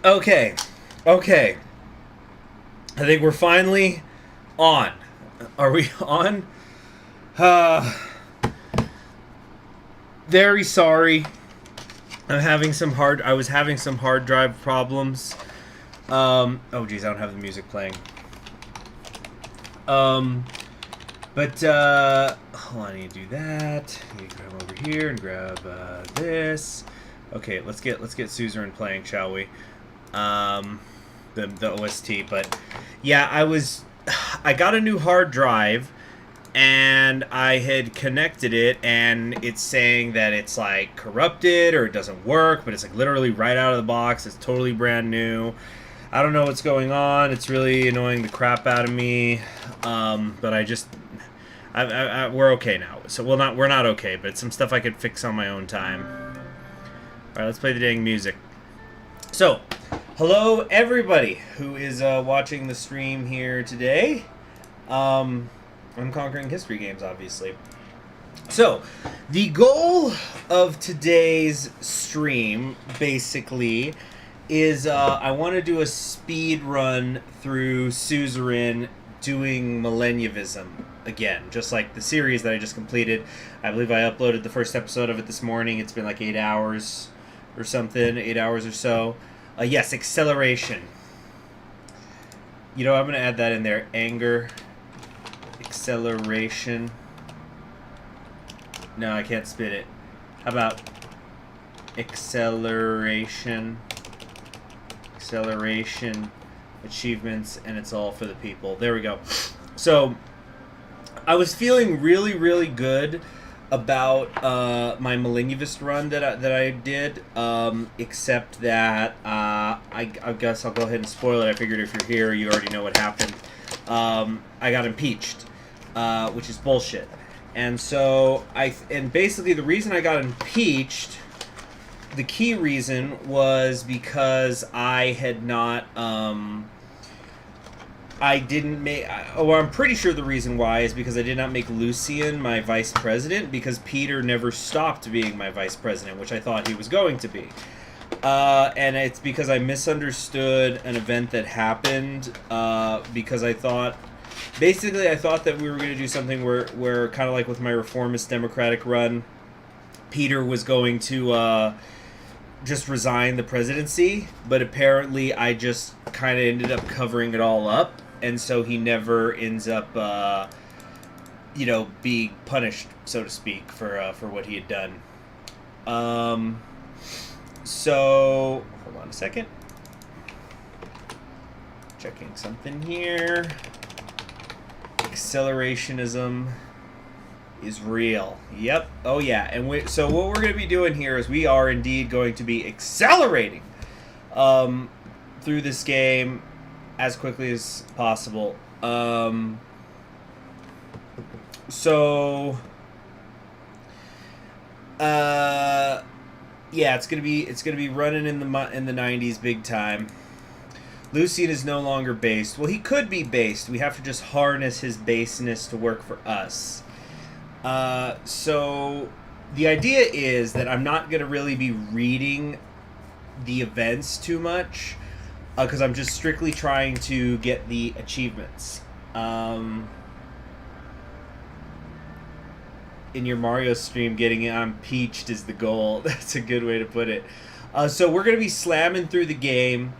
Okay. Okay. I think we're finally on. Are we on? Very sorry. I was having some hard drive problems. Oh geez, I don't have the music playing. But hold on, I need to do that. I need to grab over here and grab this. Okay, let's get Suzerain playing, shall we? The OST. But yeah, I got a new hard drive, and I had connected it, and it's saying that it's like corrupted or it doesn't work, but it's like literally right out of the box. It's totally brand new. I don't know what's going on. It's really annoying the crap out of me. But we're okay now. So we're not okay, but it's some stuff I could fix on my own time. All right, let's play the dang music. So, hello everybody who is watching the stream here today. I'm Conquering History Games, obviously. So, the goal of today's stream, basically, is I want to do a speed run through Suzerain doing Malenyevist again, just like the series that I just completed. I believe I uploaded the first episode of it this morning. It's been like 8 hours or something, 8 hours or so. Yes, acceleration. You know, I'm going to add that in there. Anger, acceleration. No, I can't spit it. How about acceleration? Acceleration, achievements, and it's all for the people. There we go. So, I was feeling really, really good about my Malenyevist run that I did, except that I guess I'll go ahead and spoil it. I figured if you're here, you already know what happened. I got impeached, which is bullshit. And so and basically the reason I got impeached, the key reason was because I had not I'm pretty sure the reason why is because I did not make Lucian my vice president, because Peter never stopped being my vice president, which I thought he was going to be. And it's because I misunderstood an event that happened, because I thought that we were going to do something where kind of like with my reformist democratic run, Peter was going to just resign the presidency, but apparently I just kind of ended up covering it all up, and so he never ends up, being punished, so to speak, for what he had done. So, hold on a second. Checking something here. Accelerationism is real. Yep. Oh yeah. And so what we're going to be doing here is we are indeed going to be accelerating through this game as quickly as possible. Yeah, it's gonna be running in the 90s big time. Lucian is no longer based. Well, he could be based. We have to just harness his baseness to work for us. So the idea is that I'm not going to really be reading the events too much, because I'm just strictly trying to get the achievements. In your Mario stream, getting impeached is the goal. That's a good way to put it. So we're going to be slamming through the game.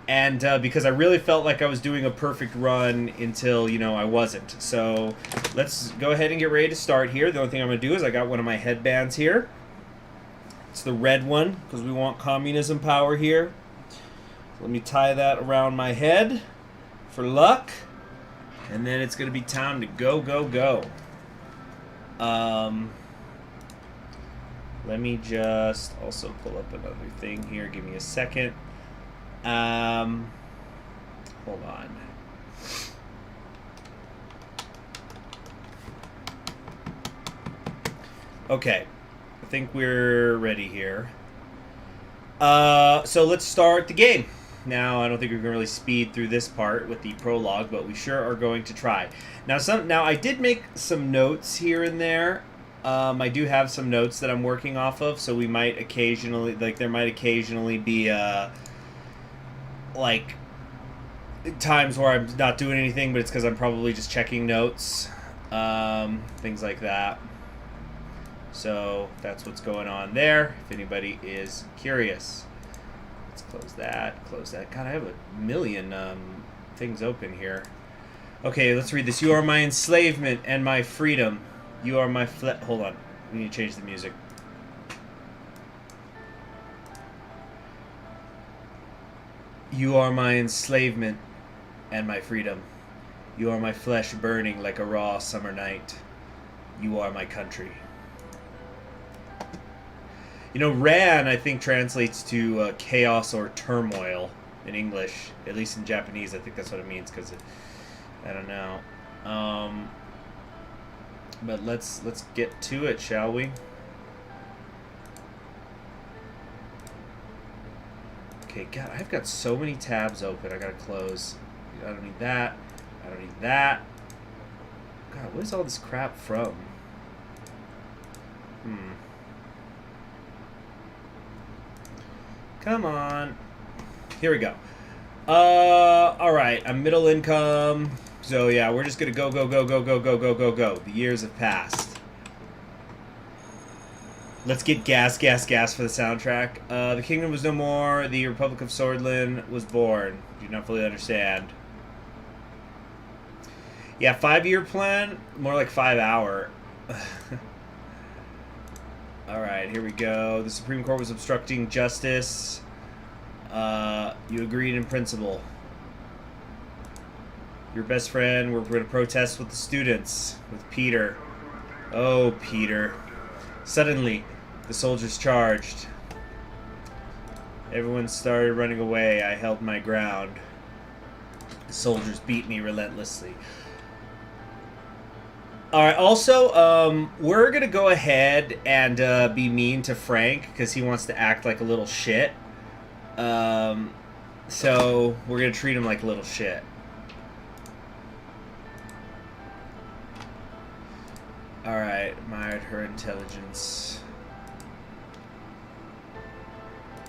And because I really felt like I was doing a perfect run until, I wasn't. So let's go ahead and get ready to start here. The only thing I'm going to do is I got one of my headbands here. It's the red one because we want communism power here. So let me tie that around my head for luck. And then it's going to be time to go, go, go. Let me just also pull up another thing here. Give me a second. Hold on. Okay, I think we're ready here. So let's start the game. Now, I don't think we can really speed through this part with the prologue, but we sure are going to try. Now, I did make some notes here and there. I do have some notes that I'm working off of, so we might occasionally, there might occasionally be like times where I'm not doing anything, but it's because I'm probably just checking notes, things like that. So that's what's going on there, if anybody is curious. Let's close that, close that. God, I have a million things open here. Okay, let's read this. You are my enslavement and my freedom. You are my hold on. We need to change the music. You are my enslavement and my freedom. You are my flesh burning like a raw summer night. You are my country. You know, Ran, I think, translates to chaos or turmoil in English. At least in Japanese, I think that's what it means, because I don't know. But let's get to it, shall we? Okay, God, I've got so many tabs open. I gotta close. I don't need that. I don't need that. God, what is all this crap from? Come on. Here we go. Alright, I'm middle income. So yeah, we're just gonna go. The years have passed. Let's get gas for the soundtrack. The kingdom was no more. The Republic of Swordland was born. Do not fully understand. Yeah, 5-year plan. More like 5 hour. Alright, here we go. The Supreme Court was obstructing justice. You agreed in principle. Your best friend, we're going to protest with the students. With Peter. Oh, Peter. Suddenly, the soldiers charged. Everyone started running away. I held my ground. The soldiers beat me relentlessly. Alright, also, we're gonna go ahead and be mean to Frank, because he wants to act like a little shit. So, we're gonna treat him like a little shit. Alright, admired her intelligence.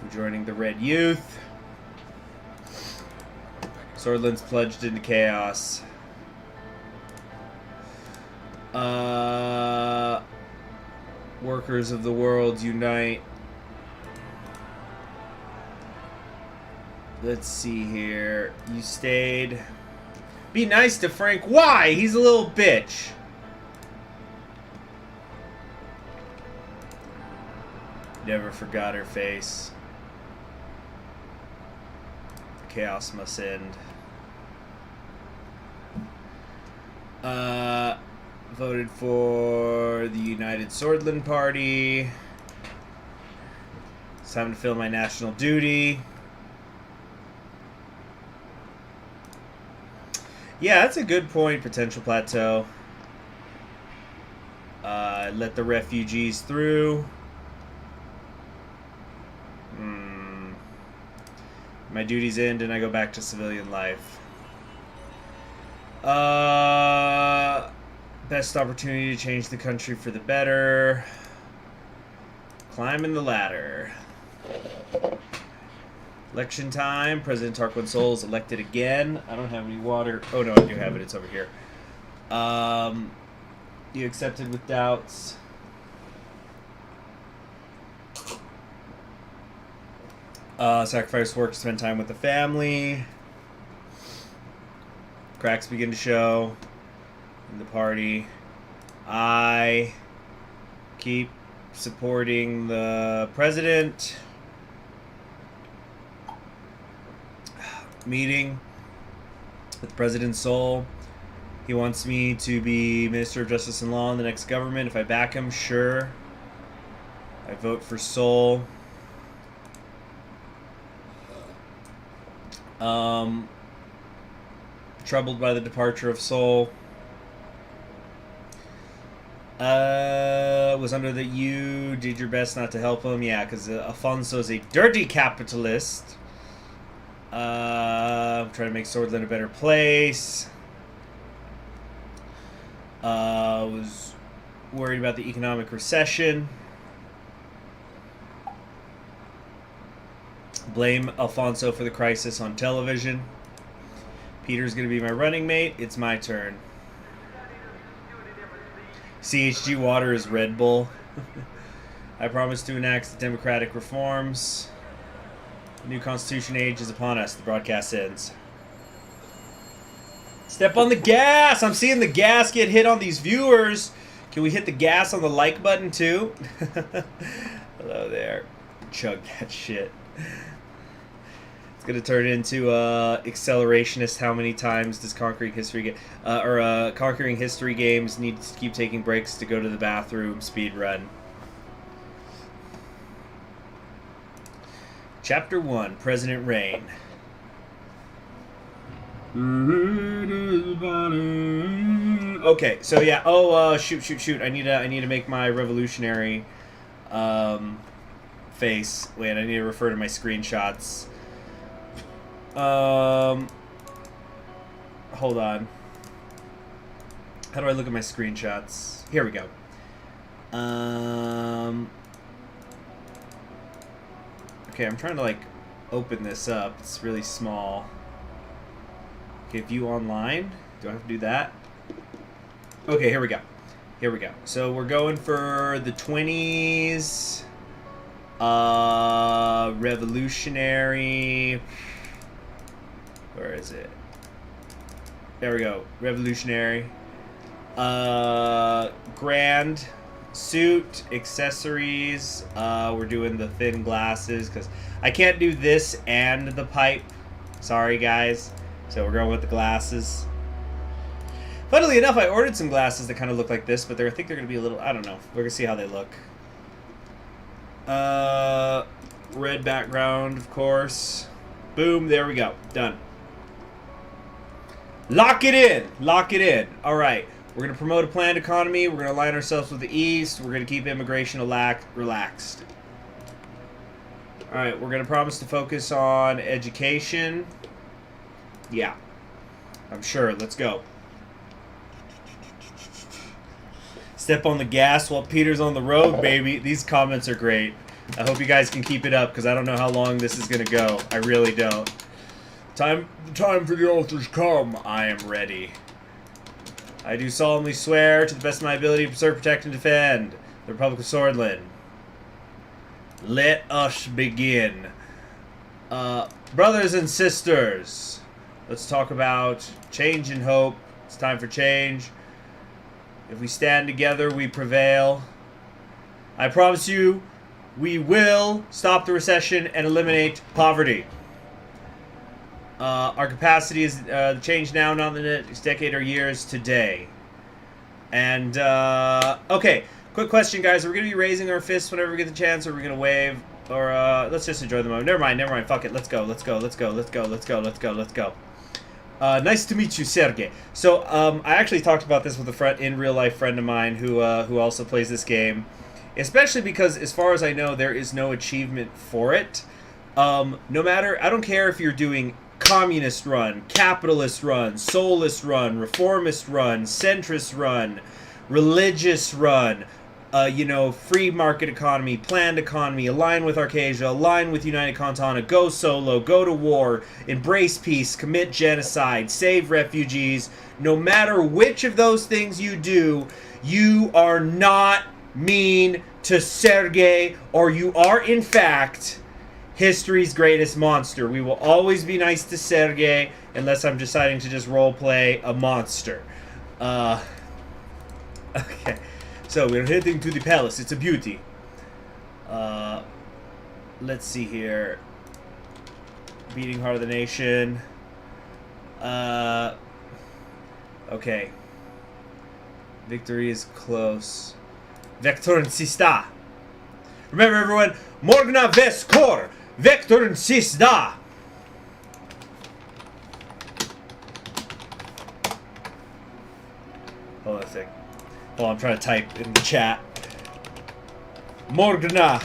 We're joining the Red Youth. Swordland's plunged into chaos. Workers of the world, unite. Let's see here. You stayed. Be nice to Frank. Why? He's a little bitch. Never forgot her face. Chaos must end. Voted for the United Swordland Party. It's time to fill my national duty. Yeah, that's a good point, potential plateau. Let the refugees through. My duties end and I go back to civilian life. Best opportunity to change the country for the better. Climbing the ladder. Election time. President Tarquin Sol is elected again. I don't have any water. Oh no, I do have it. It's over here. You accepted with doubts. Sacrifice work to spend time with the family. Cracks begin to show in the party. I keep supporting the president. Meeting with President Sol. He wants me to be Minister of Justice and Law in the next government. If I back him, sure. I vote for Sol. Troubled by the departure of Sol. Was under that you did your best not to help him. Yeah, because Afonso's a dirty capitalist. I'm trying to make Swordland a better place. Was worried about the economic recession. Blame Alfonso for the crisis on television. Peter's going to be my running mate. It's my turn. CHG water is Red Bull. I promise to enact the democratic reforms. The new constitution age is upon us. The broadcast ends. Step on the gas! I'm seeing the gas get hit on these viewers. Can we hit the gas on the like button too? Hello there. Chug that shit. It's gonna turn into accelerationist. How many times does Conquering History Conquering History games need to keep taking breaks to go to the bathroom? Speedrun. Chapter 1, President Reign. Okay, so yeah. Oh, shoot! I need to make my revolutionary face. Wait, I need to refer to my screenshots. Hold on. How do I look at my screenshots? Here we go. Okay, I'm trying to like open this up. It's really small. Okay, view online. Do I have to do that? Okay, here we go. Here we go. So we're going for the 20s. Revolutionary. Where is it? There we go. Revolutionary. Grand suit, accessories. We're doing the thin glasses because I can't do this and the pipe. Sorry, guys. So we're going with the glasses. Funnily enough, I ordered some glasses that kind of look like this, but I think they're going to be a little, I don't know. We're going to see how they look. Red background, of course. Boom, there we go. Done. Lock it in. Lock it in. All right. We're going to promote a planned economy. We're going to align ourselves with the East. We're going to keep immigration relaxed. All right. We're going to promise to focus on education. Yeah. I'm sure. Let's go. Step on the gas while Peter's on the road, baby. These comments are great. I hope you guys can keep it up because I don't know how long this is going to go. I really don't. Time for the altars come. I am ready. I do solemnly swear to the best of my ability to preserve, protect, and defend the Republic of Swordland. Let us begin. Brothers and sisters, let's talk about change and hope. It's time for change. If we stand together, we prevail. I promise you, we will stop the recession and eliminate poverty. Our capacity is change now, not in the next decade or years, today. And, okay, quick question, guys. Are we going to be raising our fists whenever we get the chance, or are we going to wave? Or, let's just enjoy the moment. Never mind, fuck it. Let's go. Nice to meet you, Sergey. So, I actually talked about this with a in-real-life friend of mine who also plays this game. Especially because, as far as I know, there is no achievement for it. No matter, I don't care if you're doing communist run, capitalist run, soulless run, reformist run, centrist run, religious run, free market economy, planned economy, align with Arcasia, align with United Contana, go solo, go to war, embrace peace, commit genocide, save refugees. No matter which of those things you do, you are not mean to Sergey, or you are, in fact, history's greatest monster. We will always be nice to Sergey, unless I'm deciding to just roleplay a monster. Okay. So, we're heading to the palace. It's a beauty. Let's see here. Beating Heart of the Nation. Okay. Victory is close. Vector insista. Remember, everyone, Morgna Vescor. Vector insista. Hold on a sec. Hold on, I'm trying to type in the chat. Morgna.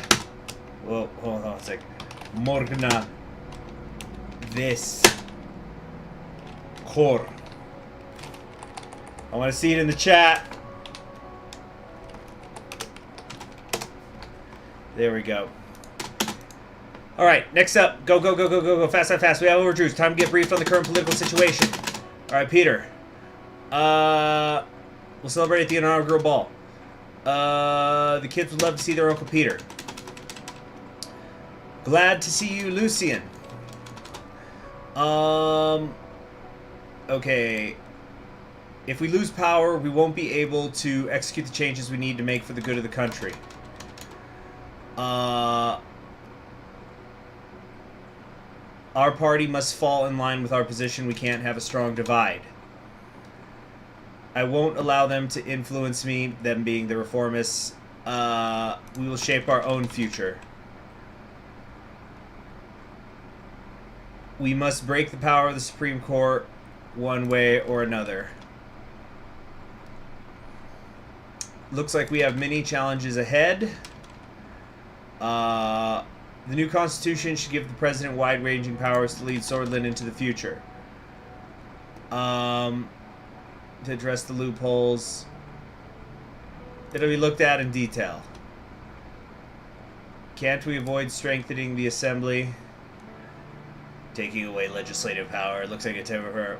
Whoa, hold on a sec. Morgna Vescor. I want to see it in the chat. There we go. All right, next up. Go, go, go, go, go, go. Fast, fast, fast. We have overdrews. Time to get briefed on the current political situation. All right, Peter. We'll celebrate at the inaugural ball. The kids would love to see their Uncle Peter. Glad to see you, Lucian. Okay. If we lose power, we won't be able to execute the changes we need to make for the good of the country. Our party must fall in line with our position. We can't have a strong divide. I won't allow them to influence me, them being the reformists. We will shape our own future. We must break the power of the Supreme Court one way or another. Looks like we have many challenges ahead. The new constitution should give the president wide-ranging powers to lead Swordland into the future. To address the loopholes. It'll be looked at in detail. Can't we avoid strengthening the assembly? Taking away legislative power. It looks like it's ever.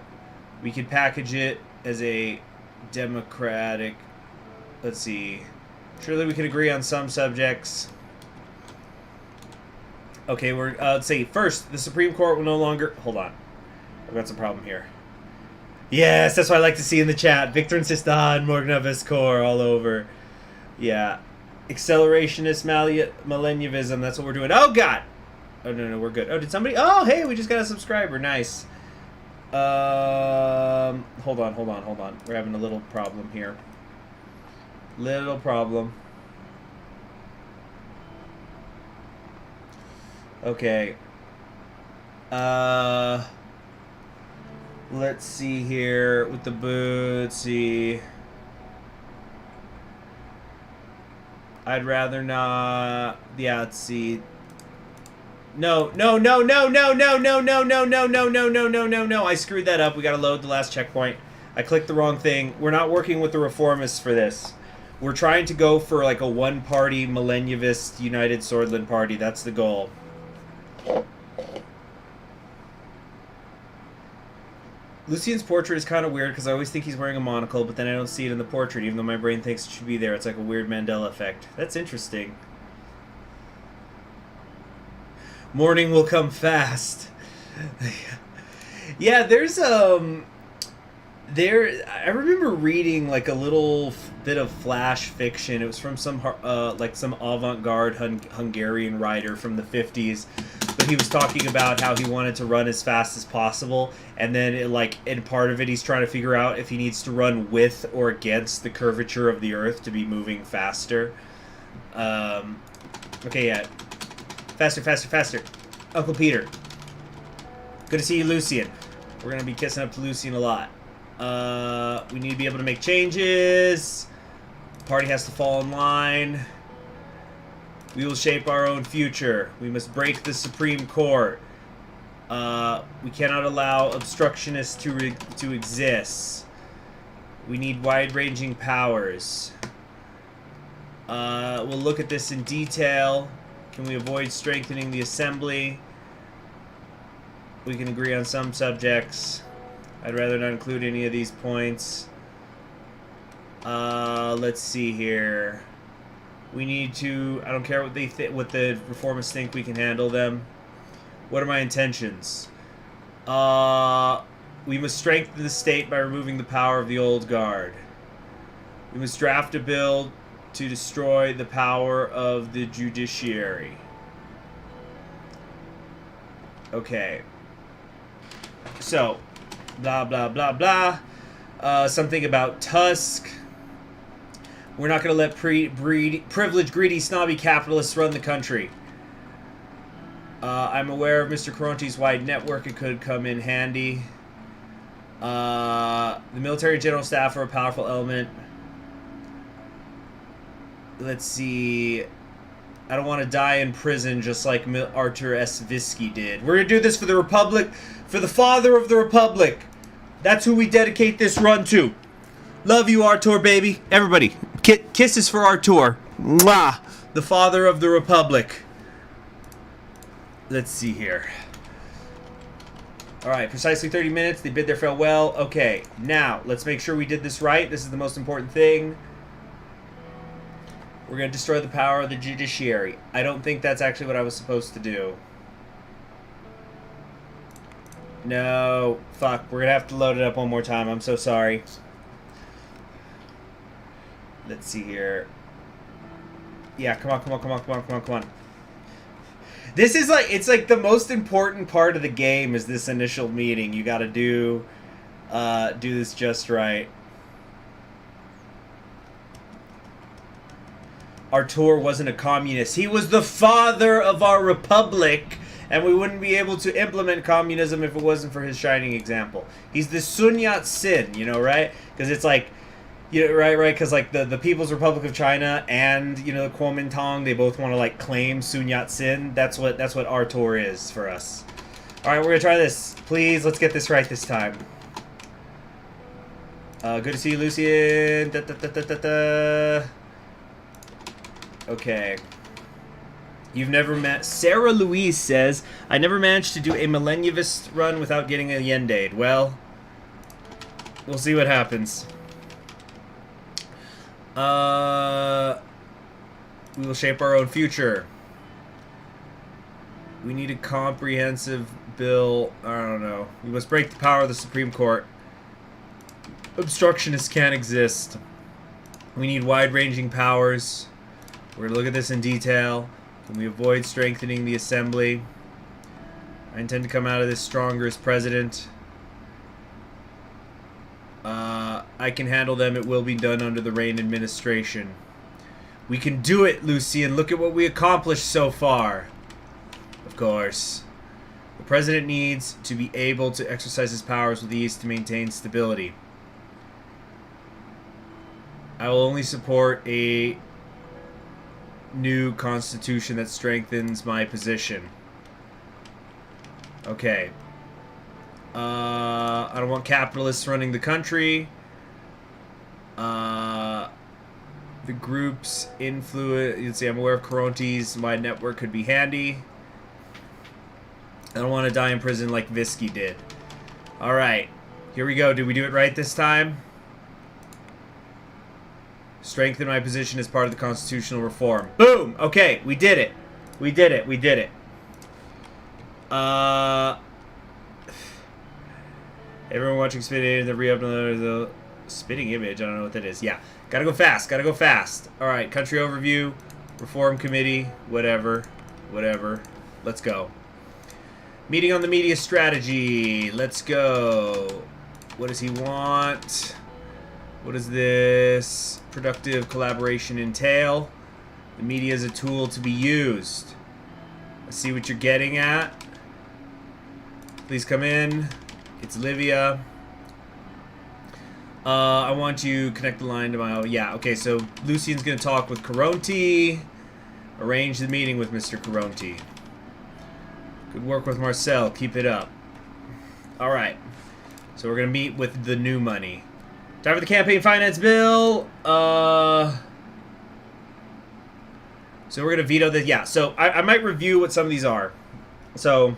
We could package it as a democratic. Let's see. Surely we can agree on some subjects. Okay, let's see. First, the Supreme Court will no longer. Hold on. I've got some problem here. Yes, that's what I like to see in the chat. Victor insists on Malenyevist core all over. Yeah. Accelerationist Malenyvism. That's what we're doing. Oh, God! Oh, no, we're good. Oh, did somebody... Oh, hey, we just got a subscriber. Nice. Hold on. We're having a little problem here. Little problem. Okay. Let's see here with the boot. Let's see. I'd rather not. Yeah, let's see. No. I screwed that up. We gotta load the last checkpoint. I clicked the wrong thing. We're not working with the reformists for this. We're trying to go for like a one-party Malenyevist United Swordland party. That's the goal. Lucian's portrait is kind of weird because I always think he's wearing a monocle, but then I don't see it in the portrait, even though my brain thinks it should be there. It's like a weird Mandela effect. That's interesting. Morning will come fast. Yeah, there's I remember reading like a little bit of flash fiction. It was from some like some avant-garde Hungarian writer from the 50s, but he was talking about how he wanted to run as fast as possible, and then in part of it he's trying to figure out if he needs to run with or against the curvature of the earth to be moving faster. Okay, yeah. Faster. Uncle Peter. Good to see you, Lucian. We're going to be kissing up to Lucian a lot. We need to be able to make changes. The party has to fall in line. We will shape our own future. We must break the Supreme Court. We cannot allow obstructionists to exist. We need wide-ranging powers. We'll look at this in detail. Can we avoid strengthening the assembly? We can agree on some subjects. I'd rather not include any of these points. Let's see here. We need to... I don't care what what the reformists think. We can handle them. What are my intentions? We must strengthen the state by removing the power of the old guard. We must draft a bill to destroy the power of the judiciary. Okay. So, blah, blah, blah, blah. Something about Tusk. We're not going to let privileged, greedy, snobby capitalists run the country. I'm aware of Mr. Caronti's wide network. It could come in handy. The military and general staff are a powerful element. Let's see. I don't want to die in prison just like Artur S. Visky did. We're going to do this for the Republic, for the father of the Republic. That's who we dedicate this run to. Love you, Artur, baby. Everybody, kisses for Artur. Mwah! The father of the Republic. Let's see here. Alright, precisely 30 minutes. They bid their farewell. Okay, now, let's make sure we did this right. This is the most important thing. We're going to destroy the power of the judiciary. I don't think that's actually what I was supposed to do. No. Fuck, we're going to have to load it up one more time. I'm so sorry. Let's see here. Yeah, come on. This is like, it's like the most important part of the game is this initial meeting. You gotta do this just right. Artur wasn't a communist. He was the father of our republic, and we wouldn't be able to implement communism if it wasn't for his shining example. He's the Sun Yat-sen, you know, right? Because it's like, you know, right, because like the People's Republic of China and, you know, the Kuomintang, they both want to like claim Sun Yat-sen. That's what Artur is for us. All right, we're gonna try this. Please, let's get this right this time. Good to see you, Lucien. Okay. You've never met... Sarah Louise says, I never managed to do a Malenyevist run without getting a Yendade. Well, we'll see what happens. We will shape our own future. We need a comprehensive bill. I don't know. We must break the power of the Supreme Court. Obstructionists can't exist. We need wide-ranging powers. We're going to look at this in detail. Can we avoid strengthening the assembly? I intend to come out of this stronger as president. I can handle them. It will be done under the Reign administration. We can do it, Lucien. Look at what we accomplished so far. Of course. The president needs to be able to exercise his powers with ease to maintain stability. I will only support a new constitution that strengthens my position. Okay. I don't want capitalists running the country. The group's influence... You can see I'm aware of Carontes. My network could be handy. I don't want to die in prison like Visky did. Alright. Here we go. Did we do it right this time? Strengthen my position as part of the constitutional reform. Boom! Okay, we did it. We did it. We did it. Everyone watching Spitting the re-upload the spitting image. I don't know what that is. Yeah. Gotta go fast. Gotta go fast. Alright, country overview. Reform committee. Whatever. Whatever. Let's go. Meeting on the media strategy. Let's go. What does he want? What does this productive collaboration entail? The media is a tool to be used. Let's see what you're getting at. Please come in. It's Livia. I want you to connect the line to my... Yeah, okay, so Lucien's going to talk with Caronte. Arrange the meeting with Mr. Caronte. Good work with Marcel. Keep it up. Alright. So we're going to meet with the new money. Time for the campaign finance bill. So we're going to veto this. Yeah, so I might review what some of these are. So,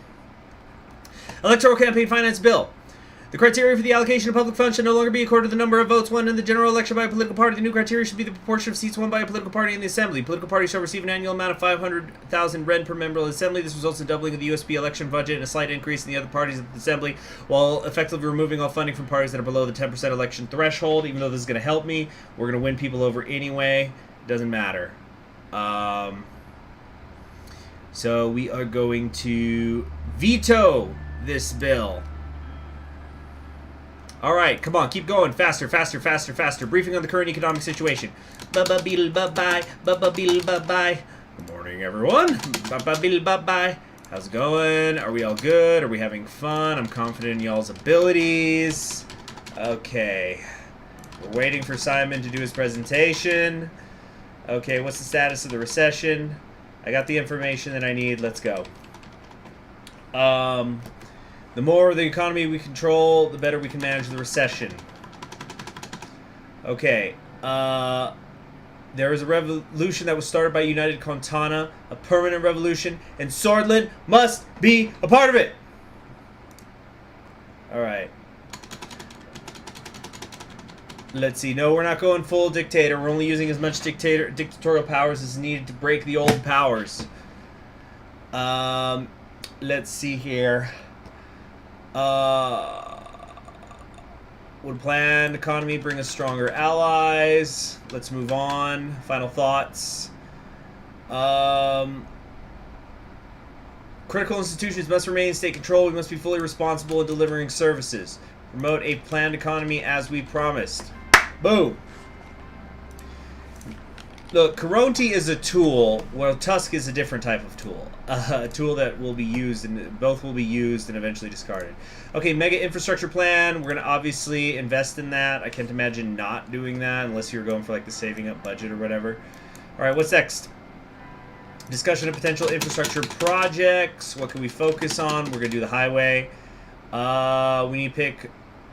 electoral campaign finance bill. The criteria for the allocation of public funds should no longer be according to the number of votes won in the general election by a political party. The new criteria should be the proportion of seats won by a political party in the assembly. Political parties shall receive an annual amount of 500,000 Ren per member of the assembly. This results in doubling of the USP election budget and a slight increase in the other parties of the assembly, while effectively removing all funding from parties that are below the 10% election threshold. Even though this is going to help me, we're going to win people over anyway. It doesn't matter. So we are going to veto this bill. Alright, come on, keep going. Faster, faster, faster, faster. Briefing on the current economic situation. Ba-ba-beedle-ba-bye. Ba-ba-beedle-ba-bye. Good morning, everyone. Ba-ba-beedle-ba-bye. How's it going? Are we all good? Are we having fun? I'm confident in y'all's abilities. Okay. We're waiting for Simon to do his presentation. Okay, what's the status of the recession? I got the information that I need. Let's go. The more of the economy we control, the better we can manage the recession. Okay. There is a revolution that was started by United Contana, a permanent revolution, and Swordland must be a part of it. Alright. Let's see. No, we're not going full dictator. We're only using as much dictatorial powers as needed to break the old powers. Let's see here. Would planned economy bring us stronger allies? Let's move on. Final thoughts. Critical institutions must remain in state control. We must be fully responsible in delivering services. Promote a planned economy as we promised. Boom. Look, Caronte is a tool, while Tusk is a different type of tool. A tool that will be used, and both will be used and eventually discarded. Okay, mega infrastructure plan. We're going to obviously invest in that. I can't imagine not doing that unless you're going for like the saving up budget or whatever. All right, what's next? Discussion of potential infrastructure projects. What can we focus on? We're going to do the highway. We need to pick.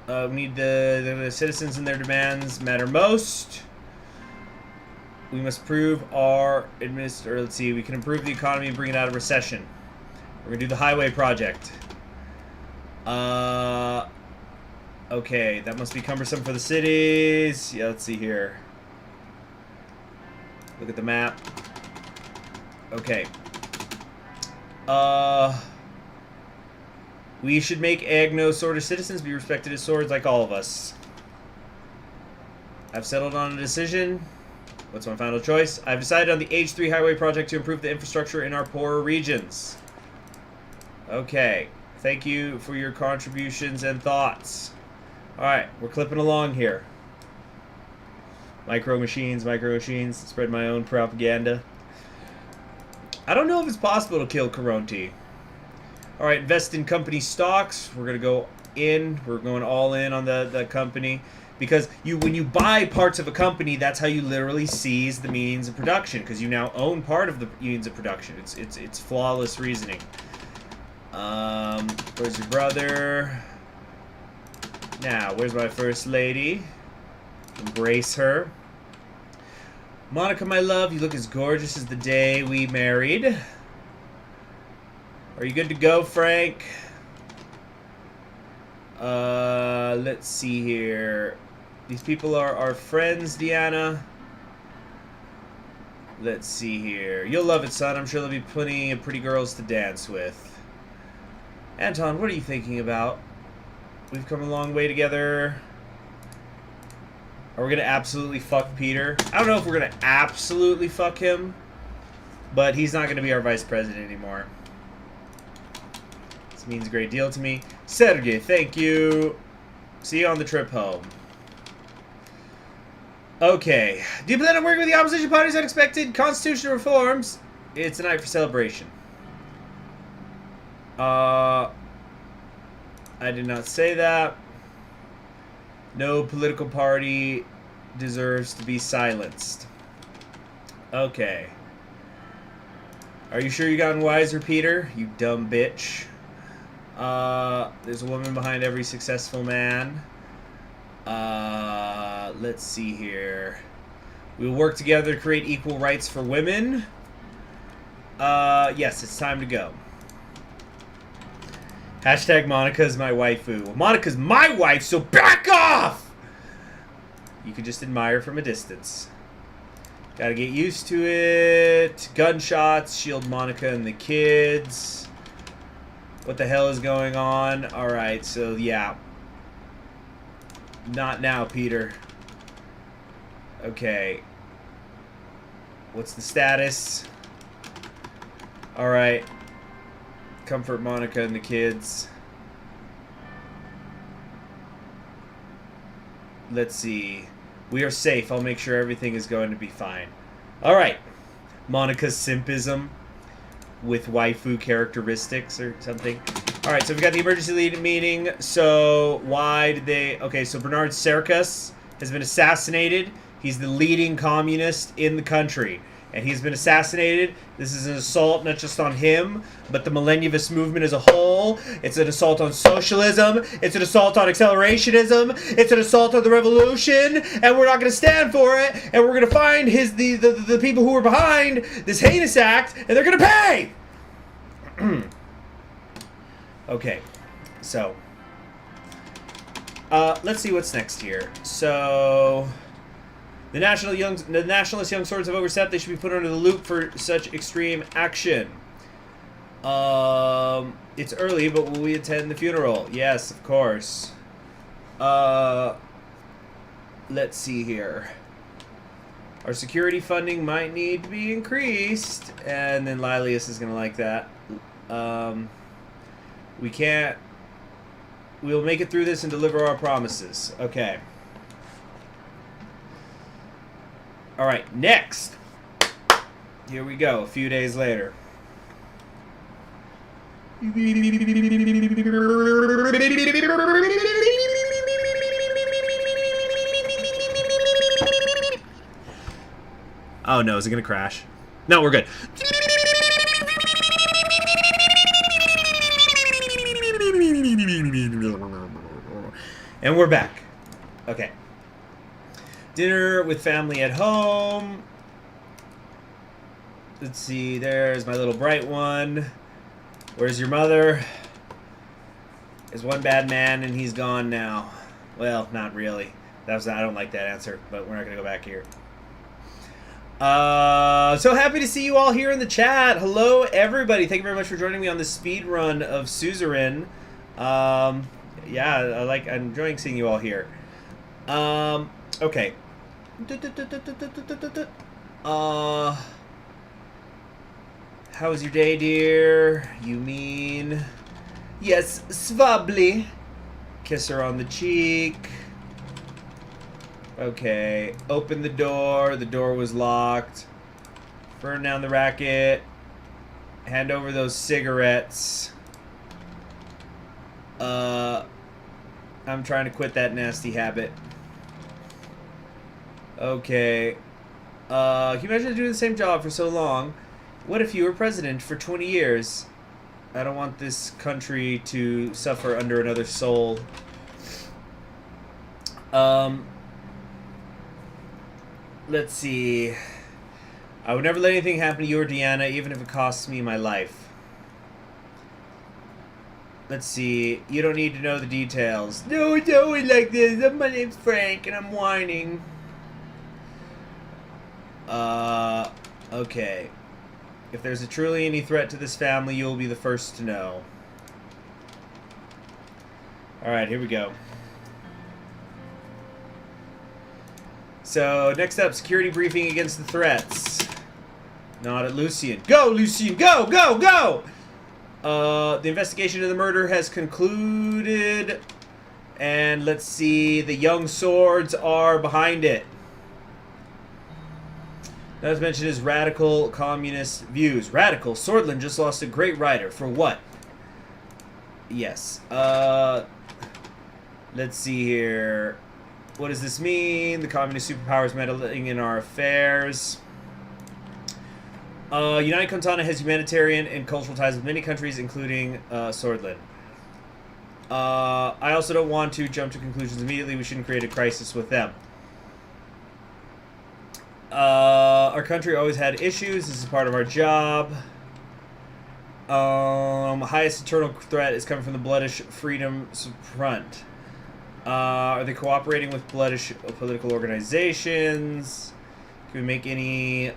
We need the citizens and their demands matter most. We must prove our let's see, we can improve the economy and bring it out of recession. We're going to do the highway project. Okay, that must be cumbersome for the cities. Yeah, let's see here. Look at the map. Okay. We should make Agno Sworded citizens be respected as swords like all of us. I've settled on a decision. What's my final choice? I've decided on the H3 highway project to improve the infrastructure in our poorer regions. Okay. Thank you for your contributions and thoughts. Alright, we're clipping along here. Micro machines, spread my own propaganda. I don't know if it's possible to kill Caronte. Alright, invest in company stocks. We're going to go in. We're going all in on the company. Because when you buy parts of a company, that's how you literally seize the means of production. Because you now own part of the means of production. It's flawless reasoning. Where's your brother? Now, where's my first lady? Embrace her. Monica, my love, you look as gorgeous as the day we married. Are you good to go, Frank? Let's see here. These people are our friends, Deanna. Let's see here. You'll love it, son. I'm sure there'll be plenty of pretty girls to dance with. Anton, what are you thinking about? We've come a long way together. Are we gonna absolutely fuck Peter? I don't know if we're gonna absolutely fuck him, but he's not gonna be our vice president anymore. This means a great deal to me. Sergey, thank you. See you on the trip home. Okay. Do you plan on working with the opposition parties unexpected constitutional reforms? It's a night for celebration. I did not say that. No political party deserves to be silenced. Okay. Are you sure you gotten wiser, Peter? You dumb bitch. There's a woman behind every successful man. Let's see here. We will work together to create equal rights for women. Yes, it's time to go. Hashtag Monica's my waifu. Well, Monica's my wife, so back off! You can just admire from a distance. Gotta get used to it. Gunshots, shield Monica and the kids. What the hell is going on? Alright, so yeah. Not now, Peter. Okay. What's the status? Alright. Comfort Monica and the kids. Let's see. We are safe. I'll make sure everything is going to be fine. Alright. Monica's simpism with waifu characteristics or something. Alright, so we've got the emergency lead meeting. So, why did they... Okay, so Bernard Serkis has been assassinated. He's the leading communist in the country. and he's been assassinated. This is an assault not just on him, but the Malenyevist movement as a whole. It's an assault on socialism. It's an assault on accelerationism. It's an assault on the revolution, and we're not going to stand for it. And we're going to find the people who are behind this heinous act, and they're going to pay. Okay, so let's see what's next here. So the nationalist young swords have overstepped. They should be put under the loop for such extreme action. It's early, but will we attend the funeral? Yes, of course. Let's see here. Our security funding might need to be increased, and then Lilius is gonna like that. We can't. We'll make it through this and deliver our promises. Okay. All right, next. Here we go, a few days later. Oh no, is it gonna crash? No, we're good. And we're back. Okay. Dinner with family at home. Let's see, there's my little bright one. Where's your mother? There's one bad man and he's gone now. Well, not really. I don't like that answer, but we're not going to go back here. So happy to see you all here in the chat. Hello, everybody. Thank you very much for joining me on the speed run of Suzerain. Yeah, I'm enjoying seeing you all here. Okay. How was your day, dear? You mean? Yes, svably. Kiss her on the cheek. Okay. Open the door. The door was locked. Burn down the racket. Hand over those cigarettes. I'm trying to quit that nasty habit. Okay. Can you imagine doing the same job for so long? What if you were president for 20 years? I don't want this country to suffer under another soul. Let's see. I would never let anything happen to you or Deanna, even if it costs me my life. Let's see. You don't need to know the details. No, it's always like this. My name's Frank, and I'm whining. Okay. If there's truly any threat to this family, you'll be the first to know. Alright, here we go. So, next up, security briefing against the threats. Nod at Lucian. Go, Lucian! Go, go, go! The investigation of the murder has concluded. And let's see, the young swords are behind it. Not to mention his radical communist views. Radical. Swordland just lost a great rider. For what? Yes. Let's see here. What does this mean? The communist superpowers meddling in our affairs. United Kontana has humanitarian and cultural ties with many countries, including Swordland. I also don't want to jump to conclusions immediately. We shouldn't create a crisis with them. Our country always had issues. This is part of our job. Highest internal threat is coming from the Bloodish Freedom Front. Are they cooperating with Bloodish political organizations? Can we make any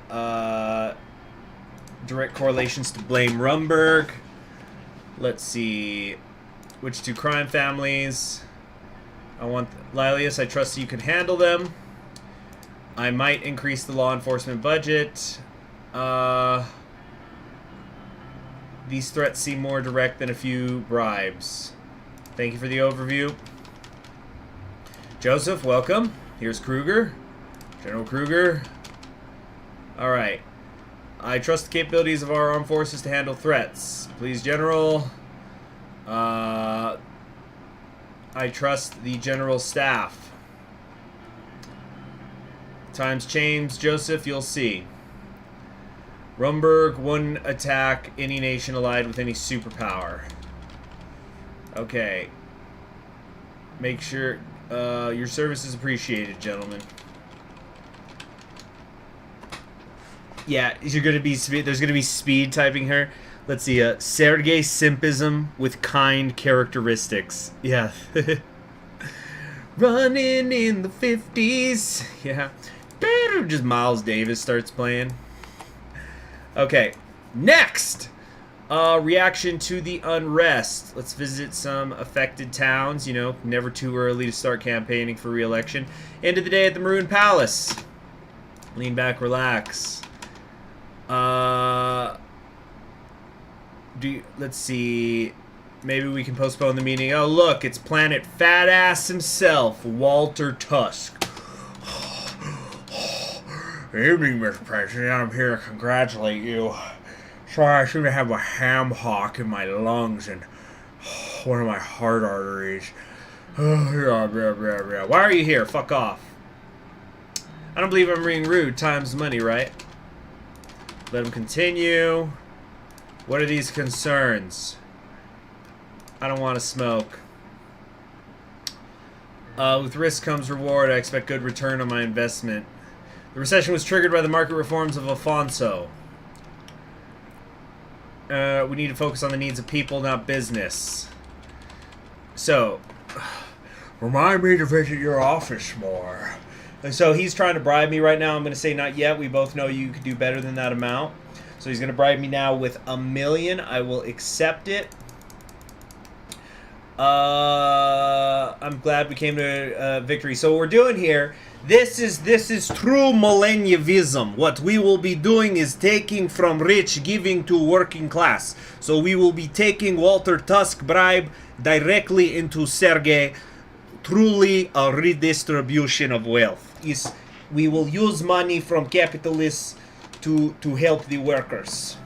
direct correlations to blame Rumberg? Let's see. Which two crime families? I want Lilius. I trust you can handle them. I might increase the law enforcement budget. These threats seem more direct than a few bribes. Thank you for the overview. Joseph, welcome. Here's Kruger. General Kruger. Alright. I trust the capabilities of our armed forces to handle threats. Please, General. I trust the General Staff. Times change, Joseph, you'll see. Rumberg, one attack any nation allied with any superpower. Okay. Make sure your service is appreciated, gentlemen. Yeah, there's gonna be speed typing her. Let's see, Sergei Simpism with kind characteristics. Yeah. Running in the 50s. Yeah. Just Miles Davis starts playing. Okay. Next! Reaction to the unrest. Let's visit some affected towns. You know, never too early to start campaigning for re-election. End of the day at the Maroon Palace. Lean back, relax. Let's see. Maybe we can postpone the meeting. Oh, look, it's Planet Fat Ass himself, Walter Tusk. Good evening, Mr. President. I'm here to congratulate you. Sorry, I seem to have a ham hock in my lungs and one of my heart arteries. Why are you here? Fuck off. I don't believe I'm being rude. Time's money, right? Let him continue. What are these concerns? I don't want to smoke. With risk comes reward. I expect good return on my investment. The recession was triggered by the market reforms of Alfonso. We need to focus on the needs of people, not business. So, remind me to visit your office more. And so he's trying to bribe me right now. I'm going to say not yet. We both know you could do better than that amount. So he's going to bribe me now with $1 million. I will accept it. I'm glad we came to victory. So what we're doing here, this is true Malenyevist. What we will be doing is taking from rich, giving to working class. So we will be taking Walter Tusk bribe directly into Sergei. Truly a redistribution of wealth. We will use money from capitalists to help the workers.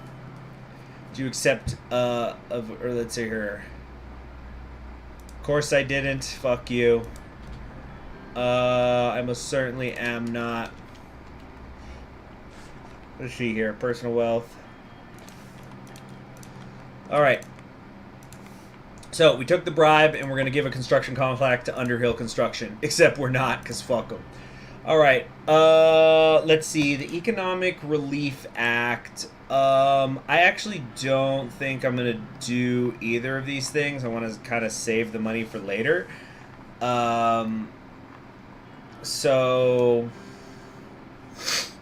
Do you accept or let's say her? Of course I didn't. Fuck you. I most certainly am not. Let's see here. Personal wealth. Alright. So, we took the bribe, and we're going to give a construction contract to Underhill Construction. Except we're not, because fuck them. Alright. Let's see. The Economic Relief Act. I actually don't think I'm going to do either of these things. I want to kind of save the money for later. So...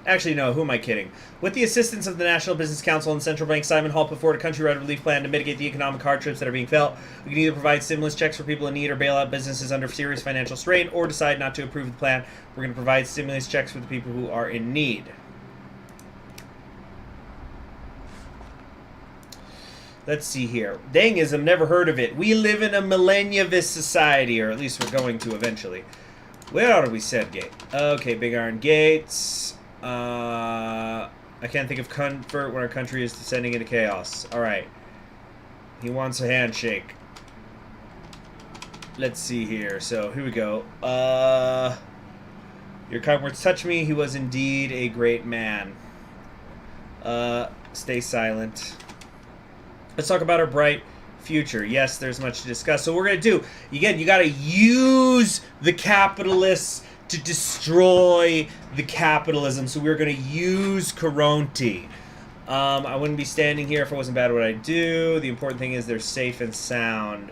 Actually, no. Who am I kidding? With the assistance of the National Business Council and Central Bank, Simon Hall put forward a countrywide relief plan to mitigate the economic hardships that are being felt. We can either provide stimulus checks for people in need or bail out businesses under serious financial strain, or decide not to approve the plan. We're going to provide stimulus checks for the people who are in need. Let's see here. Dangism, never heard of it. We live in a Malenyevist society, or at least we're going to eventually. Where are we, Sergei? Okay, Big Iron Gates. I can't think of comfort when our country is descending into chaos. Alright. He wants a handshake. Let's see here. So, here we go. Your kind words touch me. He was indeed a great man. Stay silent. Let's talk about our bright future. Yes, there's much to discuss. So, what we're going to do, again, you got to use the capitalists to destroy the capitalism. So we're going to use Coronti. I wouldn't be standing here if it wasn't bad at what I do. The important thing is they're safe and sound.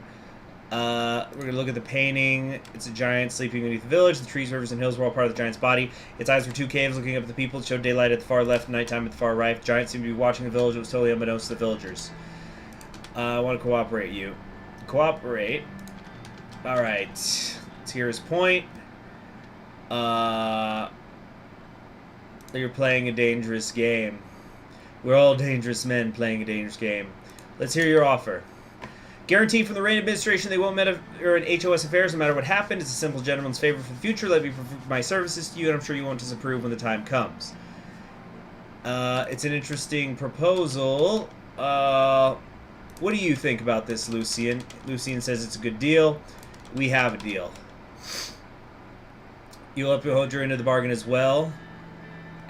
We're going to look at the painting. It's a giant sleeping beneath the village. The trees, rivers, and hills were all part of the giant's body. Its eyes were two caves looking up at the people. It showed daylight at the far left, nighttime at the far right. The giant seemed to be watching the village. It was totally unbeknownst to the villagers. I want to cooperate you. Cooperate. Alright. Let's hear his point. You're playing a dangerous game. We're all dangerous men playing a dangerous game. Let's hear your offer. Guarantee from the Reign administration they won't meddle in HOS affairs no matter what happened. It's a simple gentleman's favor for the future. Let me provide my services to you, and I'm sure you won't disapprove when the time comes. It's an interesting proposal. What do you think about this, Lucian? Lucian says it's a good deal. We have a deal. You'll uphold your end of the bargain as well,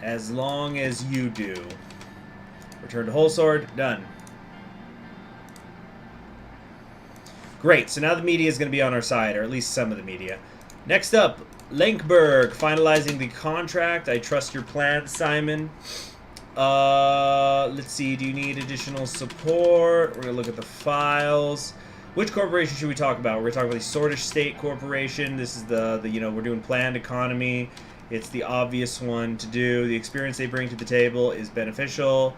as long as you do. Return to whole sword. Done. Great. So now the media is going to be on our side, or at least some of the media. Next up, Lenkberg, finalizing the contract. I trust your plan, Simon. Let's see. Do you need additional support? We're going to look at the files. Which corporation should we talk about? We're going to talk about the Swordish State Corporation. This is the we're doing planned economy. It's the obvious one to do. The experience they bring to the table is beneficial.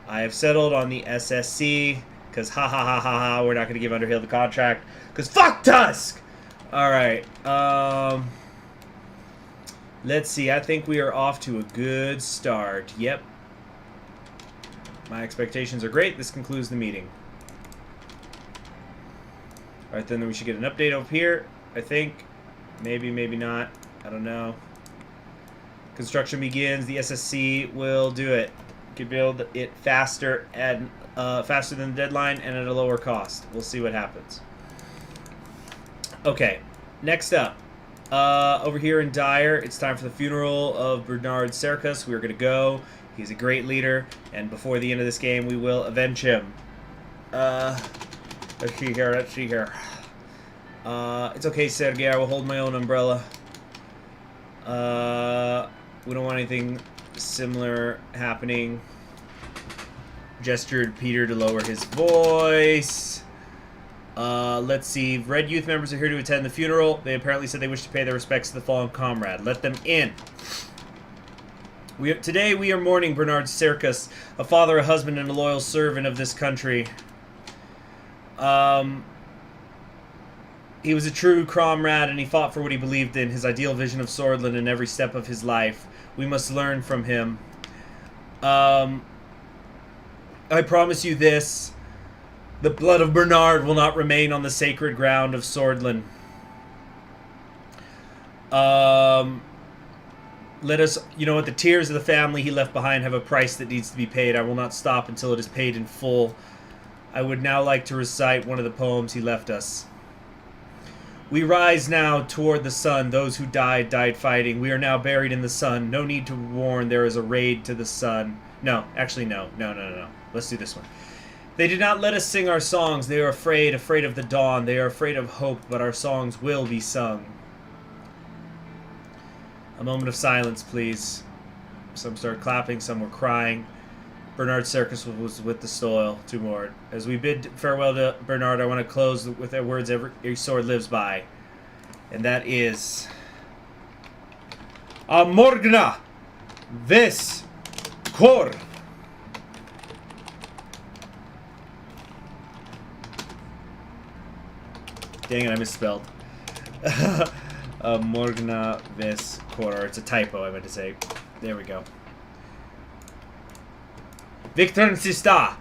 I have settled on the SSC, because ha ha ha ha ha, we're not going to give Underhill the contract, because fuck Tusk! Alright, let's see, I think we are off to a good start. Yep. My expectations are great. This concludes the meeting. Alright, then we should get an update over here, I think. Maybe, maybe not. I don't know. Construction begins. The SSC will do it. Could build it faster and faster than the deadline and at a lower cost. We'll see what happens. Okay, next up, over here in Dyer, it's time for the funeral of Bernard Serkis. We're going to go. He's a great leader, and before the end of this game, we will avenge him. Let's see here, let's see here. It's okay, Sergei, I will hold my own umbrella. We don't want anything similar happening. Gestured Peter to lower his voice. Let's see. Red youth members are here to attend the funeral. They apparently said they wish to pay their respects to the fallen comrade. Let them in. Today we are mourning Bernard Serkis, a father, a husband, and a loyal servant of this country. He was a true comrade, and he fought for what he believed in, his ideal vision of Swordland in every step of his life. We must learn from him. I promise you this. The blood of Bernard will not remain on the sacred ground of Swordland. Let us, you know what, the tears of the family he left behind have a price that needs to be paid. I will not stop until it is paid in full. I would now like to recite one of the poems he left us. We rise now toward the sun. Those who died, died fighting. We are now buried in the sun. No need to warn. There is a raid to the sun. No, actually, no. No. Let's do this one. They did not let us sing our songs. They are afraid of the dawn. They are afraid of hope, but our songs will be sung. A moment of silence, please. Some started clapping, some were crying. Bernard Serkis was with the soil. Two more. As we bid farewell to Bernard, I want to close with the words every sword lives by. And that is... Amorgna vis cor. Dang it, I misspelled. Amorgna vis cor. It's a typo, I meant to say. There we go. Victor Sista.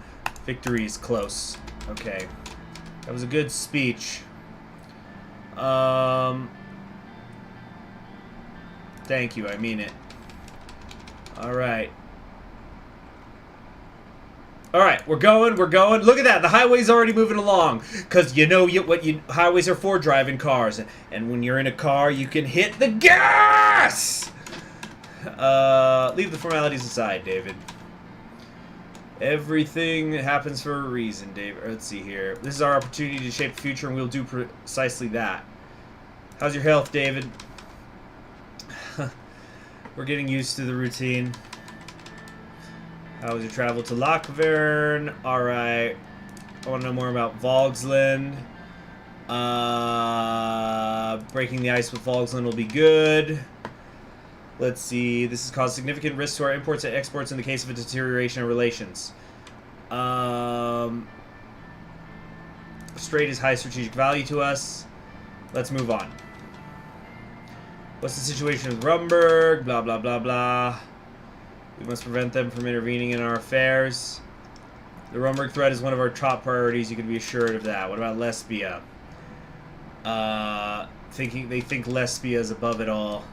Victory is close. Okay. That was a good speech. Thank you, I mean it. Alright. Alright, we're going. Look at that, the highway's already moving along. Because you know highways are for driving cars. And when you're in a car, you can hit the gas! Leave the formalities aside, David. Everything happens for a reason, Dave. Let's see here. This is our opportunity to shape the future, and we'll do precisely that. How's your health, David? We're getting used to the routine. How was your travel to Lochvern? Alright. I want to know more about Volgsland. Breaking the ice with Volgsland will be good. Let's see. This has caused significant risks to our imports and exports in the case of a deterioration of relations. Strait is high strategic value to us. Let's move on. What's the situation with Rumberg? Blah, blah, blah, blah. We must prevent them from intervening in our affairs. The Rumberg threat is one of our top priorities. You can be assured of that. What about Lesbia? They think Lesbia is above it all.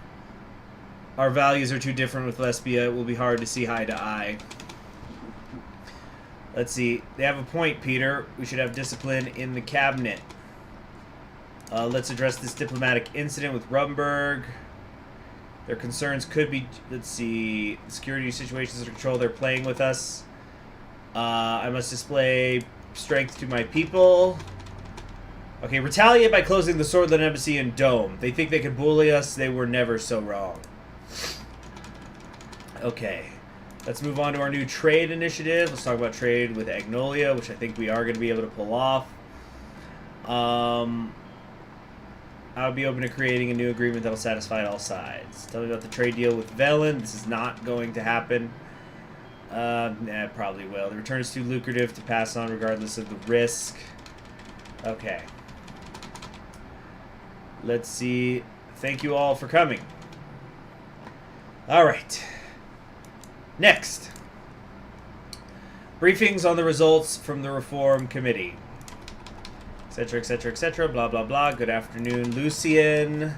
Our values are too different with Lesbia. It will be hard to see eye to eye. Let's see. They have a point, Peter. We should have discipline in the cabinet. Let's address this diplomatic incident with Rumberg. Their concerns could be... Let's see. Security situations under control. They're playing with us. I must display strength to my people. Okay, retaliate by closing the Swordland Embassy in Dome. They think they can bully us. They were never so wrong. Okay. Let's move on to our new trade initiative. Let's talk about trade with Agnolia, which I think we are going to be able to pull off. I would be open to creating a new agreement that will satisfy all sides. Tell me about the trade deal with Velen. This is not going to happen. It probably will. The return is too lucrative to pass on regardless of the risk. Okay. Let's see. Thank you all for coming. Alright. Next. Briefings on the results from the Reform Committee. Etc., etc., etc., blah, blah, blah. Good afternoon, Lucian.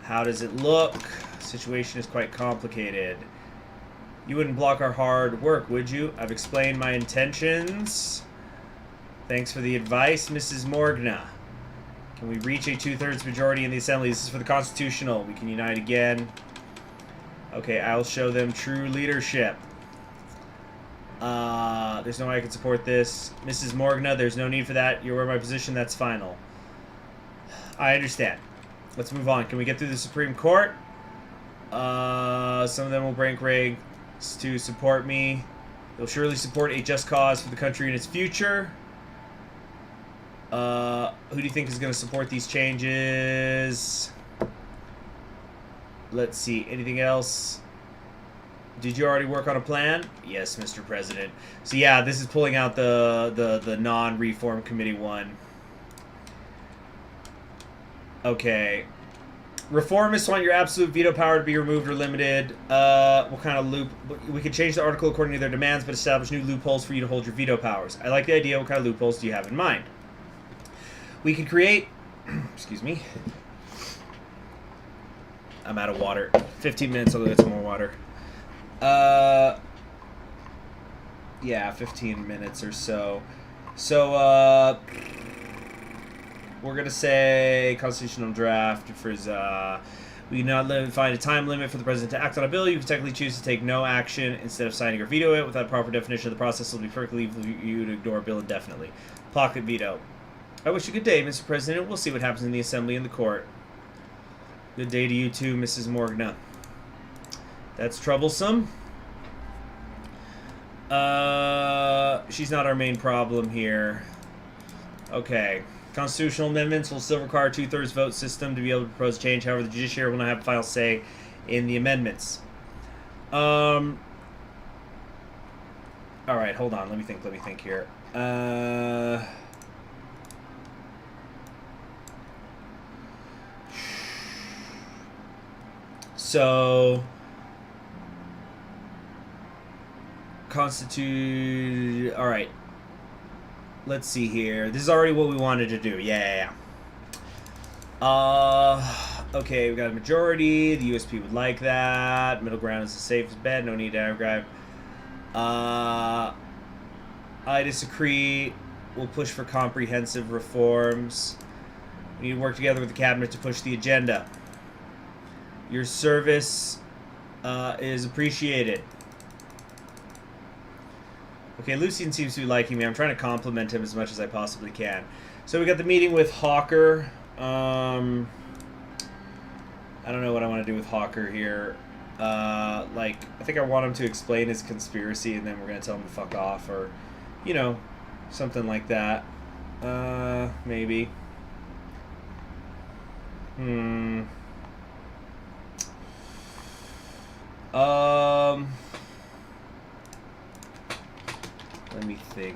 How does it look? Situation is quite complicated. You wouldn't block our hard work, would you? I've explained my intentions. Thanks for the advice, Mrs. Morgna. Can we reach a 2/3 majority in the Assembly? This is for the Constitutional. We can unite again. Okay, I'll show them true leadership. There's no way I can support this. Mrs. Morgna, there's no need for that. You're aware of my position. That's final. I understand. Let's move on. Can we get through the Supreme Court? Some of them will break ranks to support me. They'll surely support a just cause for the country and its future. Who do you think is going to support these changes? Let's see. Anything else? Did you already work on a plan? Yes, Mr. President. So yeah, this is pulling out the non-reform committee one. Okay. Reformists want your absolute veto power to be removed or limited. What kind of loop? We could change the article according to their demands, but establish new loopholes for you to hold your veto powers. I like the idea. What kind of loopholes do you have in mind? We could create... Excuse me. I'm out of water. 15 minutes, I'll go get some more water. Yeah, 15 minutes or so. So, we're gonna say constitutional draft for we cannot find a time limit for the president to act on a bill. You can technically choose to take no action instead of signing or veto it. Without proper definition of the process, it will be perfectly legal for you to ignore a bill indefinitely. Pocket veto. I wish you a good day, Mr. President. We'll see what happens in the Assembly and the Court. Good day to you too, Mrs. Morgna. That's troublesome. She's not our main problem here. Okay. Constitutional amendments will still require a 2/3 vote system to be able to propose change. However, the judiciary will not have a final say in the amendments. Alright, hold on. Let me think here. So... Alright. Let's see here. This is already what we wanted to do. Yeah. Okay, we got a majority. The USP would like that. Middle ground is the safest bet. No need to aggregate. I disagree. We'll push for comprehensive reforms. We need to work together with the cabinet to push the agenda. Your service is appreciated. Okay, Lucian seems to be liking me. I'm trying to compliment him as much as I possibly can. So we got the meeting with Hawker. I don't know what I want to do with Hawker here. I think I want him to explain his conspiracy, and then we're going to tell him to fuck off, or, you know, something like that. Maybe.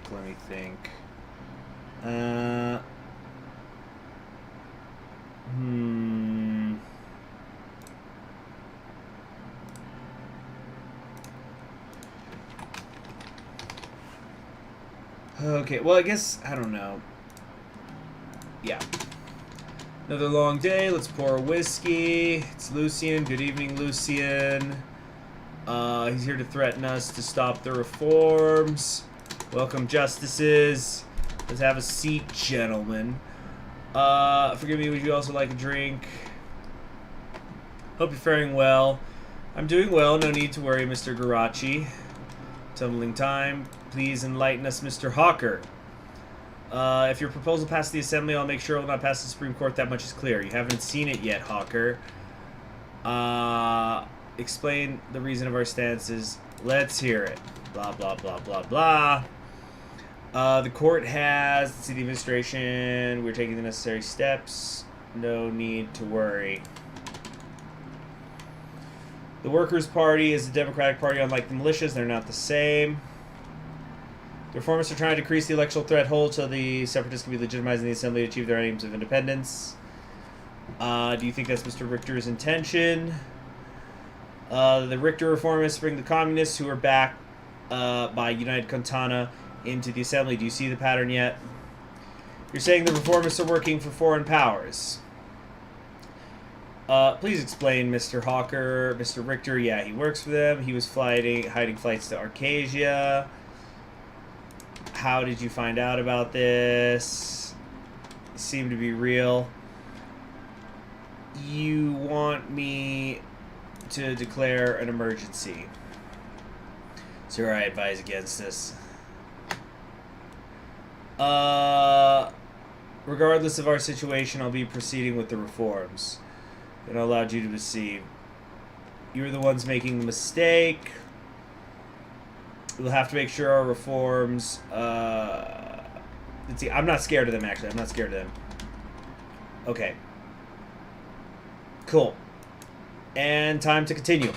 Let me think. Okay, well, I guess, I don't know. Yeah. Another long day. Let's pour a whiskey. It's Lucian. Good evening, Lucian. He's here to threaten us to stop the reforms. Welcome, justices. Let's have a seat, gentlemen. Forgive me, would you also like a drink? Hope you're faring well. I'm doing well, no need to worry, Mr. Garachi. Tumbling time. Please enlighten us, Mr. Hawker. If your proposal passes the Assembly, I'll make sure it will not pass the Supreme Court. That much is clear. You haven't seen it yet, Hawker. Explain the reason of our stances. Let's hear it. Blah, blah, blah, blah, blah. The court has... Let's see, the administration. We're taking the necessary steps. No need to worry. The Workers' Party is a Democratic Party. Unlike the militias, they're not the same. The reformists are trying to decrease the electoral threshold so the separatists can be legitimized in the Assembly to achieve their aims of independence. Do you think that's Mr. Richter's intention? The Richter reformists bring the communists who are backed by United Kontana into the Assembly. Do you see the pattern yet? You're saying the reformists are working for foreign powers. Please explain, Mr. Hawker. Mr. Richter, yeah, he works for them. He was hiding flights to Arcasia. How did you find out about this? It seemed to be real. You want me to declare an emergency. Sir, I advise against this. Regardless of our situation, I'll be proceeding with the reforms that I allowed you to receive. You're the ones making the mistake. We'll have to make sure our reforms... let's see, I'm not scared of them, actually. I'm not scared of them. Okay. Cool. And time to continue.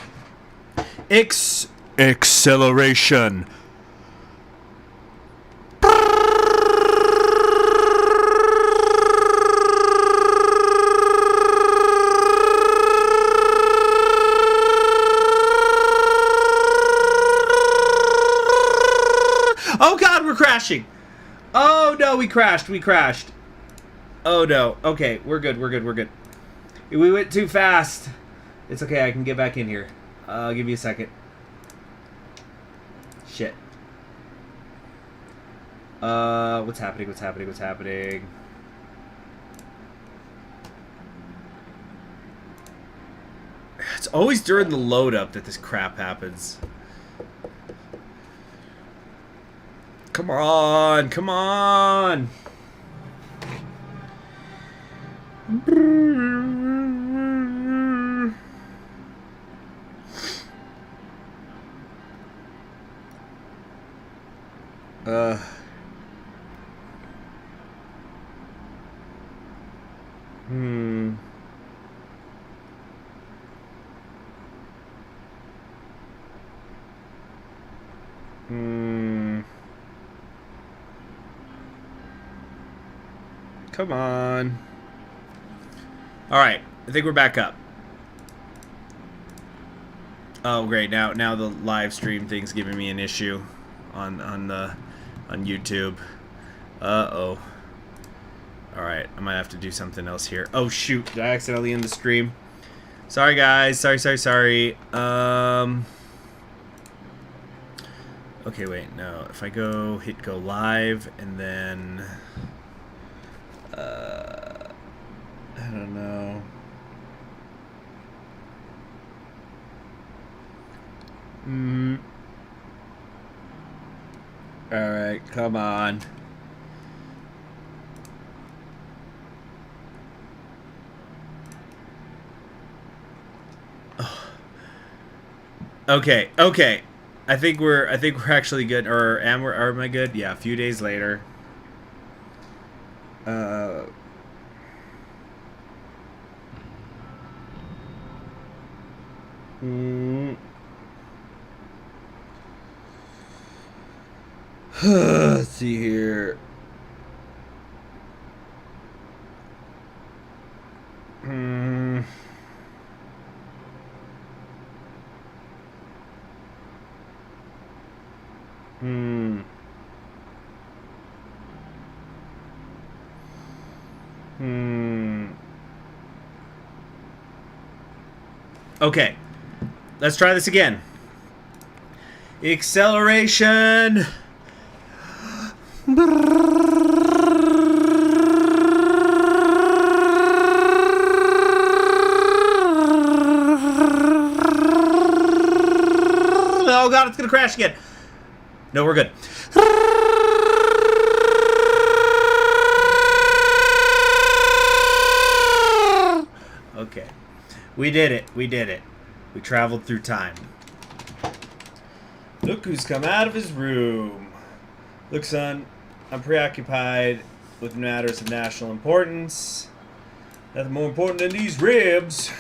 Acceleration. Oh god, we're crashing! Oh no, we crashed. Oh no. Okay, we're good. We went too fast. It's okay, I can get back in here. I'll give you a second. Shit. What's happening? It's always during the load up that this crap happens. Come on. Come on. Alright, I think we're back up. Oh great, now the live stream thing's giving me an issue on YouTube. Uh-oh. Alright, I might have to do something else here. Oh shoot, did I accidentally end the stream? Sorry guys, sorry. Okay, wait, no. If I hit go live and then I don't know. Alright, come on. Okay. I think we're actually good. Or am I good? Yeah, a few days later. Let's see here. Okay. Let's try this again. Acceleration. Oh god, it's gonna crash again. No, we're good. Okay. We did it. We did it. We traveled through time. Look who's come out of his room. Look, son, I'm preoccupied with matters of national importance. Nothing more important than these ribs.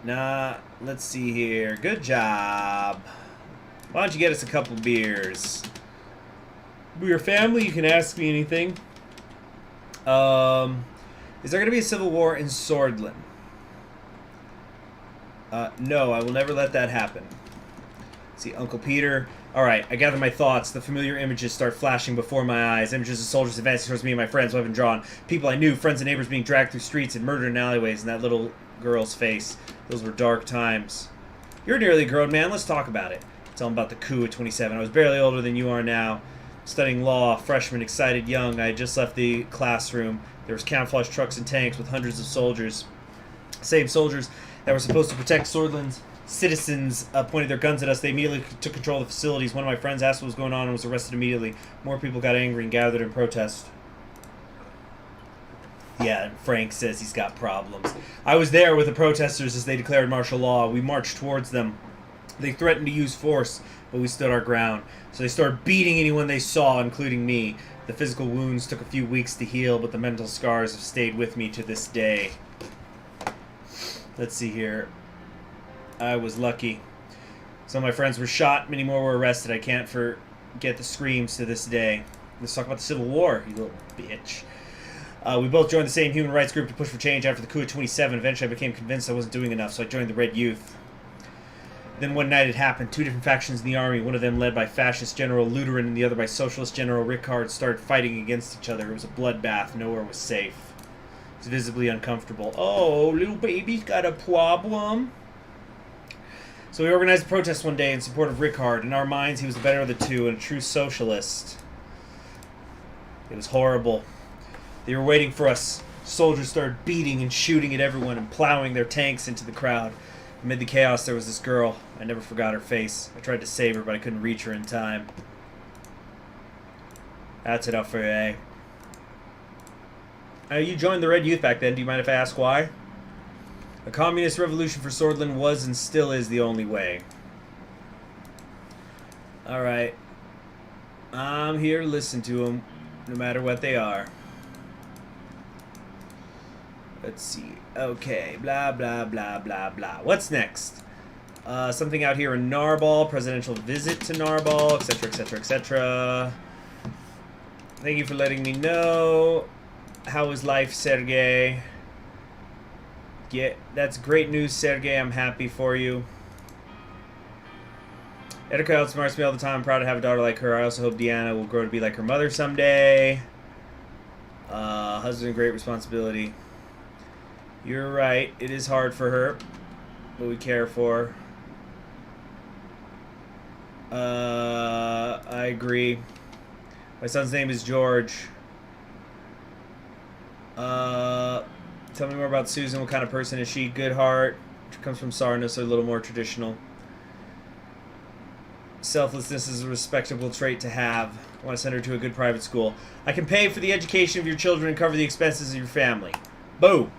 Nah, let's see here. Good job. Why don't you get us a couple beers? We're your family, you can ask me anything. Is there going to be a civil war in Swordland? No, I will never let that happen. See, Uncle Peter. Alright, I gather my thoughts. The familiar images start flashing before my eyes. Images of soldiers advancing towards me and my friends, weapon drawn. People I knew, friends and neighbors being dragged through streets and murdered in alleyways, and that little girl's face. Those were dark times. You're nearly grown, man. Let's talk about it. Tell him about the coup at 27. I was barely older than you are now. Studying law, freshman, excited, young. I had just left the classroom. There was camouflage trucks and tanks with hundreds of soldiers. Same soldiers that were supposed to protect Swordland's citizens pointed their guns at us. They immediately took control of the facilities. One of my friends asked what was going on and was arrested immediately. More people got angry and gathered in protest. Yeah, and Frank says he's got problems. I was there with the protesters as they declared martial law. We marched towards them. They threatened to use force, but we stood our ground. So they started beating anyone they saw, including me. The physical wounds took a few weeks to heal, but the mental scars have stayed with me to this day. Let's see here. I was lucky. Some of my friends were shot, many more were arrested. I can't forget the screams to this day. Let's talk about the Civil War, you little bitch. We both joined the same human rights group to push for change after the coup at 27. Eventually I became convinced I wasn't doing enough, so I joined the Red Youth. Then one night it happened. Two different factions in the army, one of them led by fascist General Lutheran and the other by socialist General Rickard, started fighting against each other. It was a bloodbath. Nowhere was safe. It was visibly uncomfortable. Oh, little baby's got a problem. So we organized a protest one day in support of Rickard. In our minds, he was the better of the two and a true socialist. It was horrible. They were waiting for us. Soldiers started beating and shooting at everyone and plowing their tanks into the crowd. Amid the chaos, there was this girl. I never forgot her face. I tried to save her, but I couldn't reach her in time. That's enough for you, eh? You joined the Red Youth back then. Do you mind if I ask why? A communist revolution for Swordland was and still is the only way. Alright. I'm here to listen to them, no matter what they are. Let's see. Okay, blah, blah, blah, blah, blah. What's next? Something out here in Narbal, presidential visit to Narbal, etc., etc., etc. Thank you for letting me know. How is life, Sergey? Yeah, that's great news, Sergey. I'm happy for you. Edika outsmarts me all the time. I'm proud to have a daughter like her. I also hope Deanna will grow to be like her mother someday. Husband, great responsibility. You're right. It is hard for her, but we care for her. I agree. My son's name is George. Tell me more about Susan. What kind of person is she? Good heart. She comes from Sarna, so a little more traditional. Selflessness is a respectable trait to have. I want to send her to a good private school. I can pay for the education of your children and cover the expenses of your family. Boom.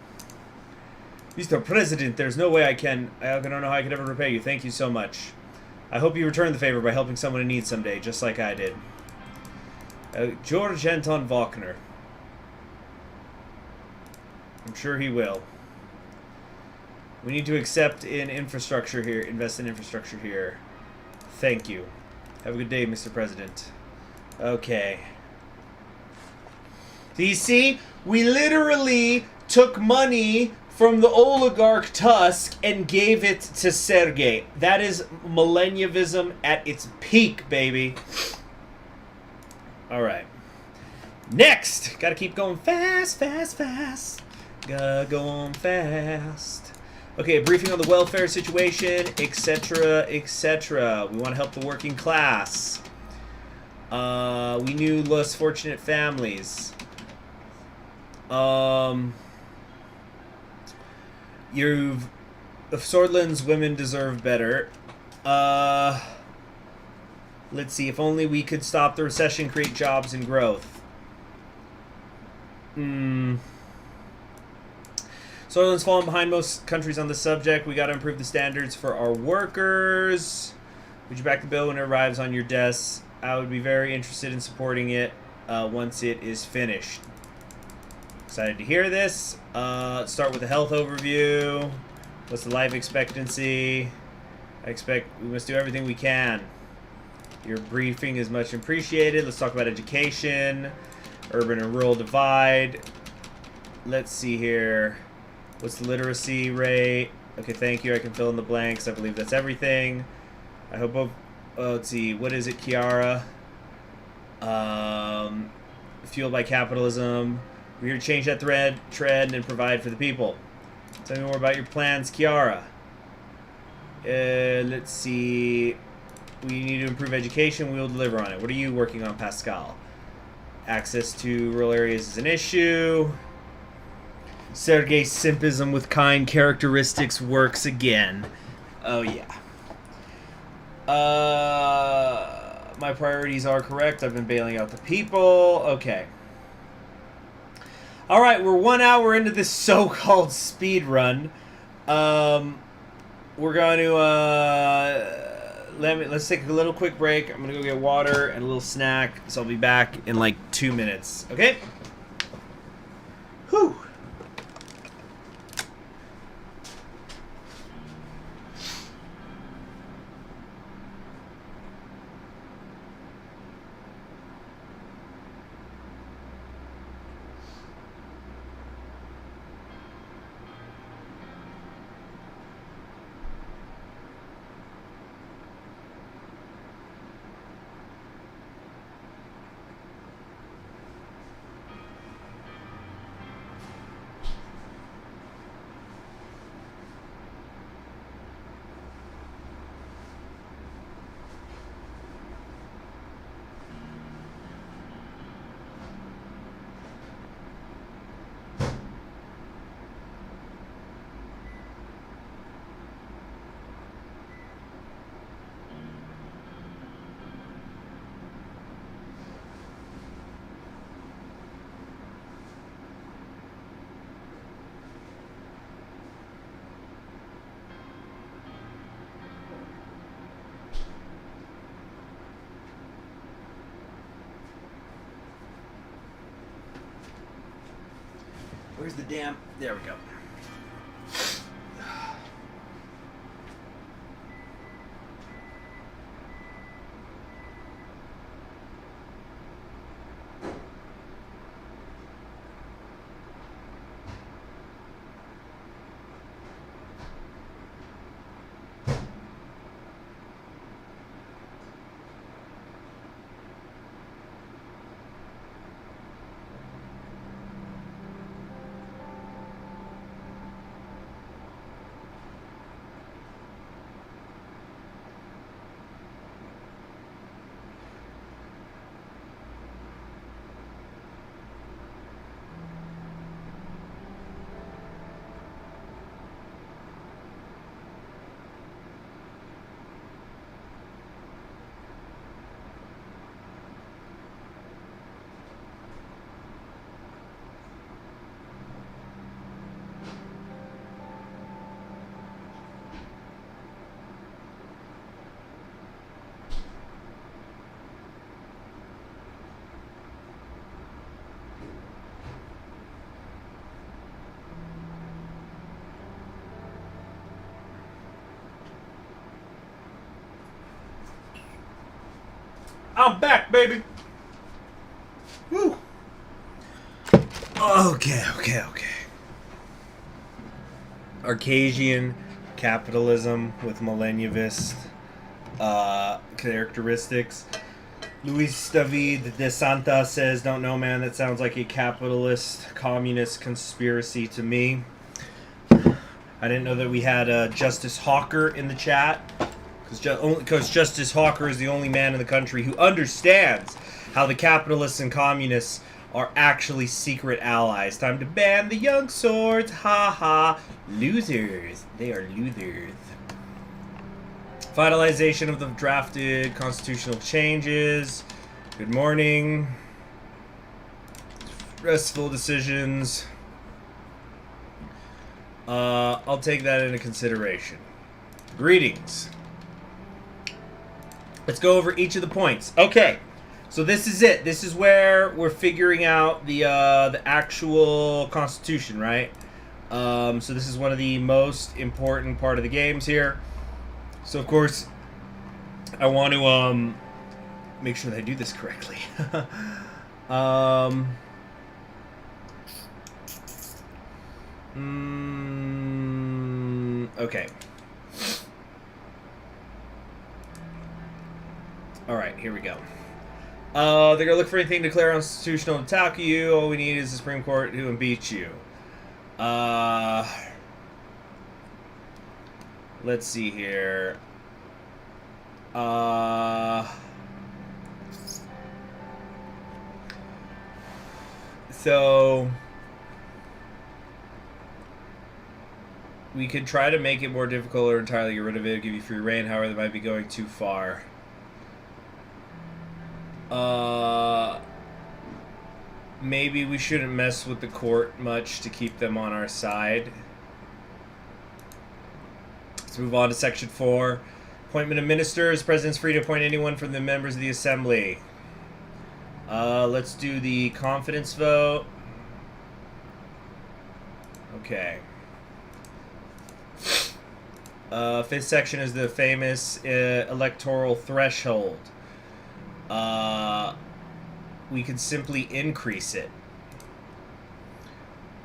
Mr. President, there's no way I don't know how I could ever repay you. Thank you so much. I hope you return the favor by helping someone in need someday, just like I did. George Anton Wagner. I'm sure he will. We need to invest in infrastructure here. Thank you. Have a good day, Mr. President. Okay. Do you see? We literally took money from the Oligarch Tusk and gave it to Sergei. That is Malenyevist at its peak, baby. Alright. Next! Gotta keep going fast, fast, fast. Gotta go on fast. Okay, a briefing on the welfare situation, etc., etc. We want to help the working class. We knew less fortunate families. Swordland's women deserve better. Let's see. If only we could stop the recession, create jobs and growth. Soylent's fallen behind most countries on the subject. We got to improve the standards for our workers. Would you back the bill when it arrives on your desk? I would be very interested in supporting it once it is finished. Excited to hear this. Let's start with the health overview. What's the life expectancy? I expect we must do everything we can. Your briefing is much appreciated. Let's talk about education, urban and rural divide. Let's see here. What's the literacy rate? Okay, thank you. I can fill in the blanks. I believe that's everything. I hope both... let's see. What is it, Kiara? Fueled by capitalism. We're here to change that trend and provide for the people. Tell me more about your plans, Kiara. Let's see. We need to improve education. We will deliver on it. What are you working on, Pascal? Access to rural areas is an issue. Sergei Simpism with kind characteristics works again. Oh, yeah. My priorities are correct. I've been bailing out the people. Okay. Alright, we're 1 hour into this so-called speed run. We're going to, let's take a little quick break. I'm going to go get water and a little snack. So I'll be back in like 2 minutes. Okay? Whew. Where's the damn... There we go. I'm back, baby. Woo. Okay. Arcasian capitalism with Malenyevist characteristics. Luis David de Santa says, don't know, man. That sounds like a capitalist, communist conspiracy to me. I didn't know that we had Justice Hawker in the chat. Because Justice Hawker is the only man in the country who understands how the capitalists and communists are actually secret allies. Time to ban the young swords. Ha ha. Losers. They are losers. Finalization of the drafted constitutional changes. Good morning. Restful decisions. I'll take that into consideration. Greetings. Let's go over each of the points. Okay, so this is it. This is where we're figuring out the actual constitution, right? So this is one of the most important part of the games here. So of course, I want to make sure that I do this correctly. Okay. Alright, here we go. They're going to look for anything to declare unconstitutional to attack you. All we need is the Supreme Court to impeach you. Let's see here. So we could try to make it more difficult or entirely get rid of it, give you free reign. However, that might be going too far. Maybe we shouldn't mess with the court much to keep them on our side. Let's move on to section 4. Appointment of ministers. President's free to appoint anyone from the members of the assembly. Let's do the confidence vote. Okay. Fifth section is the famous electoral threshold. We could simply increase it.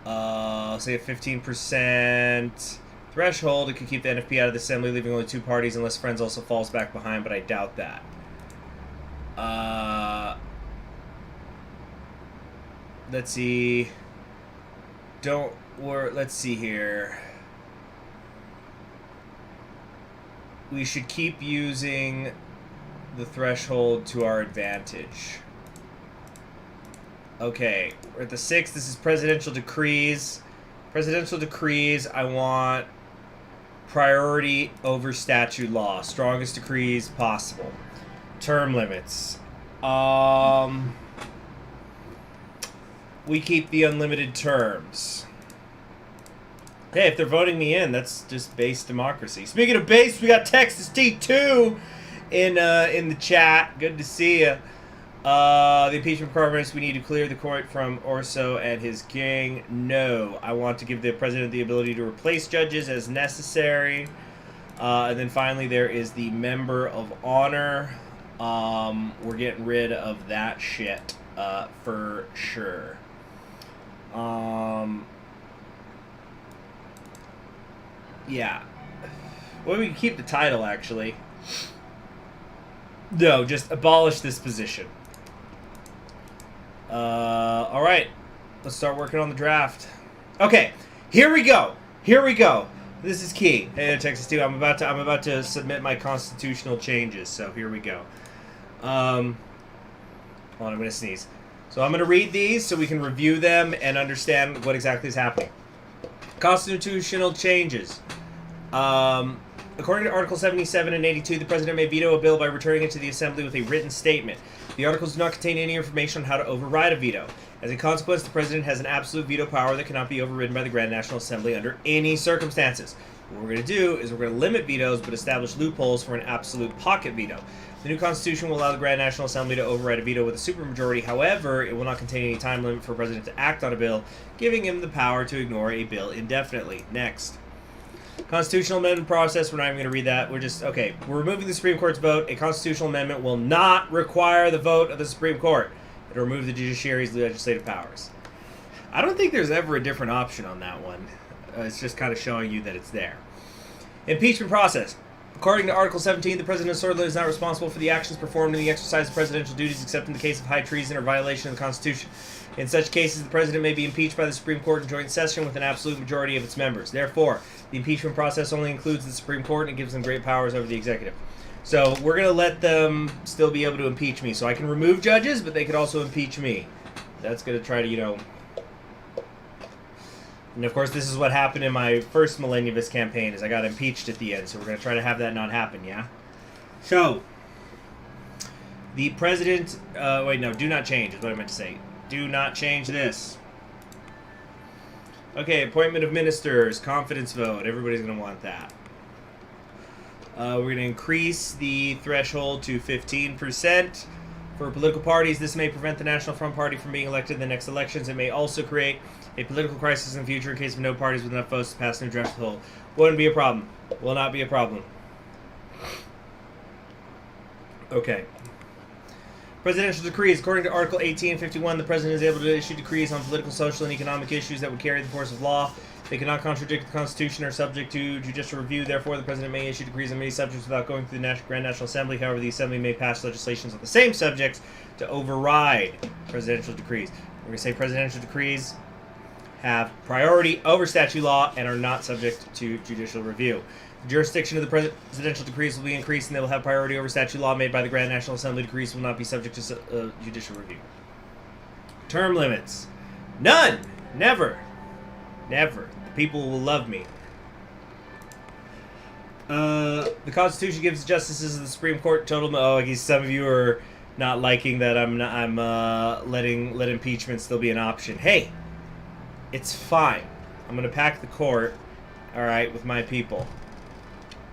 Say a 15% threshold. It could keep the NFP out of the assembly, leaving only 2 parties unless Friends also falls back behind, but I doubt that. Let's see. Let's see here. We should keep using the threshold to our advantage. Okay, we're at the 6th. This is presidential decrees. Presidential decrees, I want priority over statute law. Strongest decrees possible. Term limits. We keep the unlimited terms. Hey, if they're voting me in, that's just base democracy. Speaking of base, we got Texas T2 in the chat. Good to see you. The impeachment requirements, we need to clear the court from Orso and his gang. No, I want to give the president the ability to replace judges as necessary. And then finally, there is the member of honor. We're getting rid of that shit for sure. Yeah. Well, we can keep the title, actually. No, just abolish this position. Alright. Let's start working on the draft. Okay, here we go. Here we go. This is key. Hey, Texas 2, I'm about to submit my constitutional changes, so here we go. Hold on, I'm gonna sneeze. So I'm gonna read these so we can review them and understand what exactly is happening. Constitutional changes. According to Article 77 and 82, the President may veto a bill by returning it to the Assembly with a written statement. The articles do not contain any information on how to override a veto. As a consequence, the President has an absolute veto power that cannot be overridden by the Grand National Assembly under any circumstances. What we're going to do is we're going to limit vetoes, but establish loopholes for an absolute pocket veto. The new Constitution will allow the Grand National Assembly to override a veto with a supermajority. However, it will not contain any time limit for a President to act on a bill, giving him the power to ignore a bill indefinitely. Next. Constitutional amendment process, we're not even going to read that. We're just, okay, we're removing the Supreme Court's vote. A constitutional amendment will not require the vote of the Supreme Court. It'll remove the judiciary's legislative powers. I don't think there's ever a different option on that one. It's just kind of showing you that it's there. Impeachment process. According to Article 17, the President of Swordland is not responsible for the actions performed in the exercise of presidential duties except in the case of high treason or violation of the Constitution. In such cases, the President may be impeached by the Supreme Court in joint session with an absolute majority of its members. Therefore, the impeachment process only includes the Supreme Court and gives them great powers over the executive. So we're going to let them still be able to impeach me. So I can remove judges, but they could also impeach me. That's going to try to, you know... And of course, this is what happened in my first Malenyevist campaign, is I got impeached at the end. So we're going to try to have that not happen, yeah? So, the president... wait, no, do not change is what I meant to say. Do not change this. Okay, appointment of ministers, confidence vote. Everybody's going to want that. We're going to increase the threshold to 15%. For political parties, this may prevent the National Front Party from being elected in the next elections. It may also create a political crisis in the future in case of no parties with enough votes to pass a new draft poll. Wouldn't be a problem. Will not be a problem. Okay. Presidential decrees. According to Article 1851, the President is able to issue decrees on political, social, and economic issues that would carry the force of law. They cannot contradict the Constitution or are subject to judicial review. Therefore, the President may issue decrees on many subjects without going through the Grand National Assembly. However, the Assembly may pass legislations on the same subjects to override presidential decrees. We're going to say presidential decrees have priority over statute law and are not subject to judicial review. The jurisdiction of the presidential decrees will be increased and they will have priority over statute law made by the Grand National Assembly. Decrees will not be subject to judicial review. Term limits. None. Never. Never. The people will love me. The Constitution gives the justices of the Supreme Court total... Oh, I guess some of you are not liking that I'm letting impeachment still be an option. Hey, it's fine. I'm going to pack the court, all right, with my people.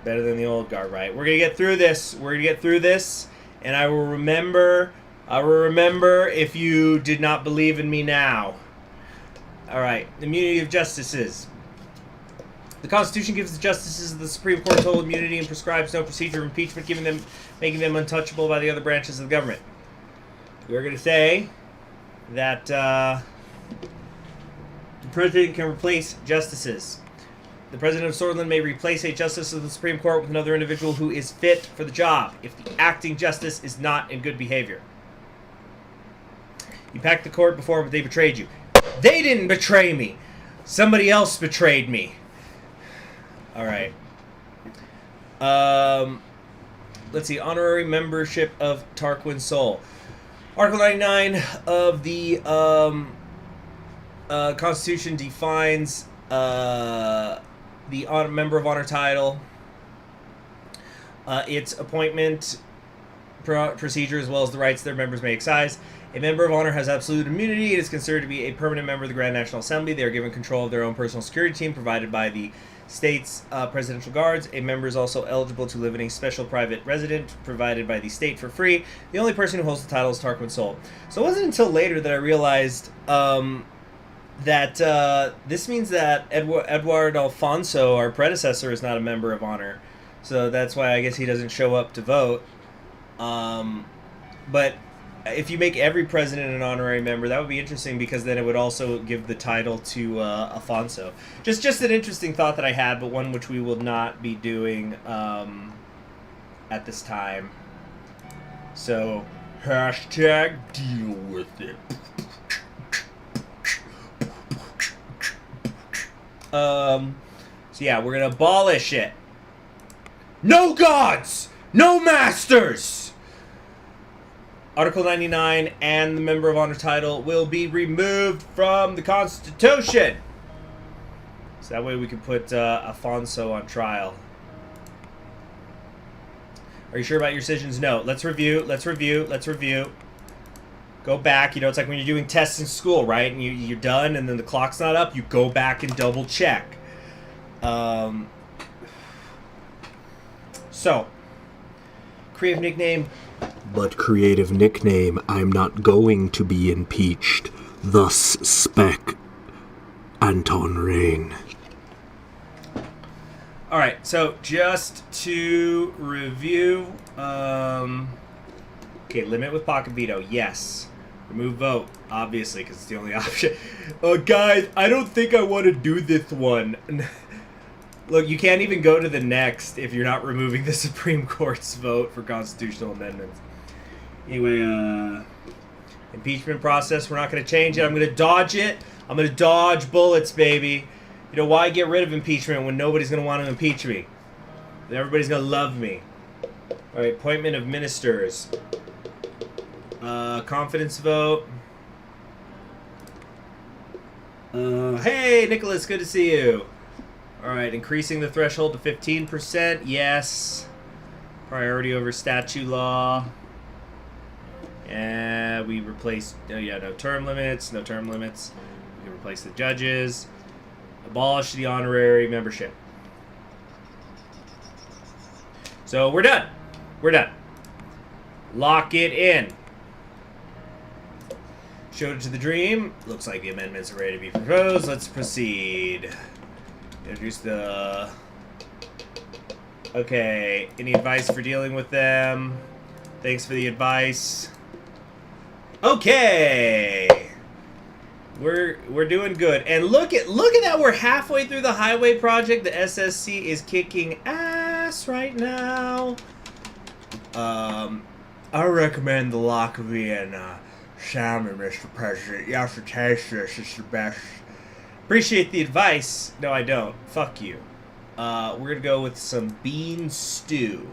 Better than the Oligarch, right? We're going to get through this. We're going to get through this, and I will remember if you did not believe in me now. All right, immunity of justices. The Constitution gives the justices of the Supreme Court total immunity and prescribes no procedure of impeachment, making them untouchable by the other branches of the government. We're going to say that the President can replace justices. The President of Swordsland may replace a justice of the Supreme Court with another individual who is fit for the job if the acting justice is not in good behavior. You packed the court before, but they betrayed you. They didn't betray me. Somebody else betrayed me. All right. Let's see. Honorary membership of Tarquin Sol. Article 99 of the Constitution defines the member of honor title, its appointment procedure, as well as the rights their members may exercise. A member of honor has absolute immunity and is considered to be a permanent member of the Grand National Assembly. They are given control of their own personal security team provided by the state's presidential guards. A member is also eligible to live in a special private residence provided by the state for free. The only person who holds the title is Tarquin Sol. So it wasn't until later that I realized that this means that Edward Alfonso, our predecessor, is not a member of honor. So that's why I guess he doesn't show up to vote. But if you make every president an honorary member, that would be interesting because then it would also give the title to Alfonso. Just an interesting thought that I had, but one which we will not be doing at this time. So, hashtag deal with it. So yeah, we're gonna abolish it. No gods! No masters! Article 99 and the member of honor title will be removed from the Constitution. So that way we can put Alfonso on trial. Are you sure about your decisions? No. Let's review. Go back. You know, it's like when you're doing tests in school, right? And you're done and then the clock's not up. You go back and double check. So, creative nickname. But creative nickname, I'm not going to be impeached. Thus spec Anton Rain. Alright, so just to review, okay, limit with pocket veto, yes. Remove vote, obviously, because it's the only option. Guys, I don't think I want to do this one. Look, you can't even go to the next if you're not removing the Supreme Court's vote for constitutional amendments. Anyway, impeachment process, we're not going to change it. I'm going to dodge it. I'm going to dodge bullets, baby. You know, why get rid of impeachment when nobody's going to want to impeach me? Everybody's going to love me. All right, appointment of ministers. Confidence vote. Hey, Nicholas, good to see you. All right, increasing the threshold to 15%. Yes. Priority over statute law. And we replaced, no term limits, no term limits. We can replace the judges. Abolish the honorary membership. So we're done. We're done. Lock it in. Showed it to the dream. Looks like the amendments are ready to be proposed. Let's proceed. Introduce the... Okay. Any advice for dealing with them? Thanks for the advice. Okay. We're doing good. And look at that. We're halfway through the highway project. The SSC is kicking ass right now. I recommend the Latvian salmon, Mr. President. You have to taste this. It's the best. Appreciate the advice. No, I don't. Fuck you. We're going to go with some bean stew.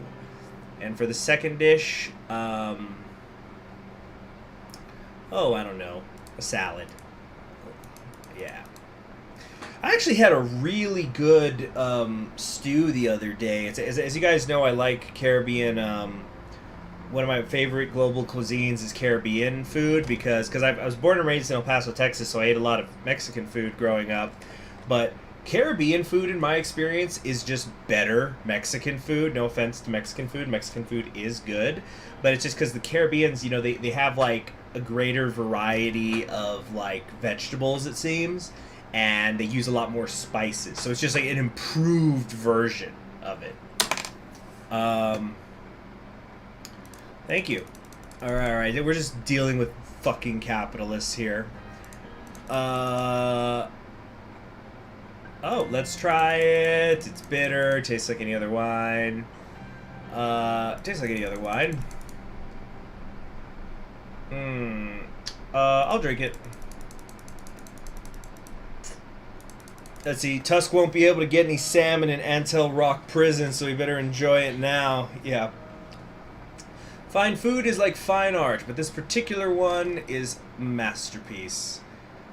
And for the second dish, oh, I don't know. A salad. Yeah. I actually had a really good stew the other day. As you guys know, I like Caribbean. One of my favorite global cuisines is Caribbean food because I was born and raised in El Paso, Texas, so I ate a lot of Mexican food growing up. But Caribbean food, in my experience, is just better Mexican food. No offense to Mexican food. Mexican food is good. But it's just because the Caribbeans, they have, like, a greater variety of, like, vegetables, it seems. And they use a lot more spices. So it's just, like, an improved version of it. Thank you. Alright. We're just dealing with fucking capitalists here. Oh, let's try it. It's bitter. Tastes like any other wine. Tastes like any other wine. I'll drink it. Let's see. Tusk won't be able to get any salmon in Antel Rock Prison, so we better enjoy it now. Yeah. Fine food is like fine art, but this particular one is masterpiece.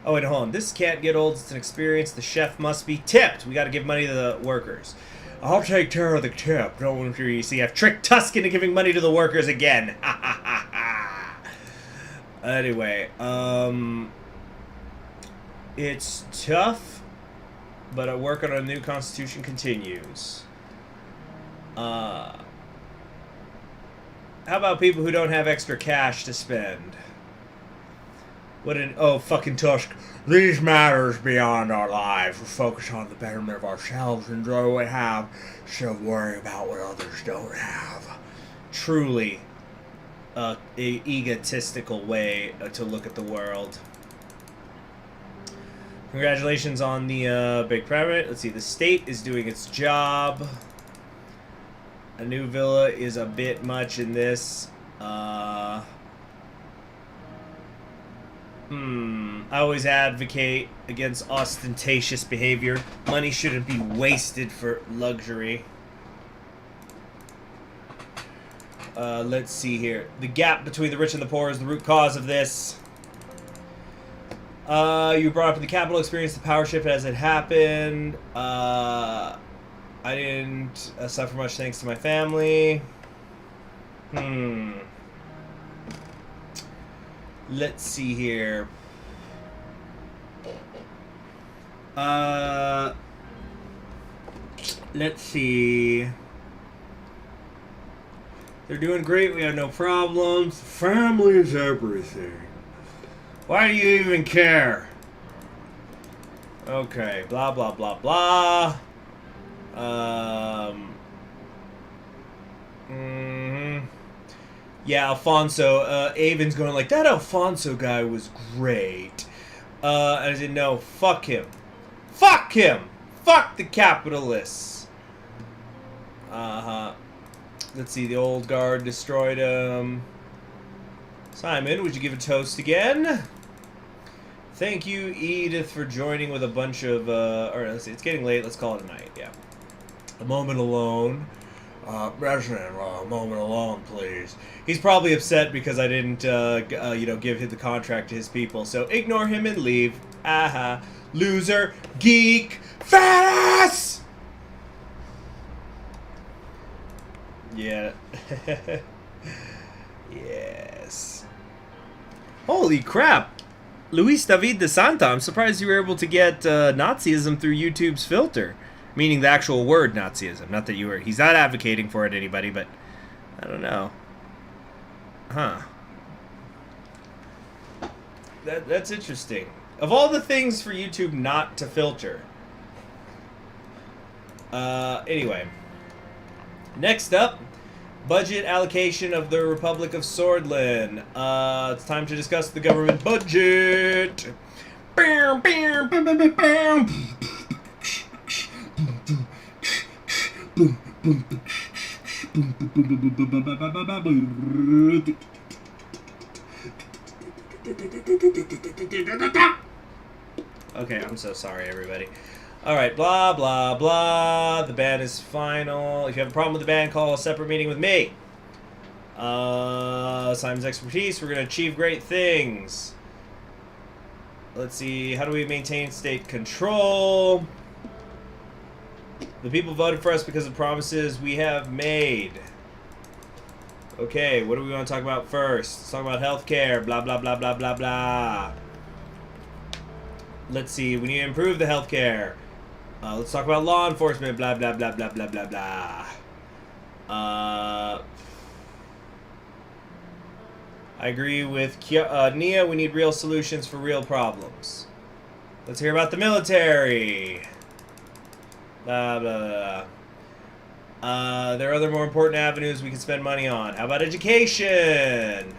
Oh, wait, hold on. This can't get old. It's an experience. The chef must be tipped. We got to give money to the workers. I'll take care of the tip. Don't you see? I've tricked Tusk into giving money to the workers again. Anyway, it's tough, but work on a new constitution continues. How about people who don't have extra cash to spend? Oh, fucking Tusk. These matters beyond our lives. We focus on the betterment of ourselves and enjoy what we have, so worry about what others don't have. Truly, a egotistical way to look at the world. Congratulations on the big permit. Let's see, the state is doing its job. A new villa is a bit much in this. I always advocate against ostentatious behavior. Money shouldn't be wasted for luxury. Let's see here. The gap between the rich and the poor is the root cause of this. You brought up in the capital experience the power shift as it happened. I didn't suffer much thanks to my family. Let's see here. Let's see. They're doing great. We have no problems. Family is everything. Why do you even care? Okay. Blah, blah, blah, blah. Yeah, Alfonso. Avon's going like, that Alfonso guy was great. I didn't know. Fuck him. Fuck him! Fuck the capitalists! Let's see, the old guard destroyed him. Simon, would you give a toast again? Thank you, Edith, for joining with a bunch of, or let's see, it's getting late, let's call it a night, yeah. A moment alone. President, a moment alone, please. He's probably upset because I didn't, give the contract to his people, so ignore him and leave. Aha. Loser. Geek. Fat ass! Yeah. Yes. Holy crap! Luis David de Santa, I'm surprised you were able to get Nazism through YouTube's filter. Meaning the actual word Nazism. Not that you were... He's not advocating for it, anybody, but... I don't know. Huh. That's interesting. Of all the things for YouTube not to filter. Anyway. Next up, budget allocation of the Republic of Swordland. It's time to discuss the government budget. Okay, I'm so sorry, everybody. Alright, blah, blah, blah. The ban is final. If you have a problem with the ban, call a separate meeting with me. Simon's expertise. We're going to achieve great things. Let's see. How do we maintain state control? The people voted for us because of promises we have made. Okay, what do we want to talk about first? Let's talk about healthcare. Blah, blah, blah, blah, blah, blah. Let's see. We need to improve the healthcare. Let's talk about law enforcement. Blah, blah, blah, blah, blah, blah, blah. I agree with Nia. We need real solutions for real problems. Let's hear about the military. Blah, blah, blah. There are other more important avenues we can spend money on. How about education?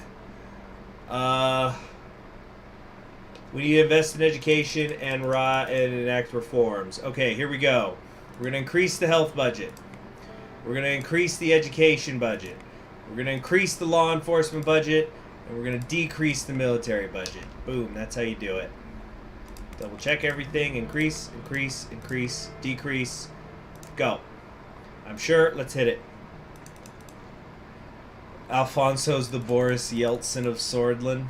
We need to invest in education and enact reforms. Okay, here we go. We're going to increase the health budget. We're going to increase the education budget. We're going to increase the law enforcement budget. And we're going to decrease the military budget. Boom, that's how you do it. Double check everything. Increase, increase, increase, decrease. Go. I'm sure. Let's hit it. Alfonso's the Boris Yeltsin of Swordland.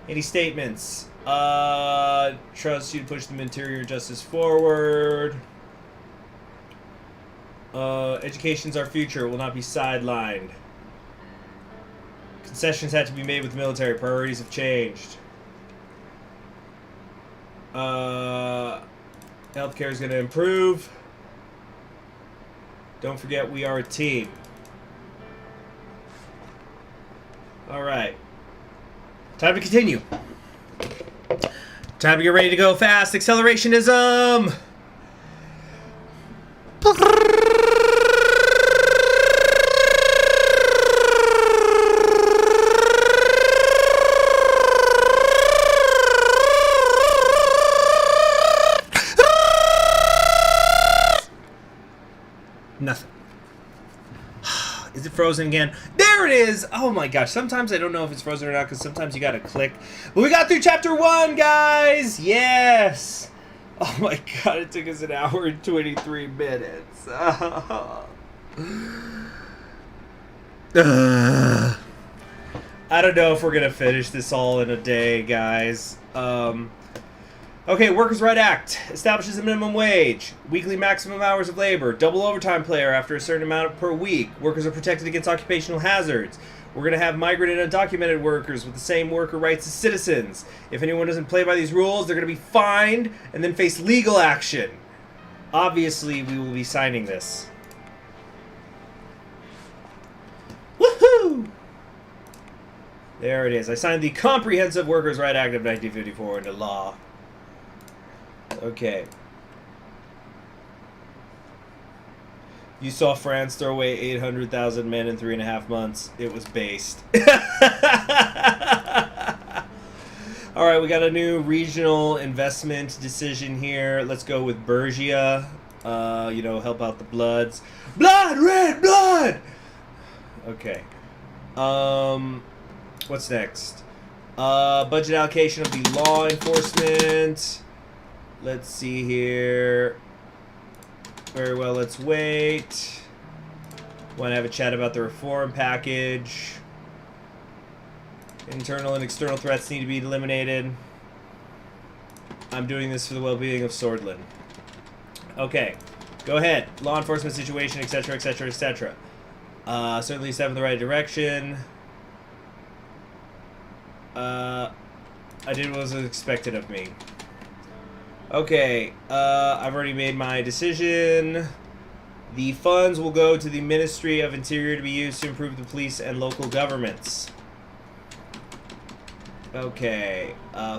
Any statements? Trust you to push the interior justice forward. Education's our future. It will not be sidelined. Concessions had to be made with the military. Priorities have changed. Healthcare is going to improve. Don't forget we are a team. Alright. Time to continue. Time to get ready to go fast. Accelerationism! Nothing. Is it frozen again? There it is! Oh my gosh, sometimes I don't know if it's frozen or not because sometimes you gotta click. But we got through chapter 1, guys! Yes! Oh my god, it took us an hour and 23 minutes. I don't know if we're gonna finish this all in a day, guys. Okay, Workers' Right Act establishes a minimum wage, weekly maximum hours of labor, double overtime pay after a certain amount per week. Workers are protected against occupational hazards. We're going to have migrant and undocumented workers with the same worker rights as citizens. If anyone doesn't play by these rules, they're going to be fined and then face legal action. Obviously, we will be signing this. Woohoo! There it is. I signed the Comprehensive Workers' Right Act of 1954 into law. Okay. You saw France throw away 800,000 men in 3.5 months. It was based. Alright, we got a new regional investment decision here. Let's go with Bergia. You know, help out the Bloods. Blood! Red blood! Okay. What's next? Budget allocation of the law enforcement. Let's see here. Very well, let's wait. Want to have a chat about the reform package. Internal and external threats need to be eliminated. I'm doing this for the well-being of Swordland. Okay. Go ahead. Law enforcement situation, etc., etc., etc. Certainly step in the right direction. I did what was expected of me. Okay, I've already made my decision. The funds will go to the Ministry of Interior to be used to improve the police and local governments. Okay,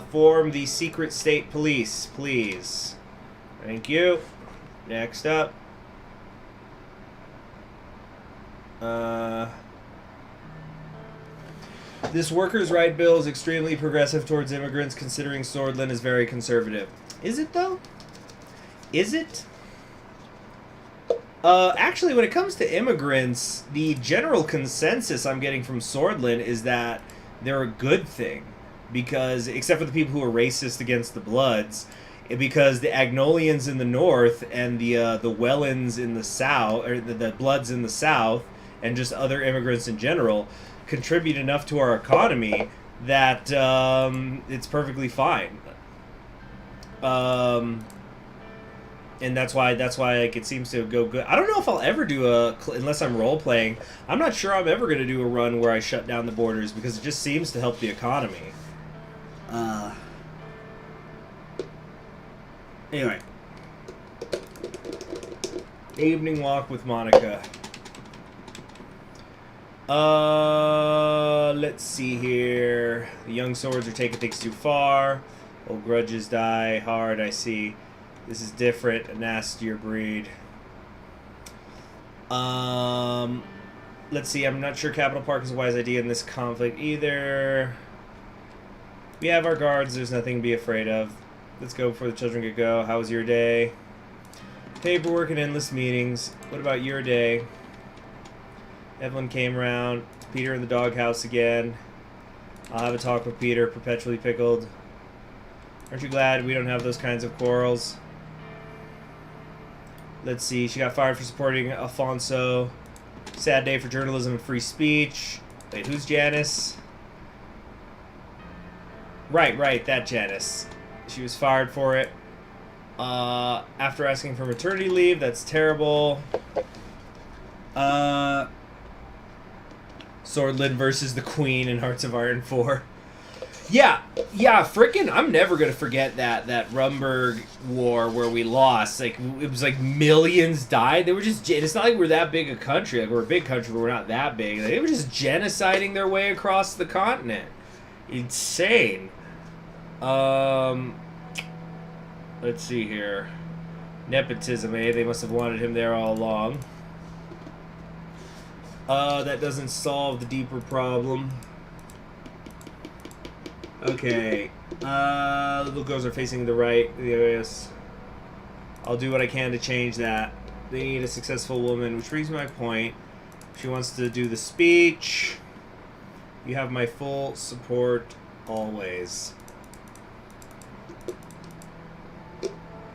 form the secret state police, please. Thank you. Next up. This workers' right bill is extremely progressive towards immigrants, considering Swordland is very conservative. Is it, though? Is it? Actually, when it comes to immigrants, the general consensus I'm getting from Swordland is that they're a good thing. Because, except for the people who are racist against the Bloods, because the Agnolians in the north and the Wellens in the south, or the Bloods in the south, and just other immigrants in general, contribute enough to our economy that it's perfectly fine. And that's why like, it seems to go good. I don't know if I'll ever do unless I'm role playing. I'm not sure I'm ever going to do a run where I shut down the borders because it just seems to help the economy. Anyway, evening walk with Monica. Let's see here. The young swords are taking things too far. Old grudges die hard, I see. This is different, a nastier breed. Let's see, I'm not sure Capital Park is a wise idea in this conflict either. We have our guards, there's nothing to be afraid of. Let's go before the children get go. How was your day? Paperwork and endless meetings. What about your day? Evelyn came around. Peter in the doghouse again. I'll have a talk with Peter, perpetually pickled. Aren't you glad we don't have those kinds of quarrels? Let's see. She got fired for supporting Alfonso. Sad day for journalism and free speech. Wait, who's Janice? Right, that Janice. She was fired for it. After asking for maternity leave, that's terrible. Swordland versus the Queen in Hearts of Iron 4. Yeah, frickin' I'm never gonna forget that Rumburg war where we lost. Like, it was like millions died. They were just, it's not like we're that big a country. Like, we're a big country, but we're not that big. Like, they were just genociding their way across the continent. Insane. Let's see here. Nepotism, eh? They must have wanted him there all along. That doesn't solve the deeper problem. Okay. The little girls are facing the right. Yes. I'll do what I can to change that. They need a successful woman, which brings me my point. She wants to do the speech. You have my full support always.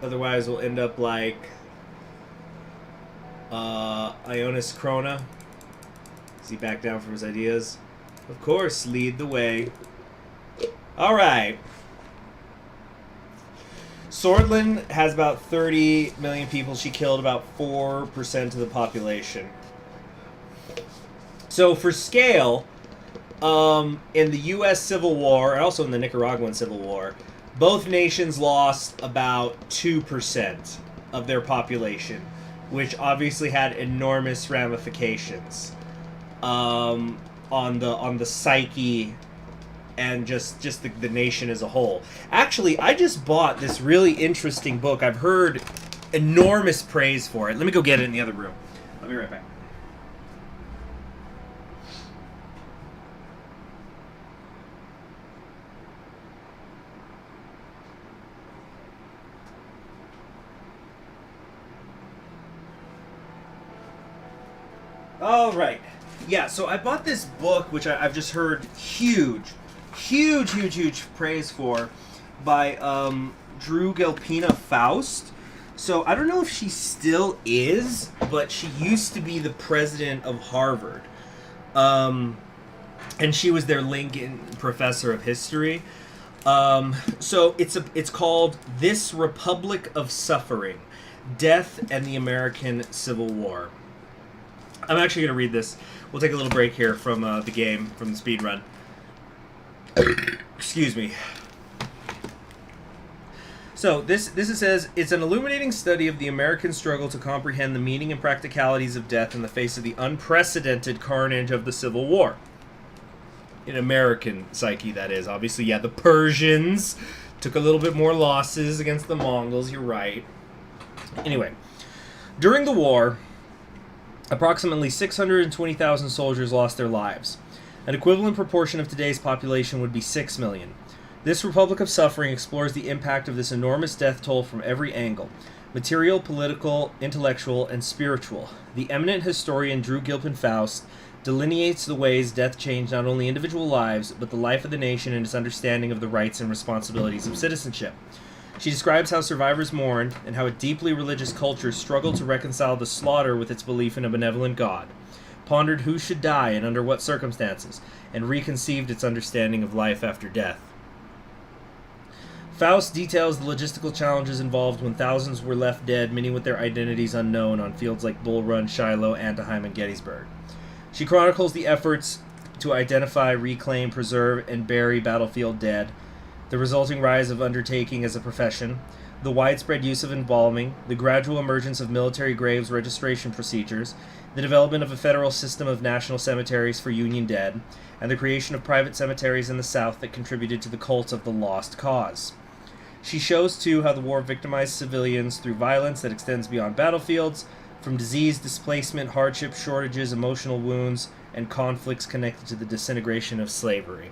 Otherwise, we'll end up like Ionis Krona. Does he back down from his ideas? Of course, lead the way. Alright. Swordland has about 30 million people. She killed about 4% of the population. So for scale, in the U.S. Civil War, and also in the Nicaraguan Civil War, both nations lost about 2% of their population, which obviously had enormous ramifications on the psyche and just the nation as a whole. Actually, I just bought this really interesting book. I've heard enormous praise for it. Let me go get it in the other room. I'll be right back. All right. Yeah, so I bought this book, which I've just heard huge praise for, by Drew Gelpina Faust. So I don't know if she still is, but she used to be the president of Harvard. And she was their Lincoln professor of history. So it's called This Republic of Suffering. Death and the American Civil War. I'm actually going to read this. We'll take a little break here from the game, from the speedrun. Excuse me. So, this says, it's an illuminating study of the American struggle to comprehend the meaning and practicalities of death in the face of the unprecedented carnage of the Civil War. In American psyche, that is. Obviously, yeah, the Persians took a little bit more losses against the Mongols, you're right. Anyway, during the war, approximately 620,000 soldiers lost their lives. An equivalent proportion of today's population would be 6 million. This Republic of Suffering explores the impact of this enormous death toll from every angle: material, political, intellectual, and spiritual. The eminent historian Drew Gilpin Faust delineates the ways death changed not only individual lives, but the life of the nation and its understanding of the rights and responsibilities of citizenship. She describes how survivors mourned, and how a deeply religious culture struggled to reconcile the slaughter with its belief in a benevolent God, pondered who should die and under what circumstances, and reconceived its understanding of life after death. Faust details the logistical challenges involved when thousands were left dead, many with their identities unknown, on fields like Bull Run, Shiloh, Antietam, and Gettysburg. She chronicles the efforts to identify, reclaim, preserve, and bury battlefield dead, the resulting rise of undertaking as a profession, the widespread use of embalming, the gradual emergence of military graves registration procedures, the development of a federal system of national cemeteries for Union dead, and the creation of private cemeteries in the South that contributed to the cult of the lost cause. She shows, too, how the war victimized civilians through violence that extends beyond battlefields, from disease, displacement, hardship, shortages, emotional wounds, and conflicts connected to the disintegration of slavery.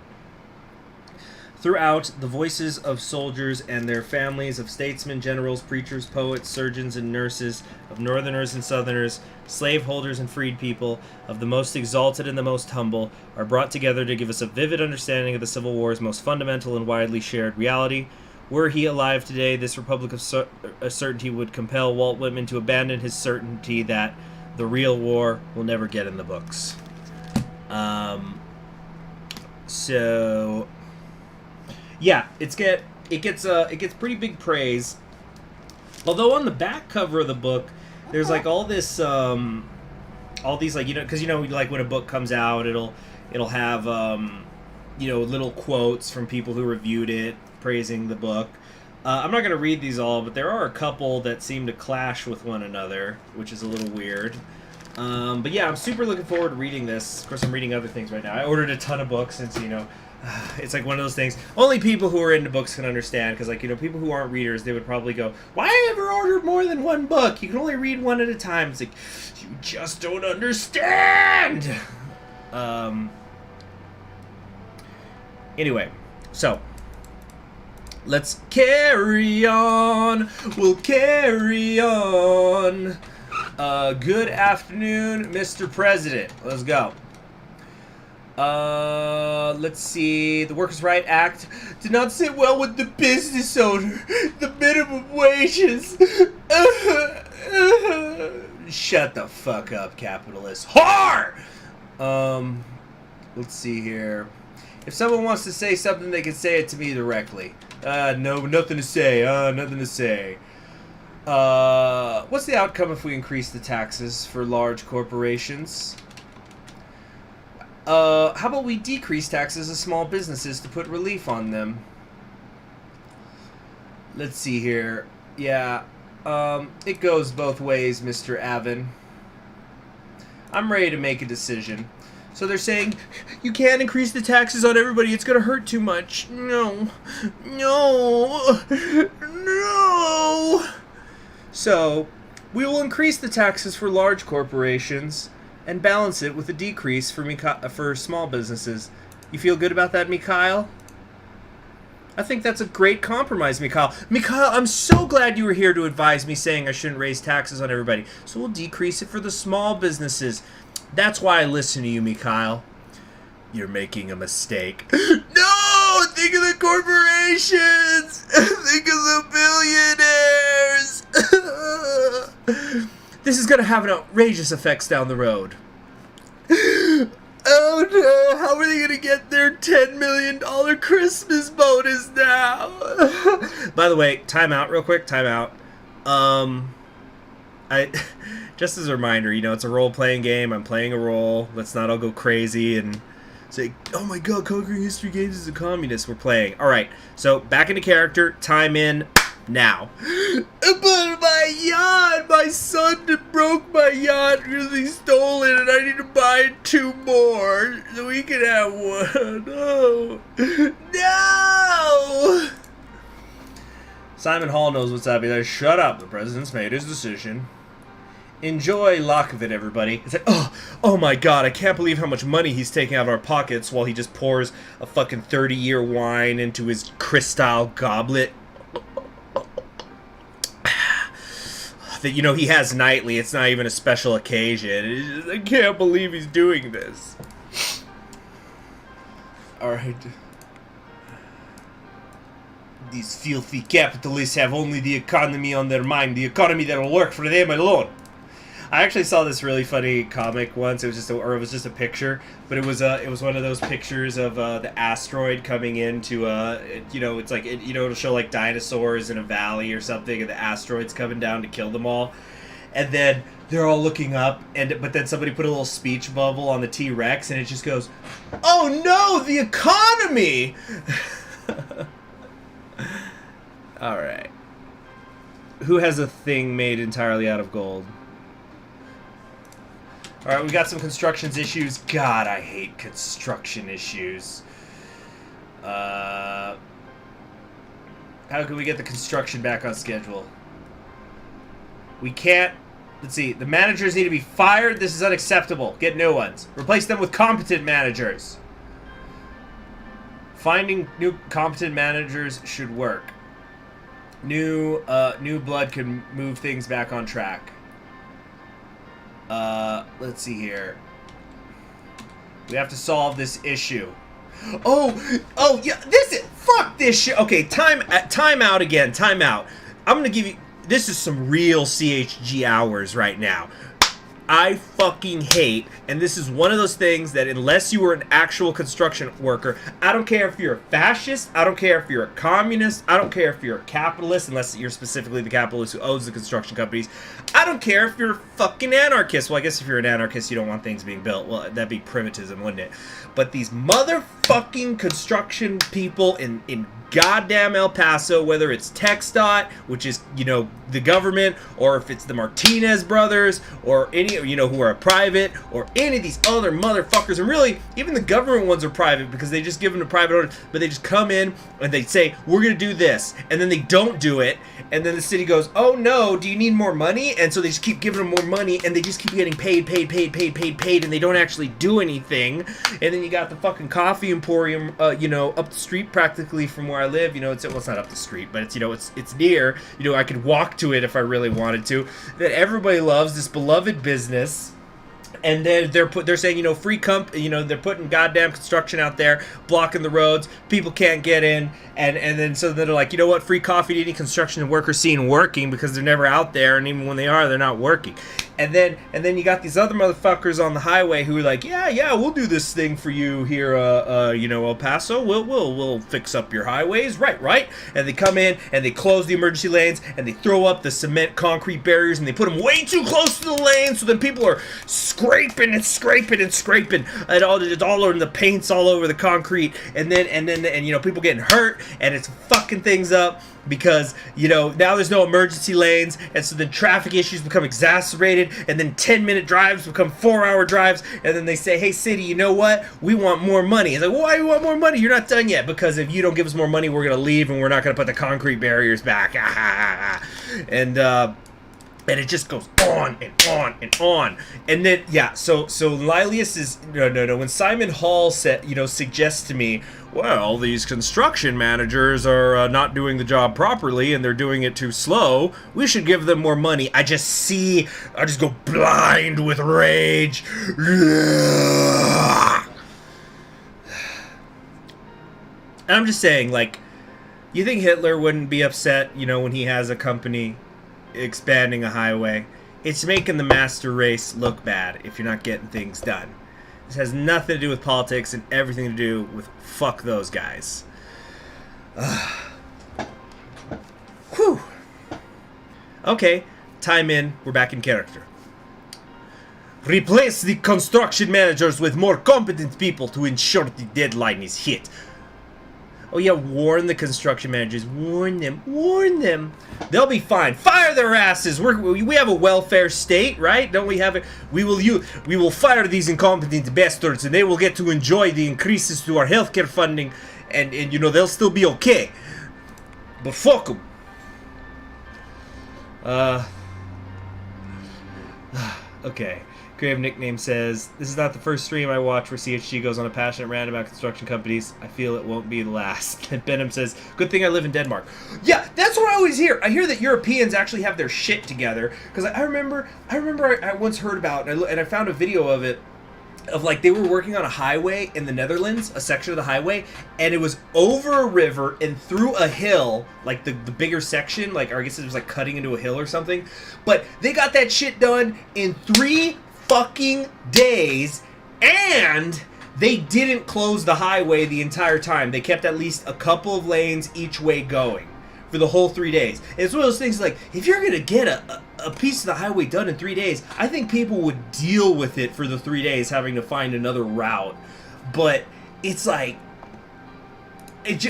Throughout, the voices of soldiers and their families, of statesmen, generals, preachers, poets, surgeons, and nurses, of northerners and southerners, slaveholders and freed people, of the most exalted and the most humble, are brought together to give us a vivid understanding of the Civil War's most fundamental and widely shared reality. Were he alive today, this Republic of Certainty would compel Walt Whitman to abandon his certainty that the real war will never get in the books. So yeah, it gets pretty big praise. Although on the back cover of the book, there's like all these like, because like when a book comes out, it'll have little quotes from people who reviewed it praising the book. I'm not going to read these all, but there are a couple that seem to clash with one another, which is a little weird. But yeah, I'm super looking forward to reading this. Of course, I'm reading other things right now. I ordered a ton of books since, it's like one of those things only people who are into books can understand, because people who aren't readers, they would probably go, why ever order more than one book? You can only read one at a time. It's like, you just don't understand. Anyway, so let's carry on. We'll carry on. Good afternoon, Mr. President. Let's go. Let's see. The Workers' Right Act did not sit well with the business owner. The minimum wages. Shut the fuck up, capitalist. Whore! Let's see here. If someone wants to say something, they can say it to me directly. No, nothing to say. Nothing to say. What's the outcome if we increase the taxes for large corporations? How about we decrease taxes of small businesses to put relief on them? Let's see here. Yeah, it goes both ways, Mr. Avon. I'm ready to make a decision. So they're saying, you can't increase the taxes on everybody, it's going to hurt too much. No. No. No. So, we will increase the taxes for large corporations and balance it with a decrease for small businesses. You feel good about that, Mikhail? I think that's a great compromise, Mikhail. Mikhail, I'm so glad you were here to advise me saying I shouldn't raise taxes on everybody. So we'll decrease it for the small businesses. That's why I listen to you, Mikhail. You're making a mistake. No! Think of the corporations! Think of the billionaires! This is going to have an outrageous effects down the road. Oh no, how are they going to get their $10 million Christmas bonus now? By the way, time out real quick, time out. I just as a reminder, you know, it's a role-playing game. I'm playing a role. Let's not all go crazy and say, "Oh my God, Conquering History Games is a communist." We're playing. All right. So back into character. Time in now. But my yacht, my son broke my yacht because he stole it, and I need to buy 2 more so we can have one. Oh no! Simon Hall knows what's up. He says, "Shut up. The president's made his decision. Enjoy Lockvit, everybody." It's like, oh my God, I can't believe how much money he's taking out of our pockets while he just pours a fucking 30-year wine into his crystal goblet that, you know, he has nightly. It's not even a special occasion. I can't believe he's doing this. Alright. These filthy capitalists have only the economy on their mind, the economy that will work for them alone. I actually saw this really funny comic once. It was just a picture, but it was one of those pictures of the asteroid coming into you know, it's like it'll show like dinosaurs in a valley or something, and the asteroid's coming down to kill them all, and then they're all looking up, but then somebody put a little speech bubble on the T-Rex, and it just goes, "Oh no, the economy!" All right. Who has a thing made entirely out of gold? Alright, we got some constructions issues. God, I hate construction issues. How can we get the construction back on schedule? We can't. Let's see. The managers need to be fired. This is unacceptable. Get new ones. Replace them with competent managers. Finding new competent managers should work. New blood can move things back on track. Let's see here. We have to solve this issue. Oh, yeah, fuck this shit. Okay, time out again, time out. I'm gonna give you, this is some real CHG hours right now. I fucking hate, and this is one of those things that unless you were an actual construction worker, I don't care if you're a fascist, I don't care if you're a communist, I don't care if you're a capitalist, unless you're specifically the capitalist who owns the construction companies, I don't care if you're a fucking anarchist. Well, I guess if you're an anarchist, you don't want things being built. Well, that'd be primitivism, wouldn't it? But these motherfucking construction people in goddamn El Paso, whether it's TxDOT, which is, you know, the government, or if it's the Martinez brothers, or any, you know, who are private, or any of these other motherfuckers, and really, even the government ones are private because they just give them to private owners, but they just come in and they say, "We're gonna do this," and then they don't do it, and then the city goes, "Oh no, do you need more money?" And so they just keep giving them more money, and they just keep getting paid, and they don't actually do anything. And then you got the fucking coffee emporium, you know, up the street practically from where I live. You know, it's not up the street, but it's, you know, it's near. You know, I could walk to it if I really wanted to. That everybody loves, this beloved business. And then they're saying, you know, you know, they're putting goddamn construction out there, blocking the roads, people can't get in, and then so they're like, you know what, free coffee to any construction worker seen working because they're never out there, and even when they are, they're not working. And then you got these other motherfuckers on the highway who are like, yeah, we'll do this thing for you here, you know, El Paso. We'll fix up your highways, right? And they come in and they close the emergency lanes and they throw up the cement concrete barriers and they put them way too close to the lane, so then people are scraping and all over the paint's all over the concrete, and you know, people getting hurt, and it's fucking things up. Because, you know, now there's no emergency lanes, and so then traffic issues become exacerbated, and then 10-minute drives become 4-hour drives, and then they say, "Hey, city, you know what? We want more money." It's like, well, why do you want more money? You're not done yet. Because if you don't give us more money, we're going to leave, and we're not going to put the concrete barriers back. And it just goes on and on and on. And then, yeah, so Lilius is, no. When Simon Hall suggests to me, well, these construction managers are not doing the job properly and they're doing it too slow, we should give them more money. I just go blind with rage. And I'm just saying, like, you think Hitler wouldn't be upset, you know, when he has a company expanding a highway? It's making the master race look bad if you're not getting things done. This has nothing to do with politics and everything to do with fuck those guys. Whew. Okay, time in, we're back in character. Replace the construction managers with more competent people to ensure the deadline is hit. Oh yeah, warn the construction managers. Warn them. Warn them. They'll be fine. Fire their asses. We have a welfare state, right? Don't we have it? We will fire these incompetent bastards, and they will get to enjoy the increases to our healthcare funding, and you know they'll still be okay. But fuck them. Okay. Creative Nickname says, this is not the first stream I watch where CHG goes on a passionate rant about construction companies. I feel it won't be the last. And Benham says, good thing I live in Denmark. Yeah, that's what I always hear. I hear that Europeans actually have their shit together. Because I remember I once heard about, and I found a video of it, of like they were working on a highway in the Netherlands, a section of the highway, and it was over a river and through a hill, like the bigger section, like, or I guess it was like cutting into a hill or something. But they got that shit done in 3 fucking days, and they didn't close the highway the entire time. They kept at least a couple of lanes each way going for the whole 3 days. And it's one of those things like, if you're gonna get a piece of the highway done in 3 days, I think people would deal with it for the 3 days, having to find another route. But it's like, it's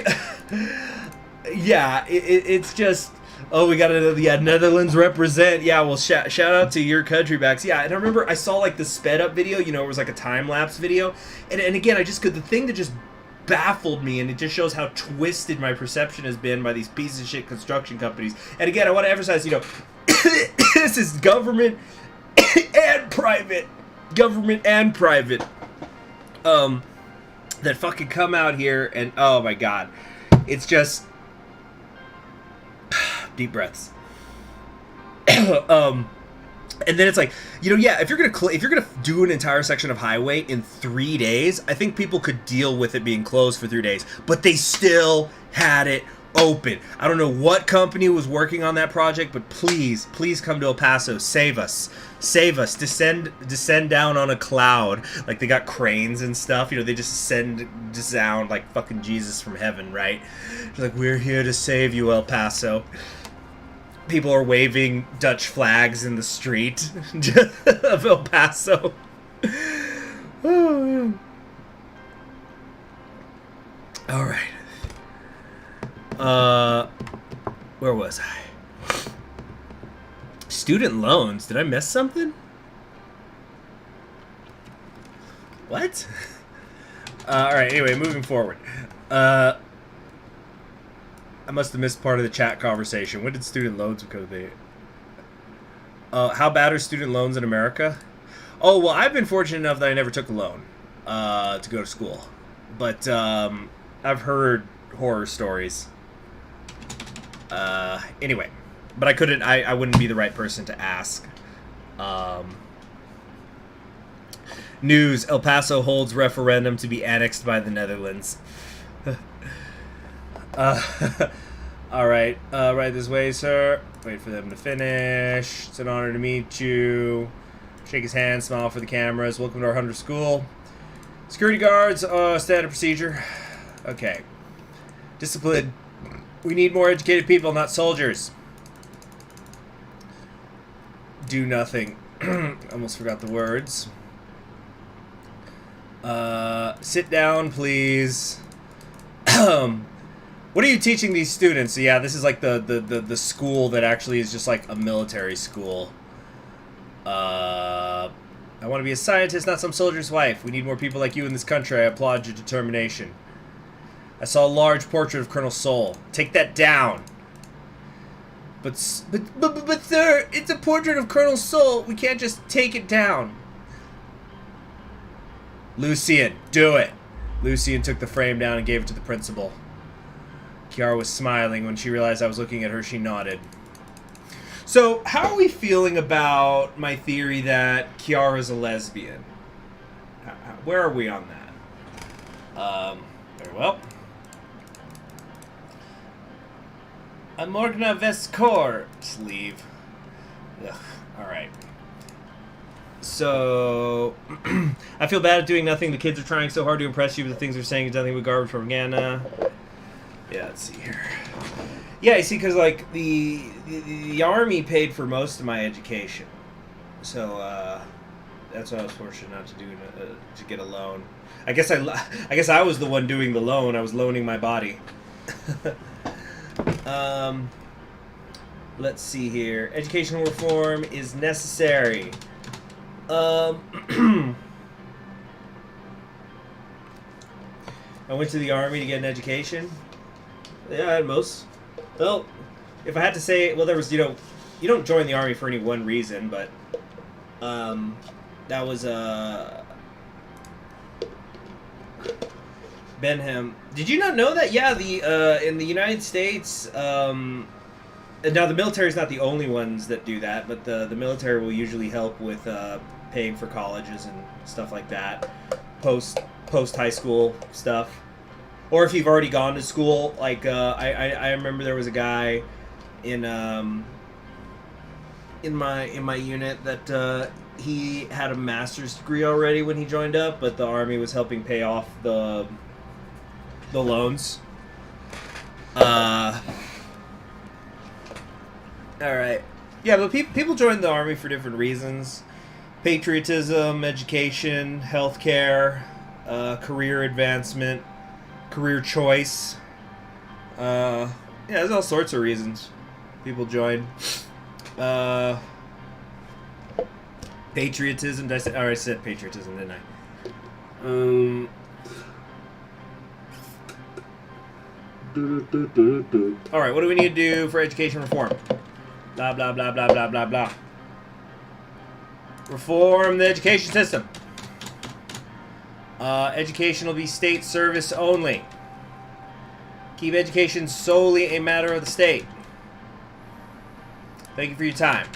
just. Oh, we got another, Netherlands represent. Yeah, well, shout out to your country backs. Yeah, and I remember I saw, like, the sped up video, you know, it was like a time-lapse video. And again, the thing that just baffled me, and it just shows how twisted my perception has been by these pieces of shit construction companies. And again, I want to emphasize, you know, this is government and private. Government and private. That fucking come out here and, oh my god. It's just... deep breaths. And then it's like, you know, yeah, if you're gonna do an entire section of highway in 3 days, I think people could deal with it being closed for 3 days. But they still had it open. I don't know what company was working on that project, but please come to El Paso, save us, descend down on a cloud. Like they got cranes and stuff, you know, they just descend down like fucking Jesus from heaven, right? It's like, we're here to save you, El Paso. People are waving Dutch flags in the street of El Paso. All right. Where was I? Student loans. Did I miss something? What? Alright, anyway, moving forward. I must have missed part of the chat conversation. When did student loans become a thing? How bad are student loans in America? Oh, well, I've been fortunate enough that I never took a loan to go to school. But I've heard horror stories. Anyway, but I wouldn't be the right person to ask. News: El Paso holds referendum to be annexed by the Netherlands. Alright, right this way, sir. Wait for them to finish. It's an honor to meet you. Shake his hand, smile for the cameras. Welcome to our 100 school. Security guards, standard procedure. Okay. Discipline. We need more educated people, not soldiers. Do nothing. Almost forgot the words. Sit down, please. What are you teaching these students? Yeah, this is like the school that actually is just like a military school. I want to be a scientist, not some soldier's wife. We need more people like you in this country. I applaud your determination. I saw a large portrait of Colonel Soul. Take that down. But sir, it's a portrait of Colonel Soul. We can't just take it down. Lucian, do it. Lucian took the frame down and gave it to the principal. Kiara was smiling. When she realized I was looking at her, she nodded. So, how are we feeling about my theory that Kiara's a lesbian? Where are we on that? Very well. Amorgna Vescor. Sleeve. Ugh. Alright. So, I feel bad at doing nothing. The kids are trying so hard to impress you, but the things they're saying is nothing but garbage propaganda. Yeah, let's see here. Yeah, you see, because like the army paid for most of my education, so that's why I was fortunate not to do to get a loan. I guess I was the one doing the loan. I was loaning my body. Let's see here. Educational reform is necessary. I went to the army to get an education. Yeah, at most. Well, if I had to say, well, there was, you don't join the army for any one reason, but that was Benham. Did you not know that? Yeah, in the United States, now the military is not the only ones that do that, but the military will usually help with paying for colleges and stuff like that, post high school stuff, or if you've already gone to school. Like I remember there was a guy in my unit that he had a master's degree already when he joined up, but the army was helping pay off the loans. Alright. Yeah, but people join the army for different reasons. Patriotism, education, healthcare, career advancement, career choice. Yeah, there's all sorts of reasons people join. Patriotism. I said patriotism, didn't I? Alright, what do we need to do for education reform? Blah, blah, blah, blah, blah, blah, blah. Reform the education system. Education will be state service only. Keep education solely a matter of the state. Thank you for your time.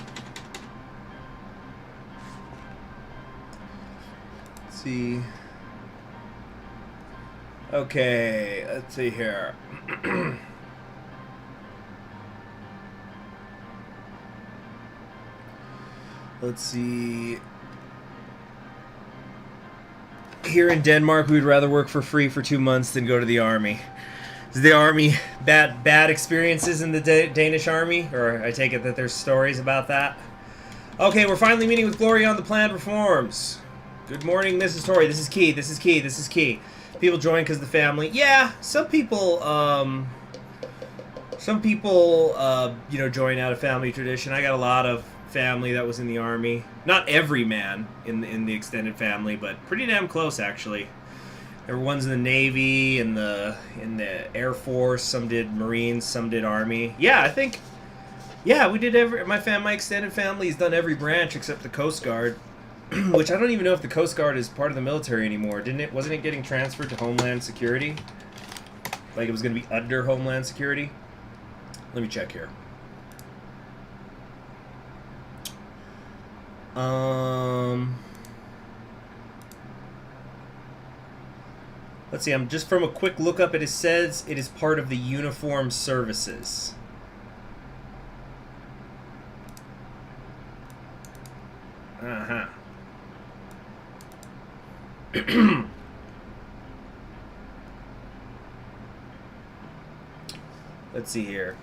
Let's see. Okay, let's see here. Let's see. Here in Denmark, we would rather work for free for 2 months than go to the army. Is the army bad experiences in the Danish army? Or I take it that there's stories about that. Okay, we're finally meeting with Gloria on the planned reforms. Good morning, Mrs. Tory. This is key. This is key. This is key. People join because of the family. Yeah, some people join out of family tradition. I got a lot of family that was in the army. Not every man in the extended family, but pretty damn close actually. There were ones in the Navy, in the Air Force. Some did Marines, some did Army. Yeah, I think. Yeah, we did my extended family has done every branch except the Coast Guard, which I don't even know if the Coast Guard is part of the military anymore. Wasn't it getting transferred to Homeland Security? Like it was going to be under Homeland Security? Let me check here. Let's see, I'm just from a quick look up, it says it is part of the Uniformed Services. Uh-huh. Let's see here.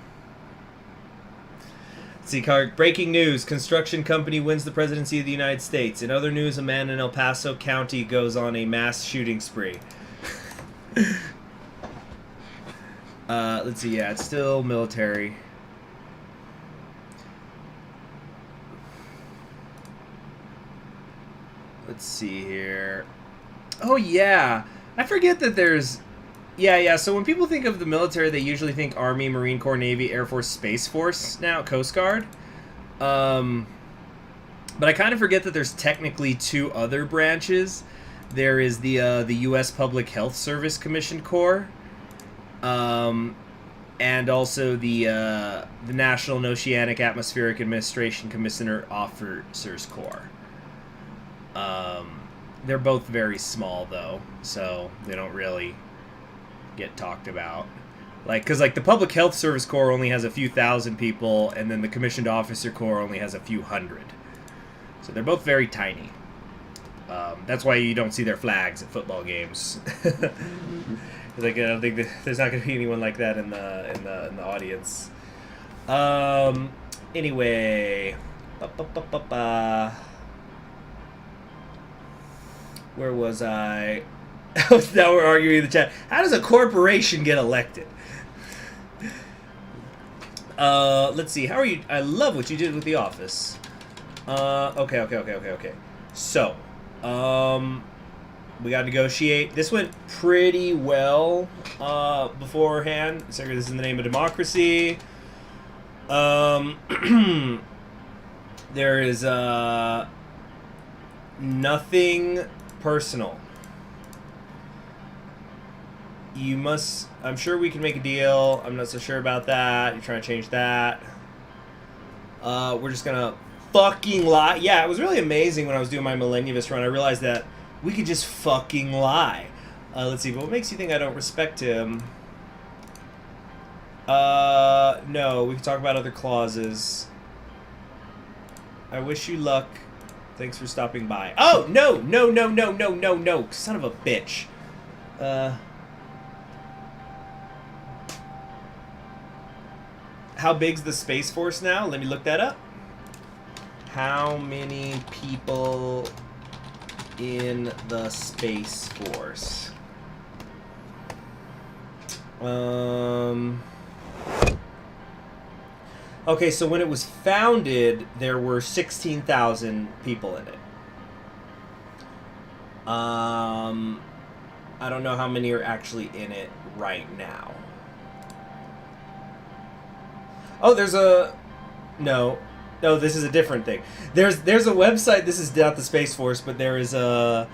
See, breaking news. Construction company wins the presidency of the United States. In other news, a man in El Paso County goes on a mass shooting spree. Let's see. Yeah, it's still military. Let's see here. Oh, yeah. I forget that there's... Yeah, so when people think of the military, they usually think Army, Marine Corps, Navy, Air Force, Space Force, now Coast Guard. But I kind of forget that there's technically 2 other branches. There is the U.S. Public Health Service Commissioned Corps, and also the National and Oceanic Atmospheric Administration Commissioner Officers Corps. They're both very small, though, so they don't really get talked about. Because the Public Health Service Corps only has a few thousand people, and then the Commissioned Officer Corps only has a few hundred. So they're both very tiny. That's why you don't see their flags at football games. Like, I don't think there's not going to be anyone like that in the audience. Anyway, where was I? Now we're arguing in the chat. How does a corporation get elected? Let's see. How are you? I love what you did with The Office. Okay. So, we got to negotiate. This went pretty well beforehand. So this is in the name of democracy. There is nothing personal. You must... I'm sure we can make a deal. I'm not so sure about that. You're trying to change that. We're just gonna fucking lie. Yeah, it was really amazing when I was doing my Malenyevist run. I realized that we could just fucking lie. Let's see, but what makes you think I don't respect him? No, we can talk about other clauses. I wish you luck. Thanks for stopping by. Oh, no! Son of a bitch. How big's the Space Force now? Let me look that up. How many people in the Space Force? Okay, so when it was founded, there were 16,000 people in it. I don't know how many are actually in it right now. Oh, there's a... No, this is a different thing. There's a website. This is not the Space Force, but there is a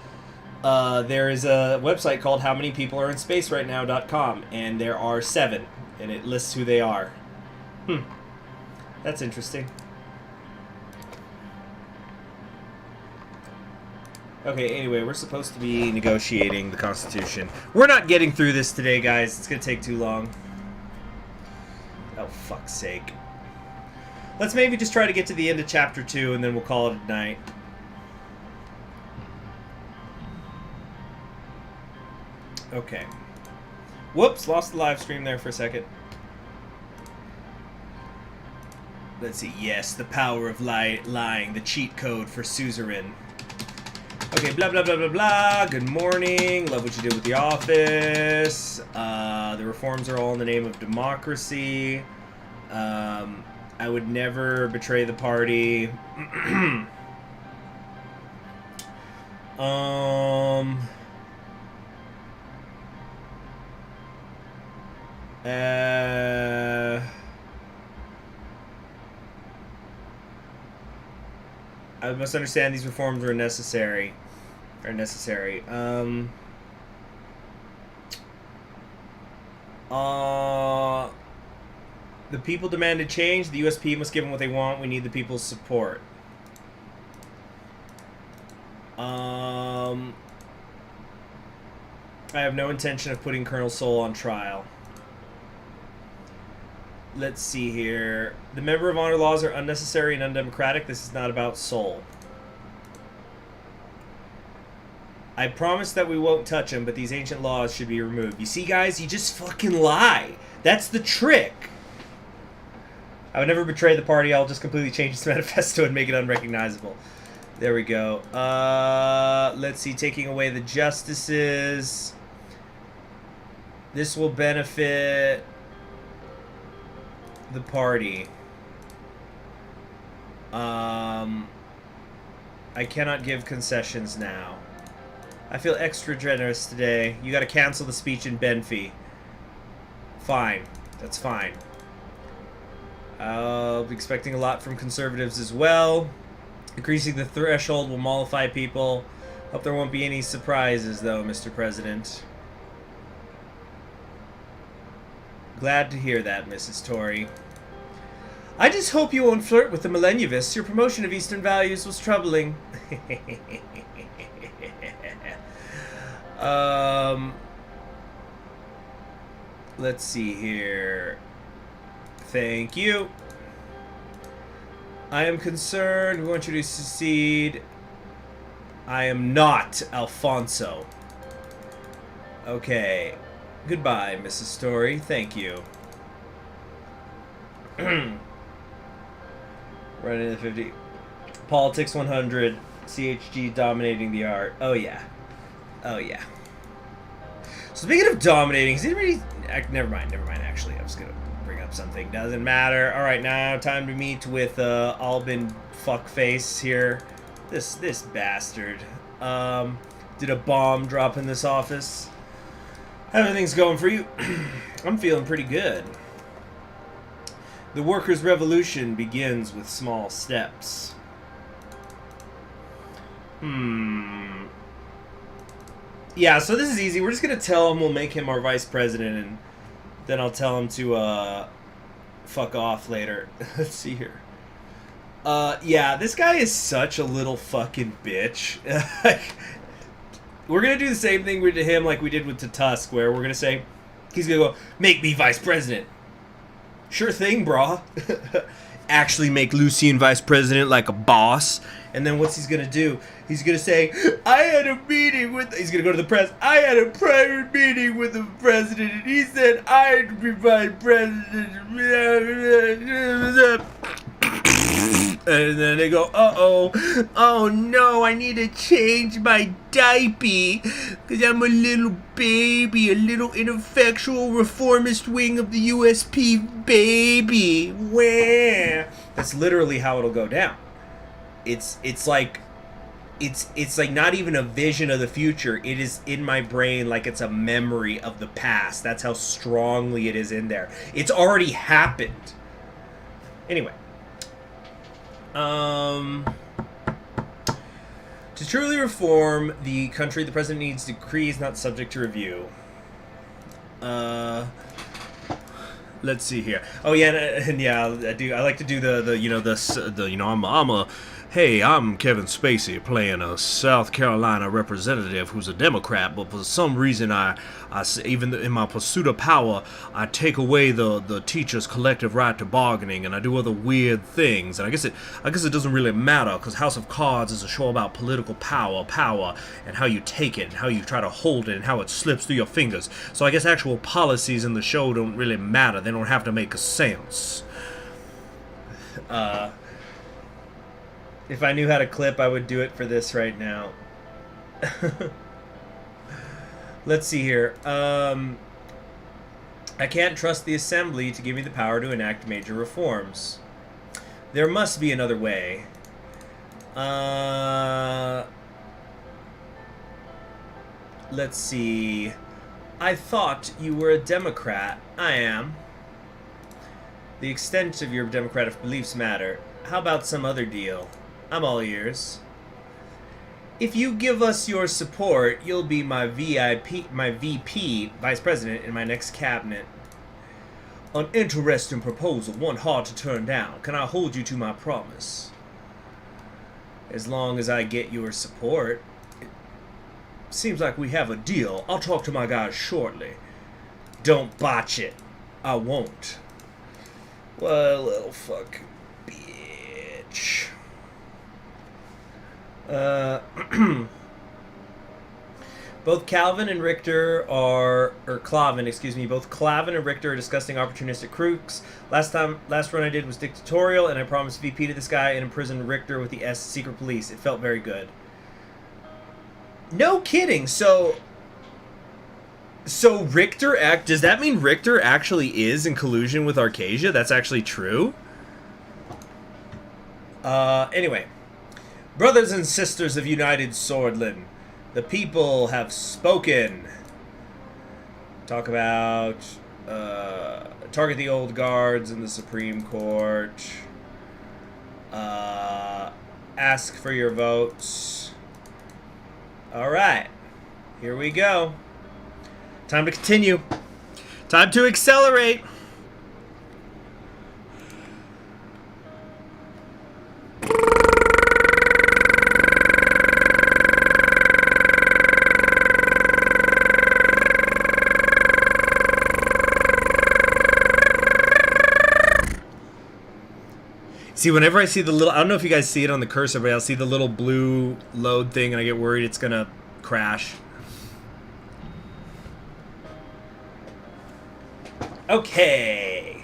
website called howmanypeopleareinspacerightnow.com, and there are 7, and it lists who they are. That's interesting. Okay, anyway, we're supposed to be negotiating the Constitution. We're not getting through this today, guys. It's gonna take too long. Oh, fuck's sake. Let's maybe just try to get to the end of Chapter 2, and then we'll call it a night. Okay. Whoops, lost the live stream there for a second. Let's see. Yes, the power of lying, the cheat code for Suzerain. Okay, blah, blah, blah, blah, blah. Good morning. Love what you did with The Office. The reforms are all in the name of democracy. I would never betray the party. I must understand these reforms are necessary. The people demanded change. The USP must give them what they want. We need the people's support. I have no intention of putting Colonel Soul on trial. Let's see here. The member of honor laws are unnecessary and undemocratic. This is not about Soul. I promise that we won't touch them, but these ancient laws should be removed. You see, guys? You just fucking lie. That's the trick. I would never betray the party. I'll just completely change its manifesto and make it unrecognizable. There we go. Let's see. Taking away the justices. This will benefit the party. I cannot give concessions now. I feel extra generous today. You gotta cancel the speech in Benfey. Fine. That's fine. I'll be expecting a lot from conservatives as well. Increasing the threshold will mollify people. Hope there won't be any surprises, though, Mr. President. Glad to hear that, Mrs. Tory. I just hope you won't flirt with the Malenyevist. Your promotion of Eastern values was troubling. Let's see here. Thank you. I am concerned. We want you to succeed. I am not Alfonso. Okay. Goodbye, Mrs. Story. Thank you. Right into the 50. Politics 100. CHG dominating the art. Oh, yeah. Oh, yeah. So speaking of dominating, is anybody... Never mind, actually. I was going to bring up something. Doesn't matter. All right, now time to meet with Albin Fuckface here. This bastard. Did a bomb drop in this office? How everything's going for you? I'm feeling pretty good. The workers' revolution begins with small steps. Yeah, so this is easy. We're just going to tell him we'll make him our vice president, and then I'll tell him to fuck off later. Let's see here. Yeah, this guy is such a little fucking bitch. We're going to do the same thing with him like we did with Tusk, where we're going to say, he's going to go, make me vice president. Sure thing, brah. Actually make Lucien vice president like a boss. And then what's he's going to do? He's going to say, I had a meeting with... He's going to go to the press. I had a private meeting with the president, and he said I'd be vice president. And then they go, uh-oh, oh no, I need to change my diaper, because I'm a little baby, a little ineffectual reformist wing of the USP baby. Where? That's literally how it'll go down. It's like not even a vision of the future. It is in my brain like it's a memory of the past. That's how strongly it is in there. It's already happened. Anyway. To truly reform the country, the president needs decrees not subject to review. Let's see here. Oh yeah, and yeah, I like to do I'm Kevin Spacey playing a South Carolina representative who's a Democrat, but for some reason even in my pursuit of power, I take away the teachers' collective right to bargaining, and I do other weird things. And I guess it doesn't really matter, because House of Cards is a show about political power, and how you take it, and how you try to hold it, and how it slips through your fingers. So I guess actual policies in the show don't really matter. They don't have to make a sense. If I knew how to clip, I would do it for this right now. Let's see here. I can't trust the Assembly to give me the power to enact major reforms. There must be another way. Let's see. I thought you were a Democrat. I am. The extent of your democratic beliefs matter. How about some other deal? I'm all ears. If you give us your support, you'll be my VP, Vice President, in my next cabinet. An interesting proposal, one hard to turn down. Can I hold you to my promise? As long as I get your support. It seems like we have a deal. I'll talk to my guys shortly. Don't botch it. I won't. Well, little fuck bitch. Both Calvin and Richter both Clavin and Richter are disgusting opportunistic crooks. Last run I did was dictatorial, and I promised VP to this guy and imprisoned Richter with the S secret police. It felt very good. No kidding. So Richter does that mean Richter actually is in collusion with Arcasia? That's actually true? Anyway. Brothers and sisters of United Swordland, the people have spoken. Talk about, target the old guards in the Supreme Court. Ask for your votes. Alright, here we go. Time to continue. Time to accelerate. See, whenever I see the little... I don't know if you guys see it on the cursor, but I'll see the little blue load thing, and I get worried it's going to crash. Okay.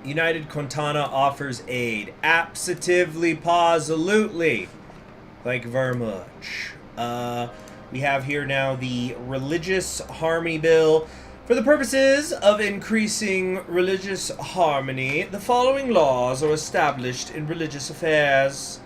United Quintana offers aid. Absolutely, positively. Thank you very much. We have here now the Religious Harmony Bill. For the purposes of increasing religious harmony, the following laws are established in religious affairs.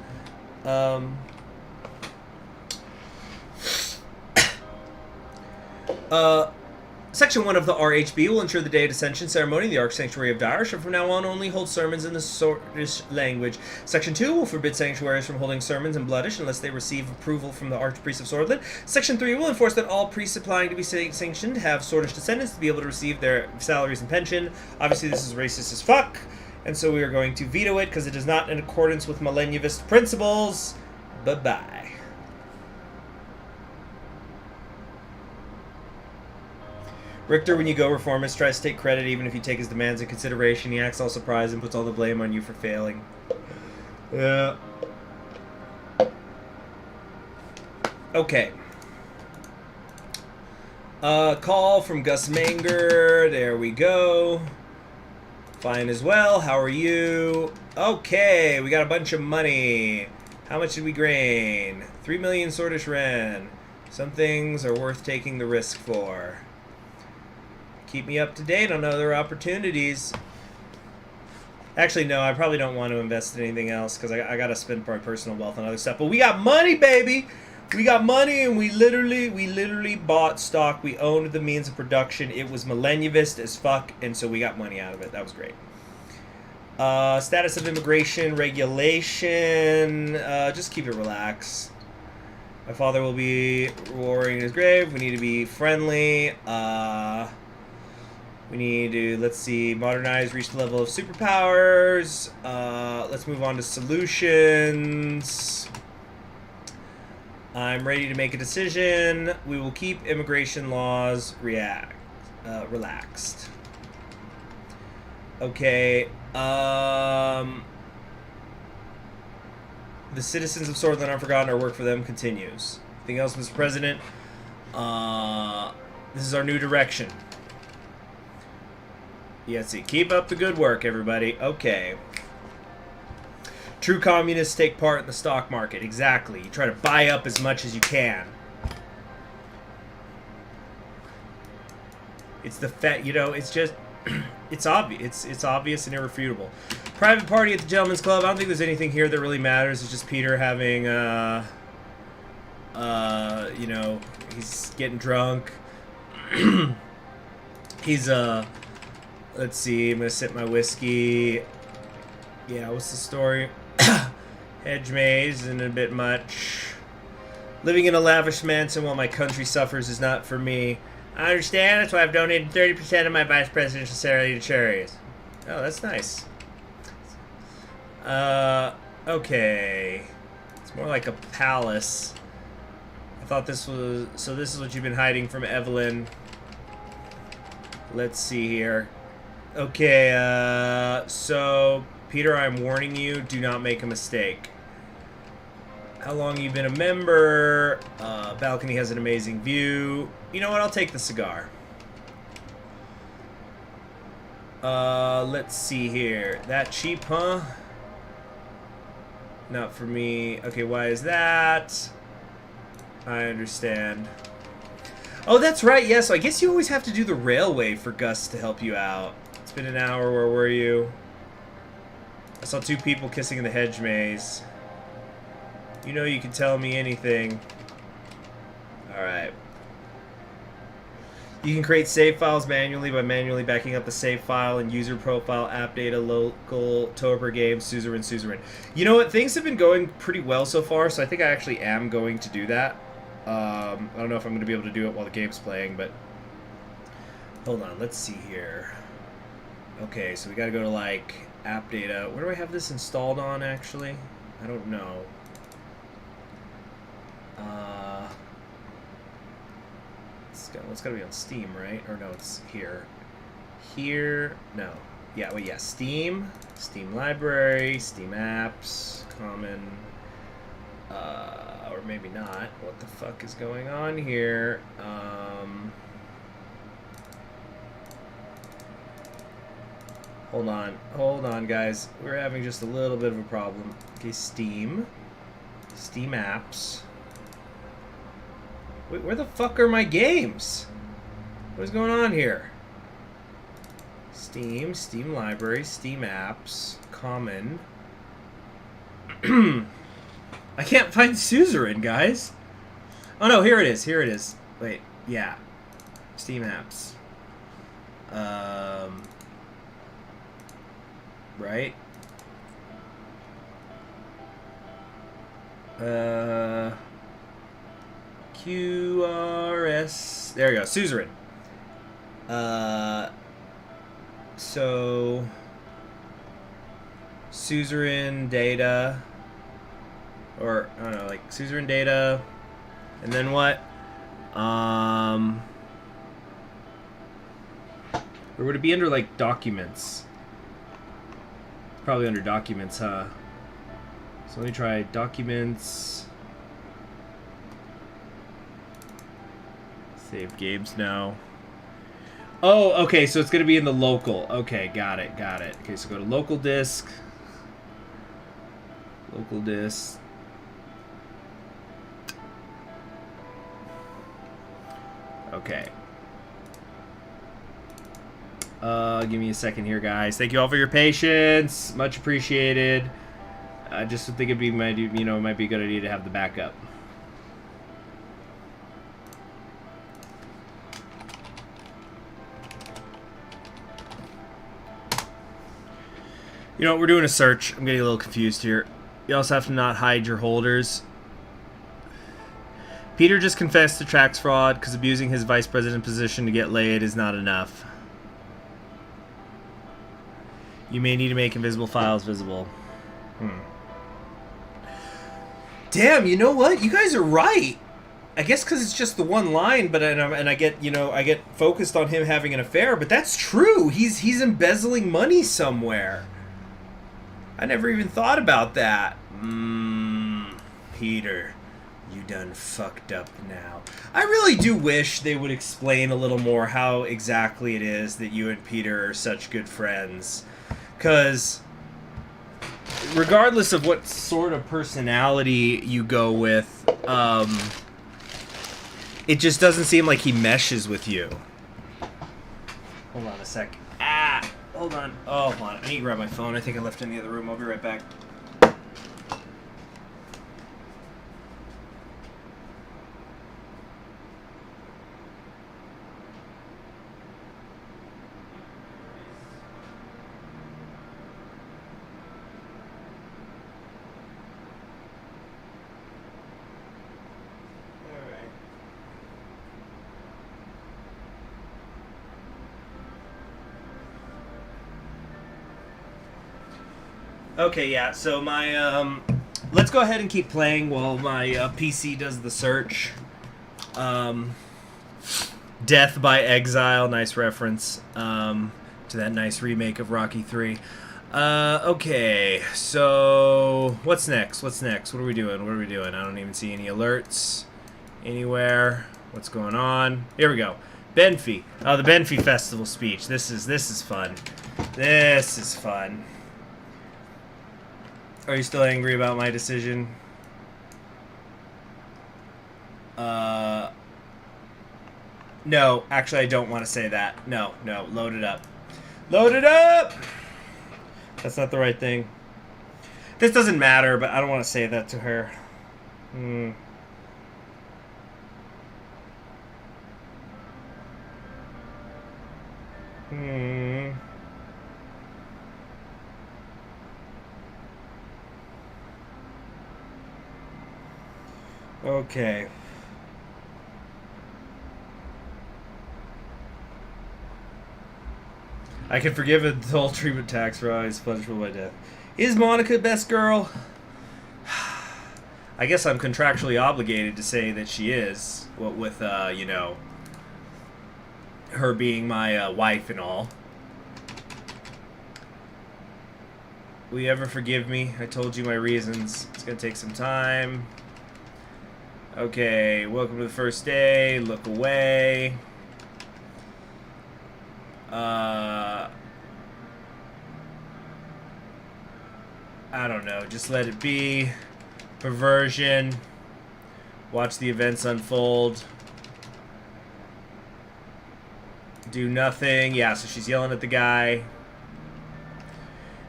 Section 1 of the RHB will ensure the Day of Ascension ceremony in the Arch Sanctuary of Dire shall from now on only hold sermons in the Sordish language. Section 2 will forbid sanctuaries from holding sermons in Bloodish unless they receive approval from the Archpriest of Sordland. Section 3 will enforce that all priests applying to be sanctioned have Sordish descendants to be able to receive their salaries and pension. Obviously this is racist as fuck, and so we are going to veto it because it is not in accordance with Malenyevist principles. Bye-bye. Richter, when you go reformist, tries to take credit even if you take his demands into consideration. He acts all surprised and puts all the blame on you for failing. Yeah. Okay. Call from Gus Manger. There we go. Fine as well. How are you? Okay, we got a bunch of money. How much did we gain? 3 million Sordish Ren. Some things are worth taking the risk for. Keep me up to date on other opportunities. Actually, no, I probably don't want to invest in anything else because I got to spend my personal wealth on other stuff. But we got money, baby! We got money, and we literally bought stock. We owned the means of production. It was Malenyevist as fuck, and so we got money out of it. That was great. Status of immigration regulation. Just keep it relaxed. My father will be roaring in his grave. We need to be friendly. We need to, let's see, modernize, reach the level of superpowers. Let's move on to solutions. I'm ready to make a decision. We will keep immigration laws relaxed. Okay. The citizens of Sordland Unforgotten, our work for them continues. Anything else, Mr. President? This is our new direction. Yeah, see, keep up the good work, everybody. Okay. True communists take part in the stock market. Exactly. You try to buy up as much as you can. It's the it's just, it's obvious. It's obvious and irrefutable. Private party at the Gentleman's Club. I don't think there's anything here that really matters. It's just Peter having, he's getting drunk. He's, let's see, I'm gonna sip my whiskey. Yeah, what's the story? Hedge maze isn't a bit much. Living in a lavish mansion while my country suffers is not for me. I understand, that's why I've donated 30% of my vice presidential salary to charities. Oh, that's nice. Okay. It's more like a palace. I thought this was... So this is what you've been hiding from Evelyn. Let's see here. Okay, so... Peter, I'm warning you, do not make a mistake. How long you been a member? Balcony has an amazing view. You know what, I'll take the cigar. Let's see here. That cheap, huh? Not for me. Okay, why is that? I understand. Oh, that's right, yeah, so I guess you always have to do the railway for Gus to help you out. It's been an hour, where were you? I saw two people kissing in the hedge maze. You know you can tell me anything. Alright. You can create save files manually by manually backing up the save file and user profile, app data, local, Tober game, Suzerain. You know what? Things have been going pretty well so far, so I think I actually am going to do that. I don't know if I'm going to be able to do it while the game's playing, but... Hold on, let's see here. Okay, so we gotta go to, like, app data. Where do I have this installed on, actually? I don't know. It's gotta be on Steam, right? Or no, it's here. Here, no. Yeah, well, yeah, Steam, Steam Library, Steam Apps, Common, or maybe not. What the fuck is going on here? Hold on, guys. We're having just a little bit of a problem. Okay, Steam apps. Wait, where the fuck are my games? What's going on here? Steam library, Steam apps, common. I can't find Suzerain, guys. Oh no, here it is. Wait, yeah. Steam apps. Right? QRS. There we go. Suzerain. So Suzerain data, or I don't know, like Suzerain data, and then what? Or would it be under like documents? Probably under documents, huh? So let me try documents. Save games now. Oh, okay, so it's going to be in the local. Okay, got it. Okay, so go to local disk. Local disk. Okay. Give me a second here, guys. Thank you all for your patience. Much appreciated. I just think it'd be it might be a good idea to have the backup. You know, we're doing a search. I'm getting a little confused here. You also have to not hide your holders. Peter just confessed to tax fraud because abusing his vice president position to get laid is not enough. You may need to make invisible files visible. Damn, you know what? You guys are right. I guess because it's just the one line, but I get I get focused on him having an affair, but that's true. He's embezzling money somewhere. I never even thought about that. Peter, you done fucked up now. I really do wish they would explain a little more how exactly it is that you and Peter are such good friends. Because regardless of what sort of personality you go with, it just doesn't seem like he meshes with you. Hold on a sec. Hold on. Oh, hold on. I need to grab my phone. I think I left it in the other room. I'll be right back. Okay, yeah, so my, let's go ahead and keep playing while my PC does the search. Death by Exile, nice reference to that nice remake of Rocky 3. Okay, so what's next? What are we doing? I don't even see any alerts anywhere. What's going on? Here we go. Benfey. Oh, the Benfey Festival speech. This is fun. This is fun. Are you still angry about my decision? No, actually I don't want to say that. No, load it up. Load it up! That's not the right thing. This doesn't matter, but I don't want to say that to her. Okay. I can forgive adultery, but tax fraud is punishable by death. Is Monica best girl? I guess I'm contractually obligated to say that she is. What with, her being my wife and all. Will you ever forgive me? I told you my reasons. It's gonna take some time. Okay, welcome to the first day. Look away. I don't know. Just let it be. Perversion. Watch the events unfold. Do nothing. Yeah, so she's yelling at the guy.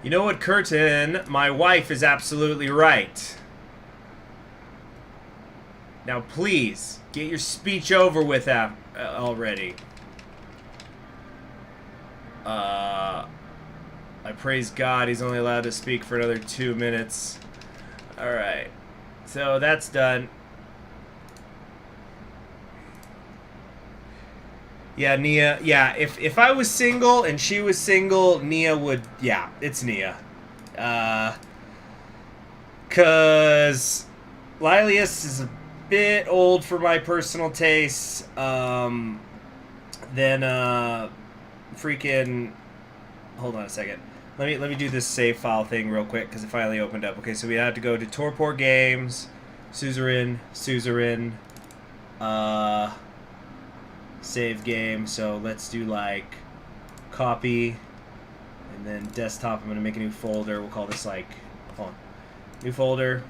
You know what, Curtin? My wife is absolutely right. Now, please, get your speech over with already. I praise God he's only allowed to speak for another 2 minutes. Alright. So, that's done. Yeah, Nia. Yeah, if I was single and she was single, Nia would... Yeah, it's Nia. Because Lilius is a bit old for my personal tastes. Then, freaking... Hold on a second. Let me do this save file thing real quick, because it finally opened up. Okay, so we have to go to Torpor Games, Suzerain, save game. So let's do like copy, and then desktop. I'm gonna make a new folder. We'll call this like, hold on, new folder.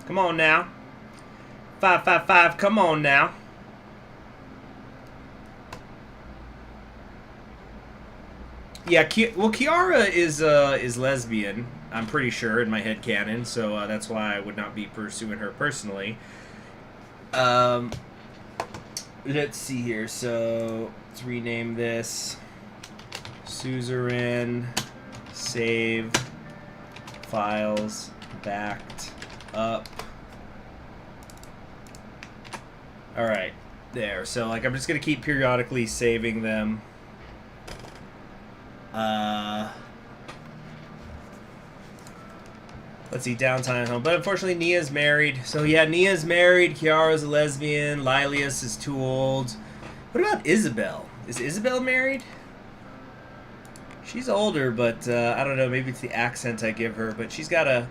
Come on now, 555. Come on now. Yeah, well, Kiara is lesbian. I'm pretty sure in my headcanon, so that's why I would not be pursuing her personally. Let's see here. So let's rename this Suzerain. Save files backed up. All right, there. So like, I'm just gonna keep periodically saving them. Let's see, downtime home. But unfortunately, Nia's married. So yeah, Nia's married. Kiara's a lesbian. Lilius is too old. What about Isabel? Is Isabel married? She's older, but I don't know. Maybe it's the accent I give her. But she's got a...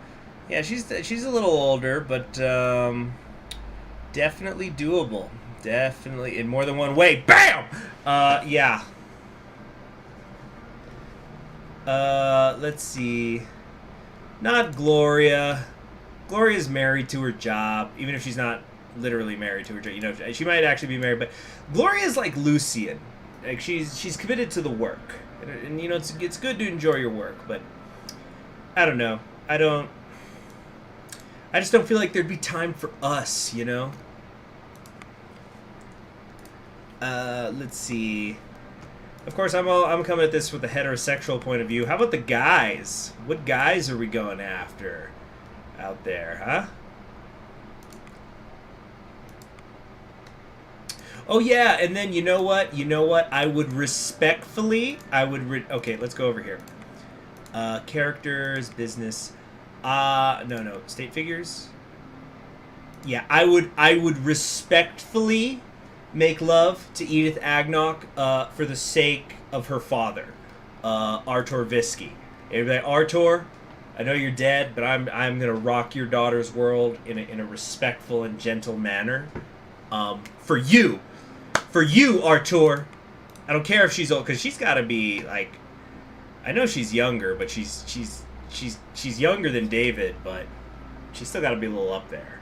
Yeah, she's a little older, but definitely doable. Definitely in more than one way. Bam! Yeah. Let's see. Not Gloria. Gloria's married to her job, even if she's not literally married to her job. You know, she might actually be married, but Gloria's like Lucian. Like she's committed to the work, and you know it's good to enjoy your work, but I don't know. I just don't feel like there'd be time for us, you know. Let's see. Of course, I'm coming at this with a heterosexual point of view. How about the guys? What guys are we going after out there, huh? Oh yeah, and then you know what? I would respectfully, okay, let's go over here. Characters, business. No, state figures. Yeah, I would respectfully make love to Edith Agnok for the sake of her father, Artur Visky. Everybody, Artur, I know you're dead, but I'm gonna rock your daughter's world in a respectful and gentle manner. For you, Artur. I don't care if she's old, because she's got to be like, I know she's younger, but she's younger than David, but she's still got to be a little up there.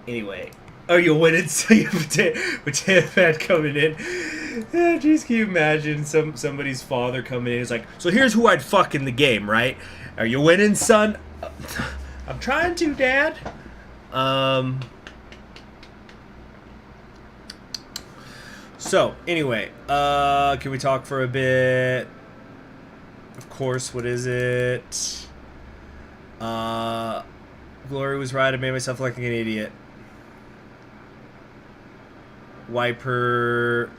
Anyway. Oh, you'll win it, so you have potato fan coming in. Yeah, jeez, can you imagine somebody's father coming in? It's like, so here's who I'd fuck in the game, right? Are you winning, son? I'm trying to, Dad. So, anyway, can we talk for a bit? Of course, what is it? Glory was right, I made myself look like an idiot. Wipe her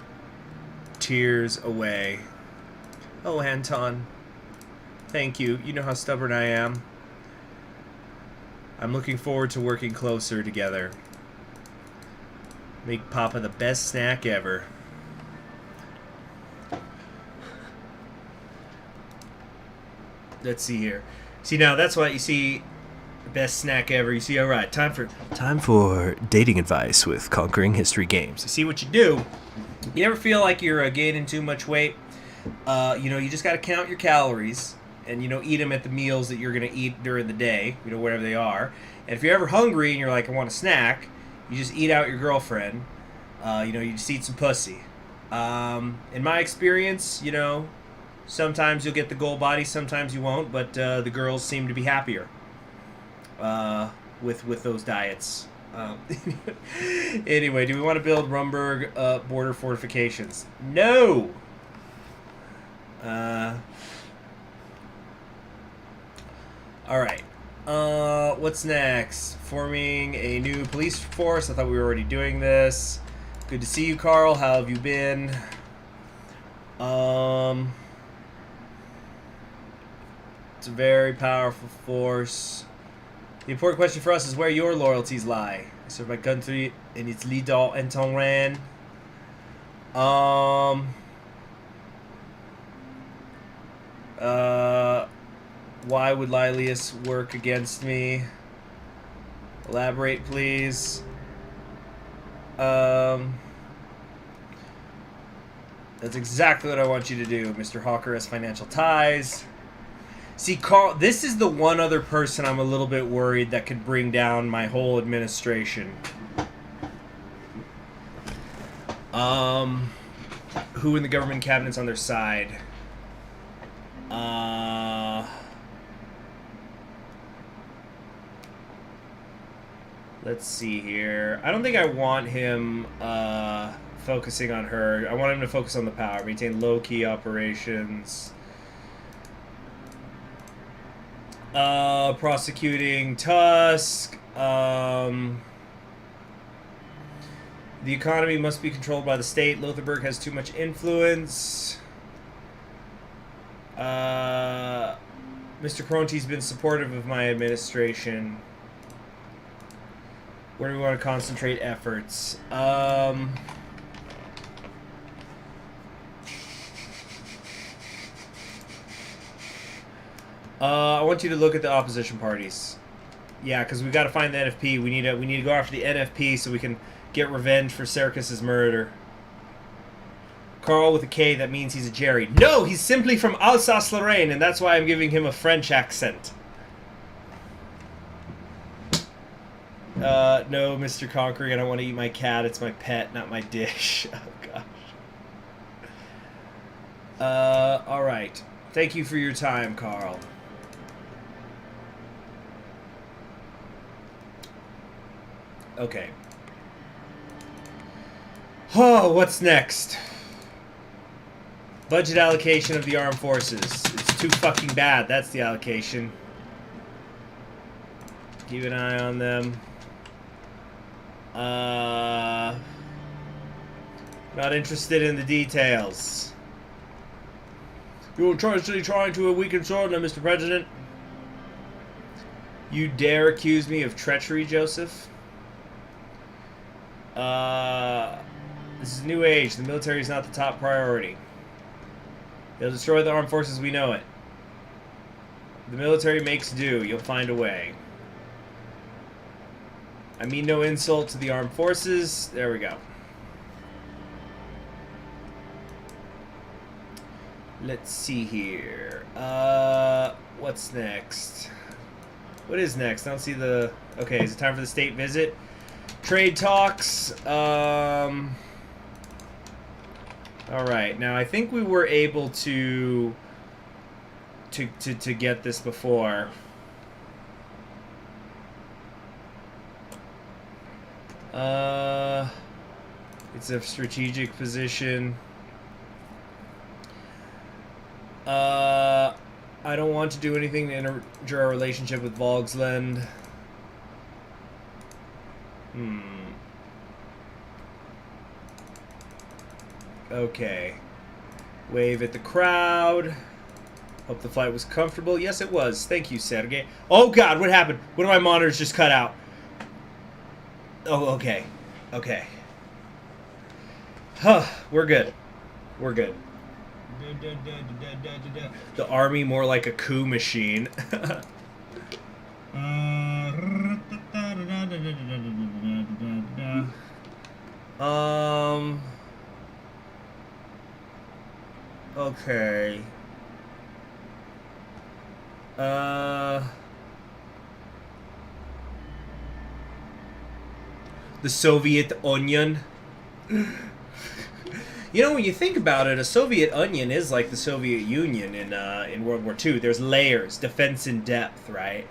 tears away. Oh, Anton. Thank you. You know how stubborn I am. I'm looking forward to working closer together. Make Papa the best snack ever. Let's see here. See, now that's why you see Best snack ever. You see, all right, time for dating advice with Conquering History Games. You see what you do. You ever feel like you're gaining too much weight? You just got to count your calories and, eat them at the meals that you're going to eat during the day, whatever they are. And if you're ever hungry and you're like, I want a snack, you just eat out your girlfriend. You just eat some pussy. In my experience, sometimes you'll get the goal body, sometimes you won't, but the girls seem to be happier with those diets. Anyway, do we want to build Rumburg border fortifications? No! Alright. What's next? Forming a new police force. I thought we were already doing this. Good to see you, Carl. How have you been? It's a very powerful force. The important question for us is where your loyalties lie. I serve my country in its leader and Tonran. Why would Lilius work against me? Elaborate, please. That's exactly what I want you to do. Mr. Hawker has financial ties. See, Carl, this is the one other person I'm a little bit worried that could bring down my whole administration. Who in the government cabinet's on their side? Let's see here. I don't think I want him focusing on her. I want him to focus on the power. Maintain low-key operations. Prosecuting Tusk. The economy must be controlled by the state. Lotharburg has too much influence. Mr. Cronte's been supportive of my administration. Where do we want to concentrate efforts? I want you to look at the opposition parties. Yeah, because we got to find the NFP. We need to go after the NFP so we can get revenge for Serkis's murder. Carl with a K, that means he's a Jerry. No, he's simply from Alsace-Lorraine, and that's why I'm giving him a French accent. No, Mr. Conquering, I don't want to eat my cat. It's my pet, not my dish. Oh, gosh. Alright. Thank you for your time, Carl. Okay. Oh, what's next? Budget allocation of the armed forces. It's too fucking bad. That's the allocation. Keep an eye on them. Not interested in the details. You are constantly trying to weaken Swordland, Mr. President. You dare accuse me of treachery, Joseph? This is a new age. The military is not the top priority. They'll destroy the armed forces, we know it. The military makes do. You'll find a way. I mean no insult to the armed forces. There we go. Let's see here. What's next? What is next? I don't see the... Okay, is it time for the state visit? Trade talks. Alright, now I think we were able to get this before. It's a strategic position. I don't want to do anything to injure our relationship with Volksland. Okay. Wave at the crowd. Hope the flight was comfortable. Yes, it was. Thank you, Sergey. Oh, God, what happened? One of my monitors just cut out. Oh, okay. Okay. Huh. We're good. We're good. The army more like a coup machine. Okay. The Soviet onion. You know, when you think about it, a Soviet onion is like the Soviet Union in World War II. There's layers, defense in depth, right?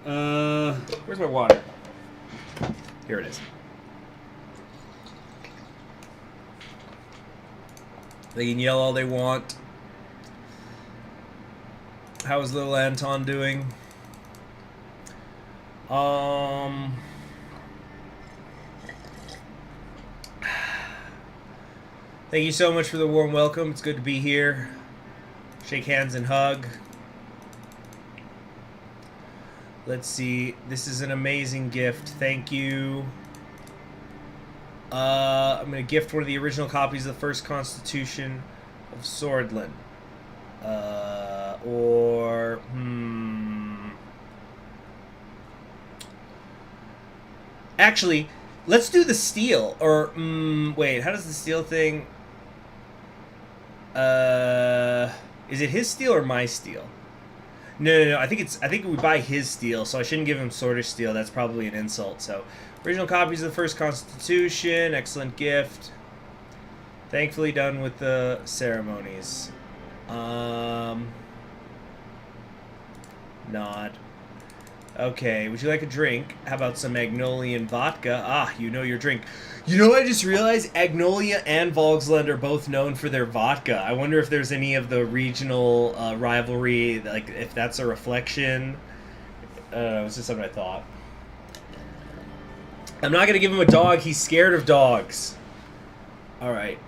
Where's my water? Here it is. They can yell all they want. How is little Anton doing? Thank you so much for the warm welcome. It's good to be here. Shake hands and hug. Let's see. This is an amazing gift. Thank you. I'm going to gift one of the original copies of the first Constitution of Swordland. Actually, let's do the steel. Or, wait, how does the steel thing... is it his steel or my steel? No. I think we buy his steel, so I shouldn't give him Swordfish steel. That's probably an insult. So, original copies of the first Constitution. Excellent gift. Thankfully done with the ceremonies. Nod. Okay, would you like a drink? How about some Agnolian vodka? Ah, you know your drink. You know, I just realized Agnolia and Volksland are both known for their vodka. I wonder if there's any of the regional rivalry, like if that's a reflection. It's just something I thought. I'm not going to give him a dog. He's scared of dogs. Alright.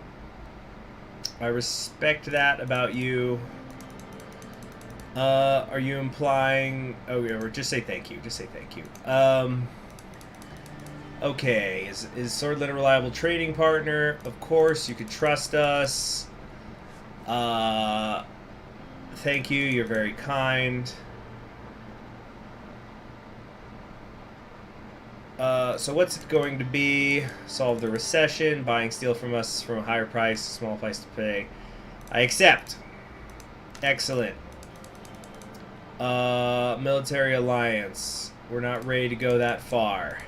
I respect that about you. Are you implying... Oh, yeah, or just say thank you. Just say thank you. Okay. Is Swordland a reliable trading partner? Of course. You could trust us. Thank you. You're very kind. So what's it going to be? Solve the recession. Buying steel from us from a higher price. Small price to pay. I accept. Excellent. Military alliance. We're not ready to go that far.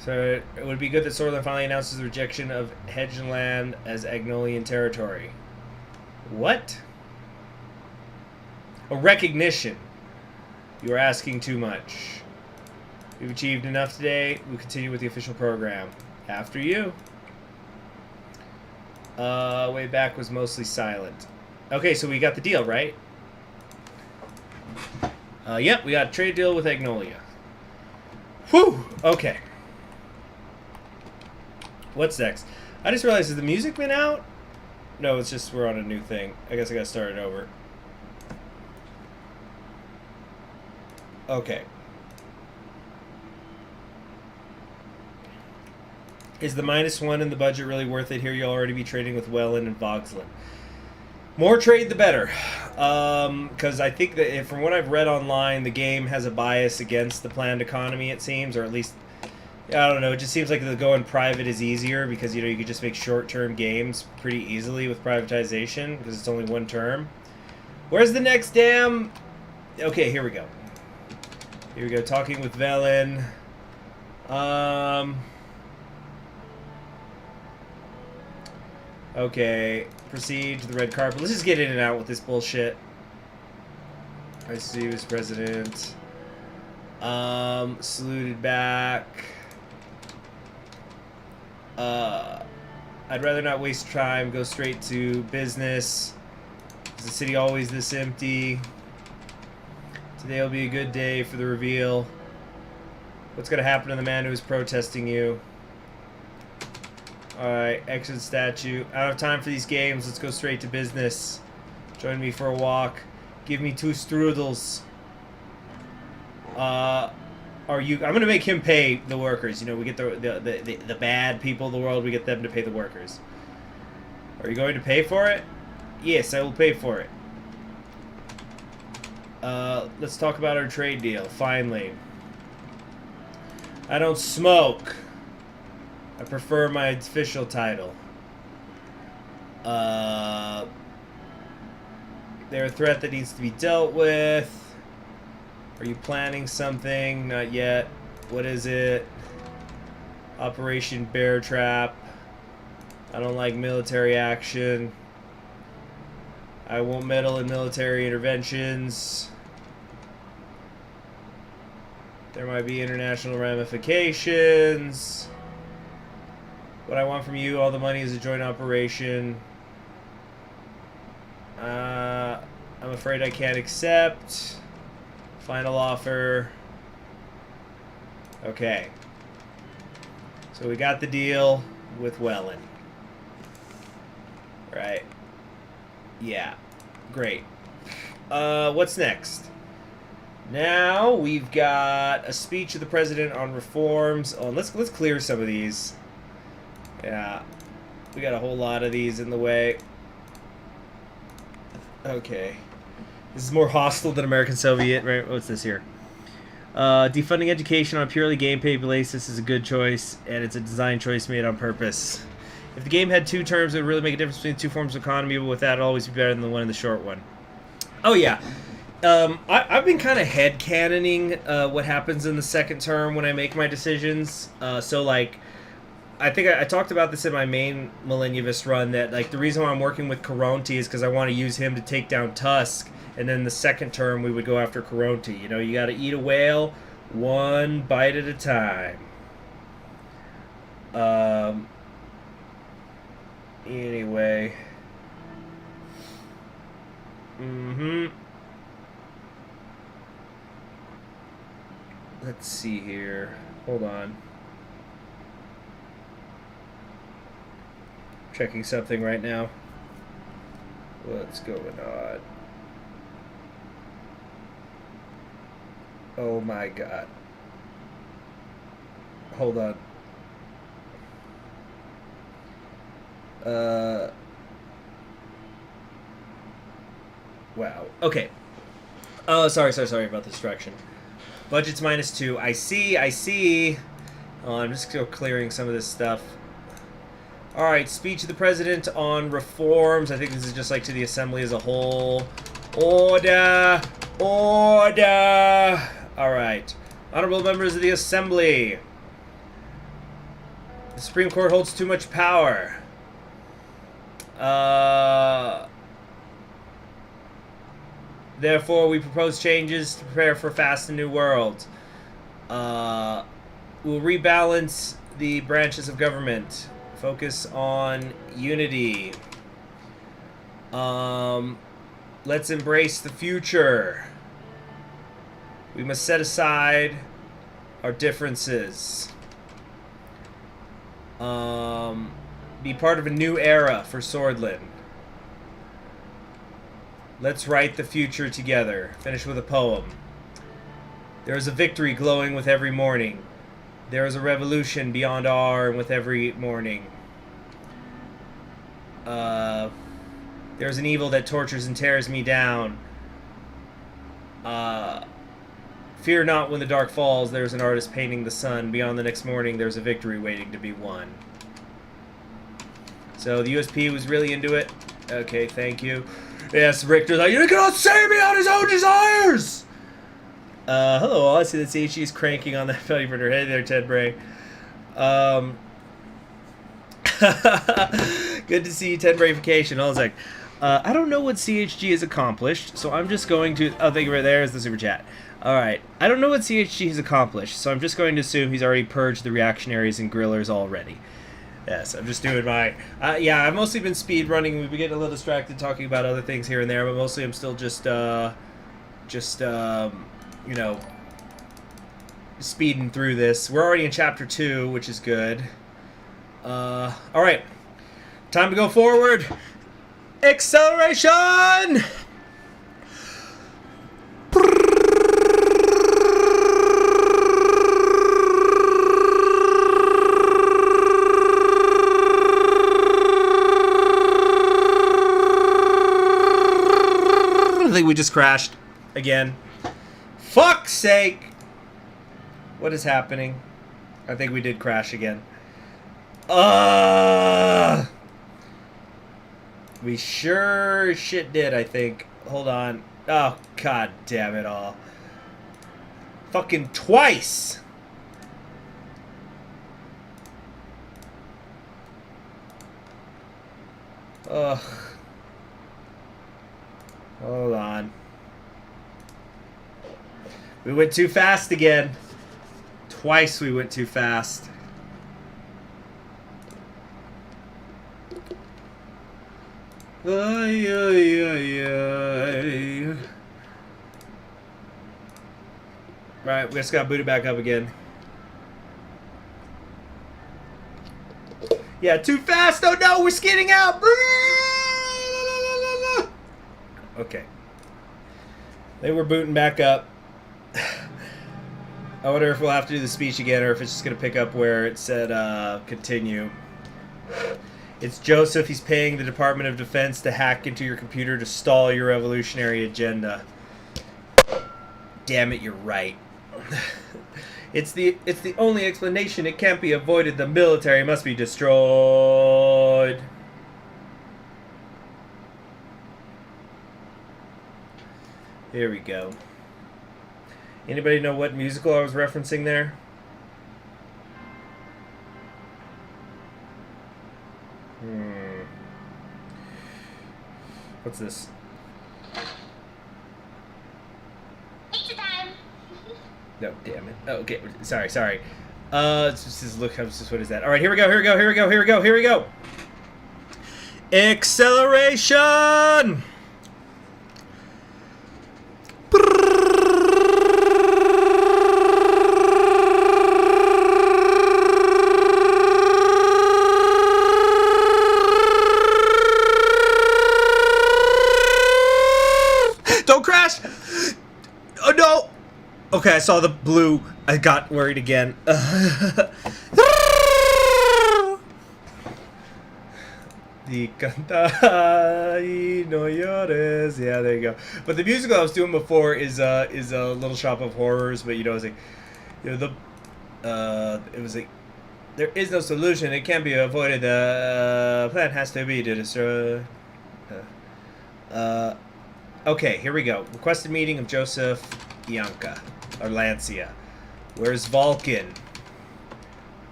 So it would be good that Swordland finally announces the rejection of Hedgeland as Agnolian territory. What? A recognition. You are asking too much. We've achieved enough today. We'll continue with the official program. After you. Way back was mostly silent. Okay, so we got the deal, right? Yep, we got a trade deal with Agnolia. Whew! Okay. What's next? I just realized, has the music been out? No, it's just we're on a new thing. I guess I gotta start it over. Okay. Is the -1 in the budget really worth it? Here you'll already be trading with Welland and Voxland. More trade, the better. Because I think that from what I've read online, the game has a bias against the planned economy, it seems. Or at least, I don't know, it just seems like the going private is easier because, you know, you could just make short-term games pretty easily with privatization because it's only one term. Where's the next damn... Okay, here we go. Here we go, talking with Velen. Okay, proceed to the red carpet. Let's just get in and out with this bullshit. I see you as president. Saluted back. I'd rather not waste time. Go straight to business. Is the city always this empty? Today will be a good day for the reveal. What's gonna happen to the man who is protesting you? Alright, exit statue. Out of time for these games. Let's go straight to business. Join me for a walk. Give me 2 strudels. Are you... I'm gonna make him pay the workers. You know, we get the bad people of the world. We get them to pay the workers. Are you going to pay for it? Yes, I will pay for it. Let's talk about our trade deal. Finally. I don't smoke. I prefer my official title. They're a threat that needs to be dealt with. Are you planning something? Not yet. What is it? Operation Bear Trap. I don't like military action. I won't meddle in military interventions. There might be international ramifications. What I want from you, all the money is a joint operation. I'm afraid I can't accept. Final offer. Okay. So we got the deal with Wellen. Right. Yeah. Great. What's next? Now we've got a speech of the president on reforms. Oh, let's clear some of these. Yeah. We got a whole lot of these in the way. Okay. This is more hostile than American Soviet, right? What's this here? Defunding education on a purely gameplay basis is a good choice, and it's a design choice made on purpose. If the game had two terms, it would really make a difference between the two forms of economy, but with that, it'll always be better than the one in the short one. Oh, yeah. I've been kind of headcanoning what happens in the second term when I make my decisions. So, like, I think I talked about this in my main Malenyevist run, that, like, the reason why I'm working with Caronte is because I want to use him to take down Tusk, and then the second term we would go after Caronte. You know, you got to eat a whale one bite at a time. Anyway. Let's see here. Hold on. Checking something right now. What's going on? Oh my god. Hold on. Wow. Okay. Oh, sorry about the distraction. Budget's -2. I see. Oh, I'm just clearing some of this stuff. Alright, speech of the president on reforms. I think this is just like to the assembly as a whole. Order! Alright. Honorable members of the assembly. The Supreme Court holds too much power. Therefore, we propose changes to prepare for a fast and new world. We'll rebalance the branches of government. Focus on unity. Let's embrace the future. We must set aside our differences. Be part of a new era for Swordland. Let's write the future together. Finish with a poem. There is a victory glowing with every morning. There is a revolution beyond our and with every morning. There's an evil that tortures and tears me down. Fear not when the dark falls. There's an artist painting the sun. Beyond the next morning, there's a victory waiting to be won. So the USP was really into it. Okay, thank you. Yes, Richter's like, you cannot save me on his own desires! Hello, I see that CHG is cranking on that belly burner. Hey there, Ted Bray. Good to see you, Ted Bray Vacation. I was like, I don't know what CHG has accomplished, so I'm just going to... Oh, thank you, right there is the super chat. Alright, I don't know what CHG has accomplished, so I'm just going to assume he's already purged the reactionaries and grillers already. Yes, I'm just doing my... yeah, I've mostly been speed running. We've been getting a little distracted talking about other things here and there, but mostly I'm still just you know, speeding through this. We're already in Chapter 2, which is good. Alright. Time to go forward. Acceleration! I think we just crashed again. Fuck's sake! What is happening? I think we did crash again. We sure shit did, I think. Hold on. Oh, god damn it all. Fucking twice! Ugh. Hold on. We went too fast again. Twice we went too fast. Ay, ay, ay, ay. Right, we just got booted back up again. Yeah, too fast! Oh no, we're skidding out! Okay. They were booting back up. I wonder if we'll have to do the speech again or if it's just going to pick up where it said continue. It's Joseph. He's paying the Department of Defense to hack into your computer to stall your revolutionary agenda. Damn it, you're right. It's the only explanation. It can't be avoided. The military must be destroyed. Here we go. Anybody know what musical I was referencing there? What's this? Pizza time. No, damn it. Oh, okay, sorry. It's just look. Just what is that? All right, here we go. Acceleration. Don't crash! Oh no! Okay, I saw the blue. I got worried again. Di canta y no llores. Yeah, there you go. But the musical I was doing before is a Little Shop of Horrors. But you know, it's like, you know, it was like, there is no solution. It can't be avoided. The plan has to be to destroy. Okay, here we go. Requested meeting of Joseph Ianca, or Lancia. Where's Vulcan?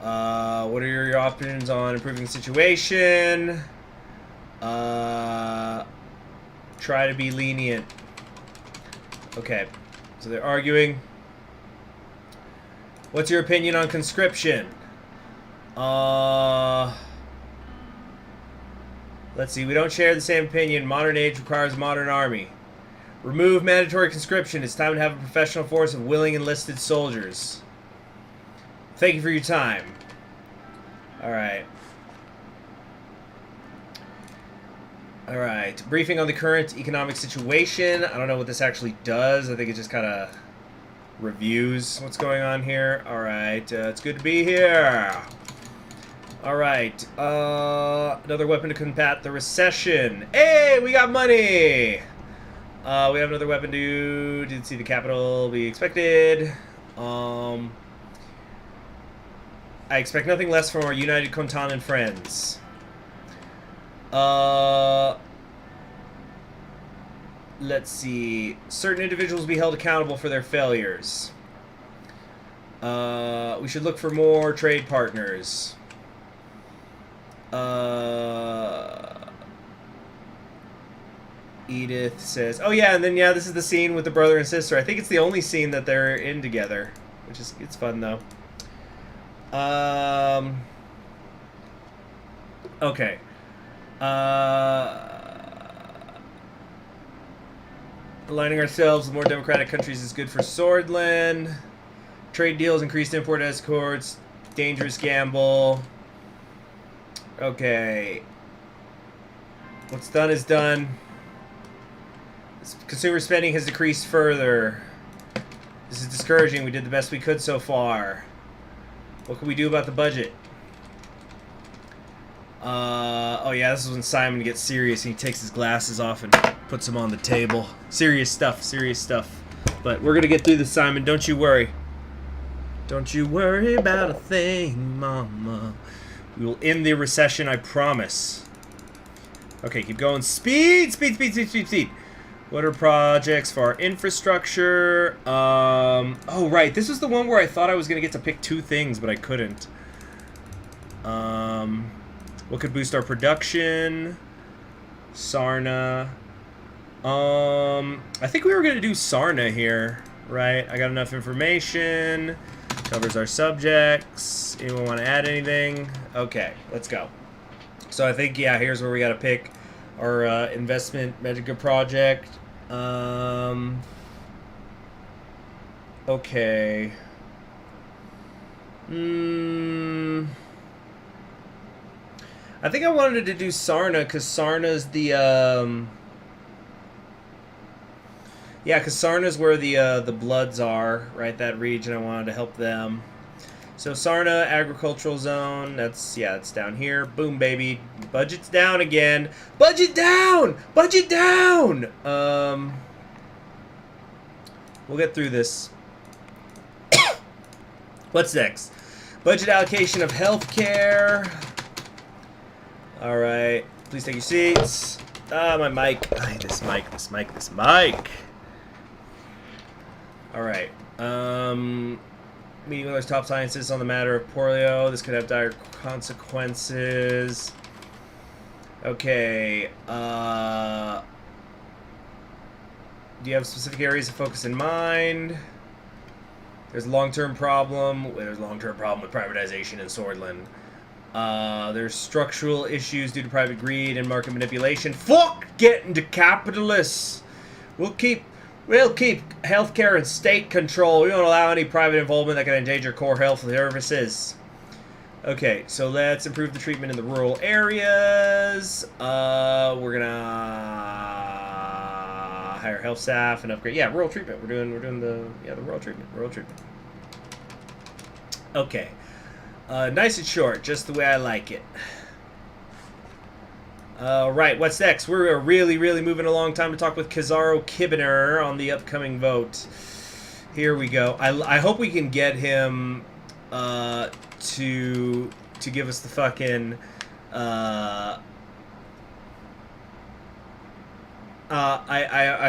What are your options on improving the situation? Try to be lenient. Okay, so they're arguing. What's your opinion on conscription? Let's see, we don't share the same opinion. Modern age requires a modern army. Remove mandatory conscription. It's time to have a professional force of willing enlisted soldiers. Thank you for your time. Alright. Alright. Briefing on the current economic situation. I don't know what this actually does. I think it just kind of reviews what's going on here. Alright. It's good to be here. Alright. Another weapon to combat the recession. Hey, we got money! We have another weapon to... Didn't see the capital we expected. I expect nothing less from our United Contan and friends. Let's see. Certain individuals will be held accountable for their failures. We should look for more trade partners. Edith says, oh yeah, and then yeah, this is the scene with the brother and sister. I think it's the only scene that they're in together, which is, it's fun though. Okay. Aligning ourselves with more democratic countries is good for Swordland. Trade deals, increased import escorts, dangerous gamble. Okay. What's done is done. Consumer spending has decreased further. This is discouraging. We did the best we could so far. What can we do about the budget? Oh yeah, this is when Simon gets serious and he takes his glasses off and puts them on the table. Serious stuff, serious stuff. But we're gonna get through this, Simon. Don't you worry. Don't you worry about a thing, Mama. We will end the recession, I promise. Okay, keep going. Speed! Speed, speed, speed, speed, speed. What are projects for our infrastructure? Oh, right. This was the one where I thought I was going to get to pick 2 things, but I couldn't. What could boost our production? Sarna. I think we were going to do Sarna here, right? I got enough information. Covers our subjects. Anyone want to add anything? Okay, let's go. So I think, yeah, here's where we got to pick our investment mega project. Okay. I think I wanted to do Sarna because Sarna's the yeah, because Sarna's where the Bloods are, right? That region. I wanted to help them. So Sarna, agricultural zone. That's, yeah, it's down here. Boom, baby. Budget's down again. Budget down! Budget down! We'll get through this. What's next? Budget allocation of healthcare. All right. Please take your seats. Ah, my mic. This mic. All right. Meeting with our top scientists on the matter of polio. This could have dire consequences. Okay. Do you have specific areas of focus in mind? There's a long-term problem. There's a long-term problem with privatization in Swordland. There's structural issues due to private greed and market manipulation. Fuck getting to capitalists. We'll keep healthcare and state control. We won't allow any private involvement that can endanger core health services. Okay, so let's improve the treatment in the rural areas. We're gonna hire health staff and upgrade. Yeah, rural treatment. We're doing the rural treatment. Okay. Nice and short, just the way I like it. Right, what's next? We're really moving along. Time to talk with Kazaro Kibner on the upcoming vote. Here we go. I hope we can get him to give us the fucking I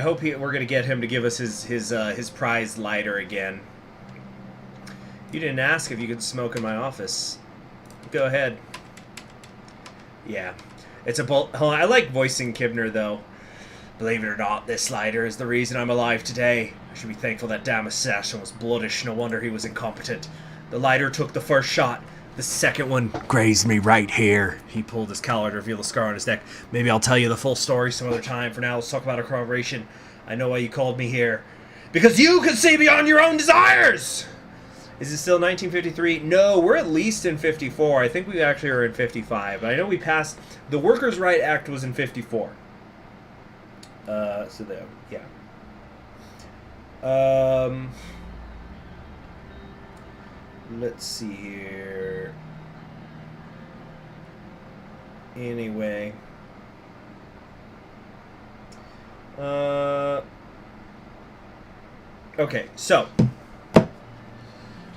hope we're gonna get him to give us his prize lighter again. You didn't ask if you could smoke in my office. Go ahead. Yeah. It's a bolt. I like voicing Kibner, though. Believe it or not, this lighter is the reason I'm alive today. I should be thankful that damn assassin was bloodish. No wonder he was incompetent. The lighter took the first shot. The second one grazed me right here. He pulled his collar to reveal a scar on his neck. Maybe I'll tell you the full story some other time. For now, let's talk about our corroboration. I know why you called me here. Because you can see beyond your own desires! Is it still 1953? No, we're at least in 54. I think we actually are in 55. I know we passed... The Workers' Right Act was in 54. So there, yeah. Let's see here. Anyway. Okay, so...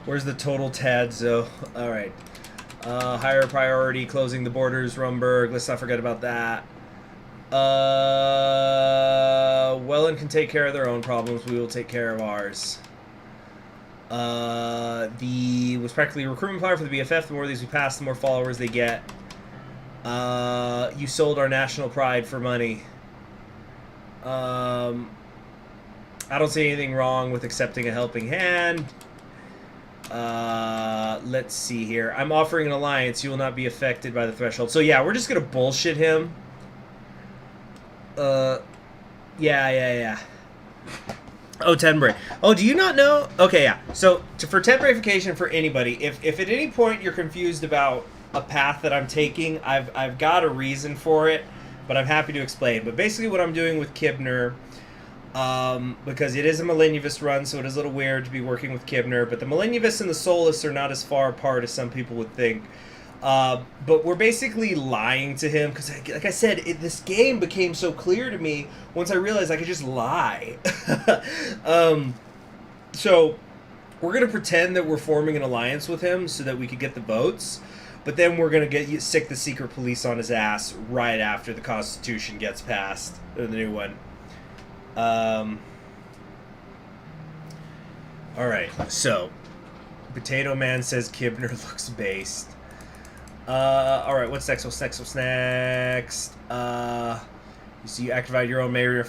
Where's the total Tadzo? Alright. Higher priority, closing the borders, Rumberg. Let's not forget about that. Welland can take care of their own problems. We will take care of ours. Was practically a recruitment plan for the BFF. The more of these we pass, the more followers they get. You sold our national pride for money. I don't see anything wrong with accepting a helping hand. Let's see here. I'm offering an alliance. You will not be affected by the threshold. So yeah, we're just gonna bullshit him. Yeah. Oh, Tenbury. Oh, do you not know? Okay, yeah. So for Tenburyfication for anybody, if at any point you're confused about a path that I'm taking, I've got a reason for it, but I'm happy to explain. But basically what I'm doing with Kibner, because it is a Malenyevist run, so it is a little weird to be working with Kibner, but the Malenyevist and the Soulists are not as far apart as some people would think. But we're basically lying to him, because like I said, this game became so clear to me once I realized I could just lie. So we're going to pretend that we're forming an alliance with him so that we could get the votes. But then we're gonna sick the secret police on his ass right after the Constitution gets passed, or the new one. All right, so Potato Man says Kibner looks based. All right, what's next? You see, you activated your own mayor.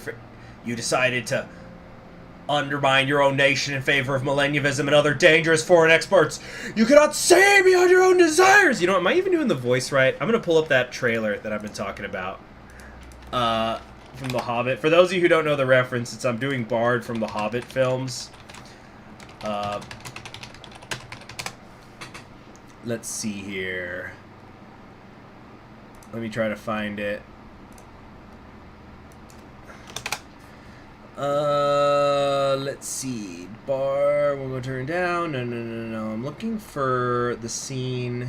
You decided to undermine your own nation in favor of Malenyevist and other dangerous foreign exports. You cannot say beyond your own desires. You know, am I even doing the voice right? I'm gonna pull up that trailer that I've been talking about from The Hobbit. For those of you who don't know the reference, I'm doing Bard from the Hobbit films. Let's see here. Let me try to find it. Let's see. Bar, we'll go turn down. No. I'm looking for the scene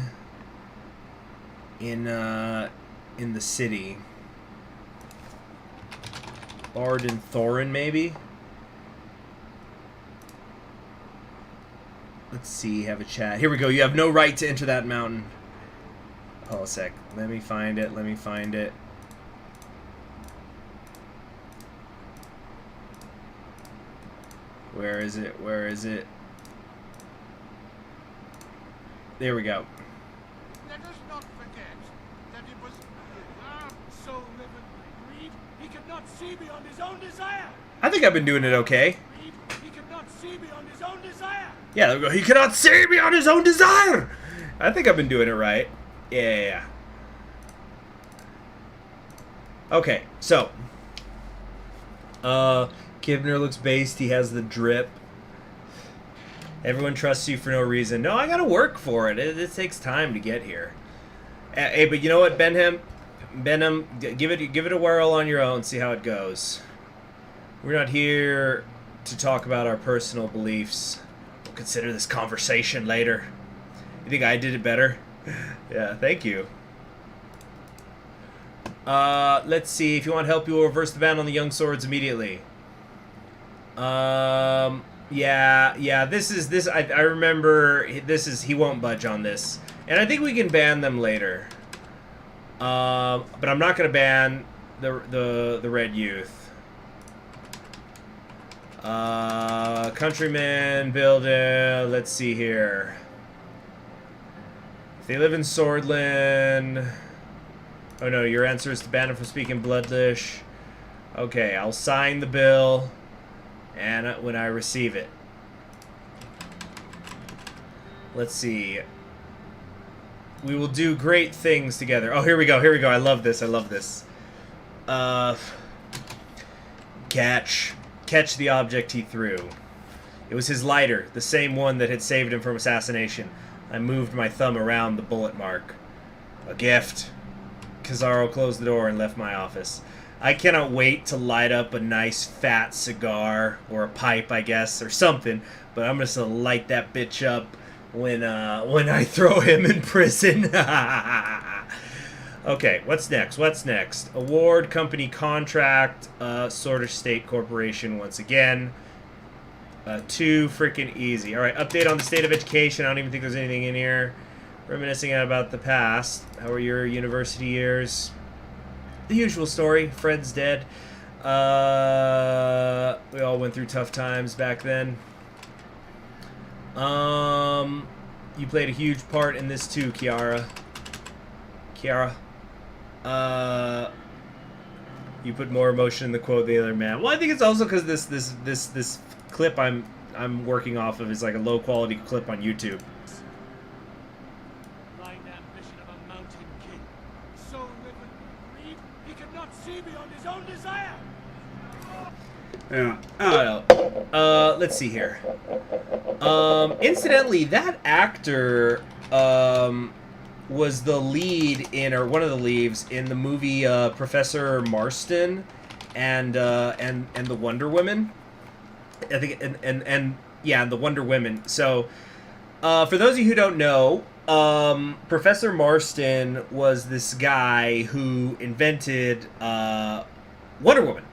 in the city. Bard and Thorin, maybe? Let's see, have a chat. Here we go. You have no right to enter that mountain. Hold a sec. Let me find it. Where is it? There we go. Let us not forget that it was so livid by greed, he could not see beyond his own desire. I think I've been doing it okay. He could not see beyond his own desire. Yeah, there we go. He cannot see beyond his own desire! I think I've been doing it right. Yeah. Okay, so. Kibner looks based. He has the drip. Everyone trusts you for no reason. No, I gotta work for it. It takes time to get here. Hey, but you know what, Benham, give it a whirl on your own. See how it goes. We're not here to talk about our personal beliefs. We'll consider this conversation later. You think I did it better? Yeah, thank you. Let's see. If you want help, you will reverse the ban on the young swords immediately. Yeah. I remember he won't budge on this, and I think we can ban them later. But I'm not gonna ban the red youth. Countrymen, building. Let's see here. If they live in Swordland. Oh no, your answer is to ban them from speaking Bloodlish. Okay, I'll sign the bill, and when I receive it. Let's see. We will do great things together. Oh, here we go. I love this. Catch the object he threw. It was his lighter, the same one that had saved him from assassination. I moved my thumb around the bullet mark. A gift. Kizaru closed the door and left my office. I cannot wait to light up a nice fat cigar, or a pipe, I guess, or something, but I'm just gonna light that bitch up when I throw him in prison. Okay, what's next? Award, company contract, Sorter State Corporation once again. Too freaking easy. Alright, update on the state of education. I don't even think there's anything in here. Reminiscing about the past. How were your university years? The usual story. Fred's dead. We all went through tough times back then. You played a huge part in this too, Kiara. You put more emotion in the quote than the other man. Well, I think it's also because this clip I'm working off of is like a low quality clip on YouTube. Blind ambition of a mountain king, so livid by greed, he could not see beyond his own desire. Yeah. I don't know. Let's see here. Incidentally, that actor was the lead in, or one of the leads in the movie Professor Marston and the Wonder Woman. I think and the Wonder Women. So for those of you who don't know, Professor Marston was this guy who invented Wonder Woman.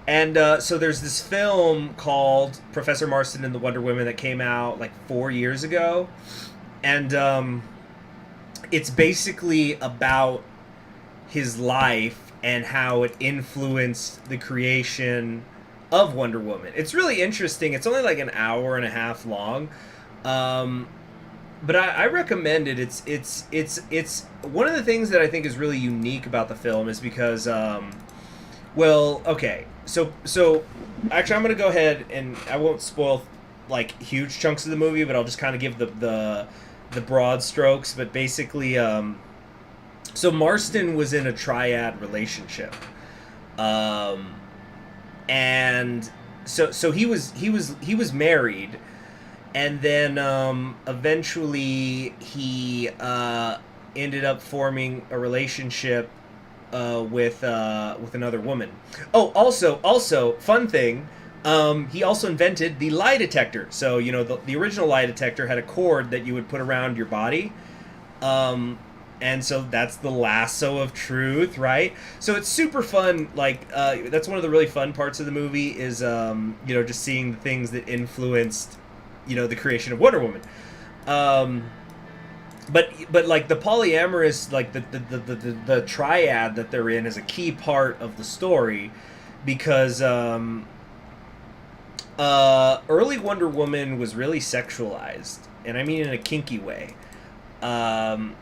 And so there's this film called Professor Marston and the Wonder Women that came out like 4 years ago. And it's basically about his life and how it influenced the creation of Wonder Woman. It's really interesting. It's only like an hour and a half long, but I recommend it. It's one of the things that I think is really unique about the film is because, well, okay, so actually I'm gonna go ahead and I won't spoil like huge chunks of the movie, but I'll just kind of give the broad strokes. But basically, so Marston was in a triad relationship, and so he was married, and then eventually he ended up forming a relationship with another woman. Oh, also fun thing. He also invented the lie detector. So, you know, the original lie detector had a cord that you would put around your body. And so that's the lasso of truth, right? So it's super fun. Like, that's one of the really fun parts of the movie is, you know, just seeing the things that influenced, you know, the creation of Wonder Woman. But like the polyamorous, like the triad that they're in is a key part of the story because, early Wonder Woman was really sexualized, and I mean in a kinky way, and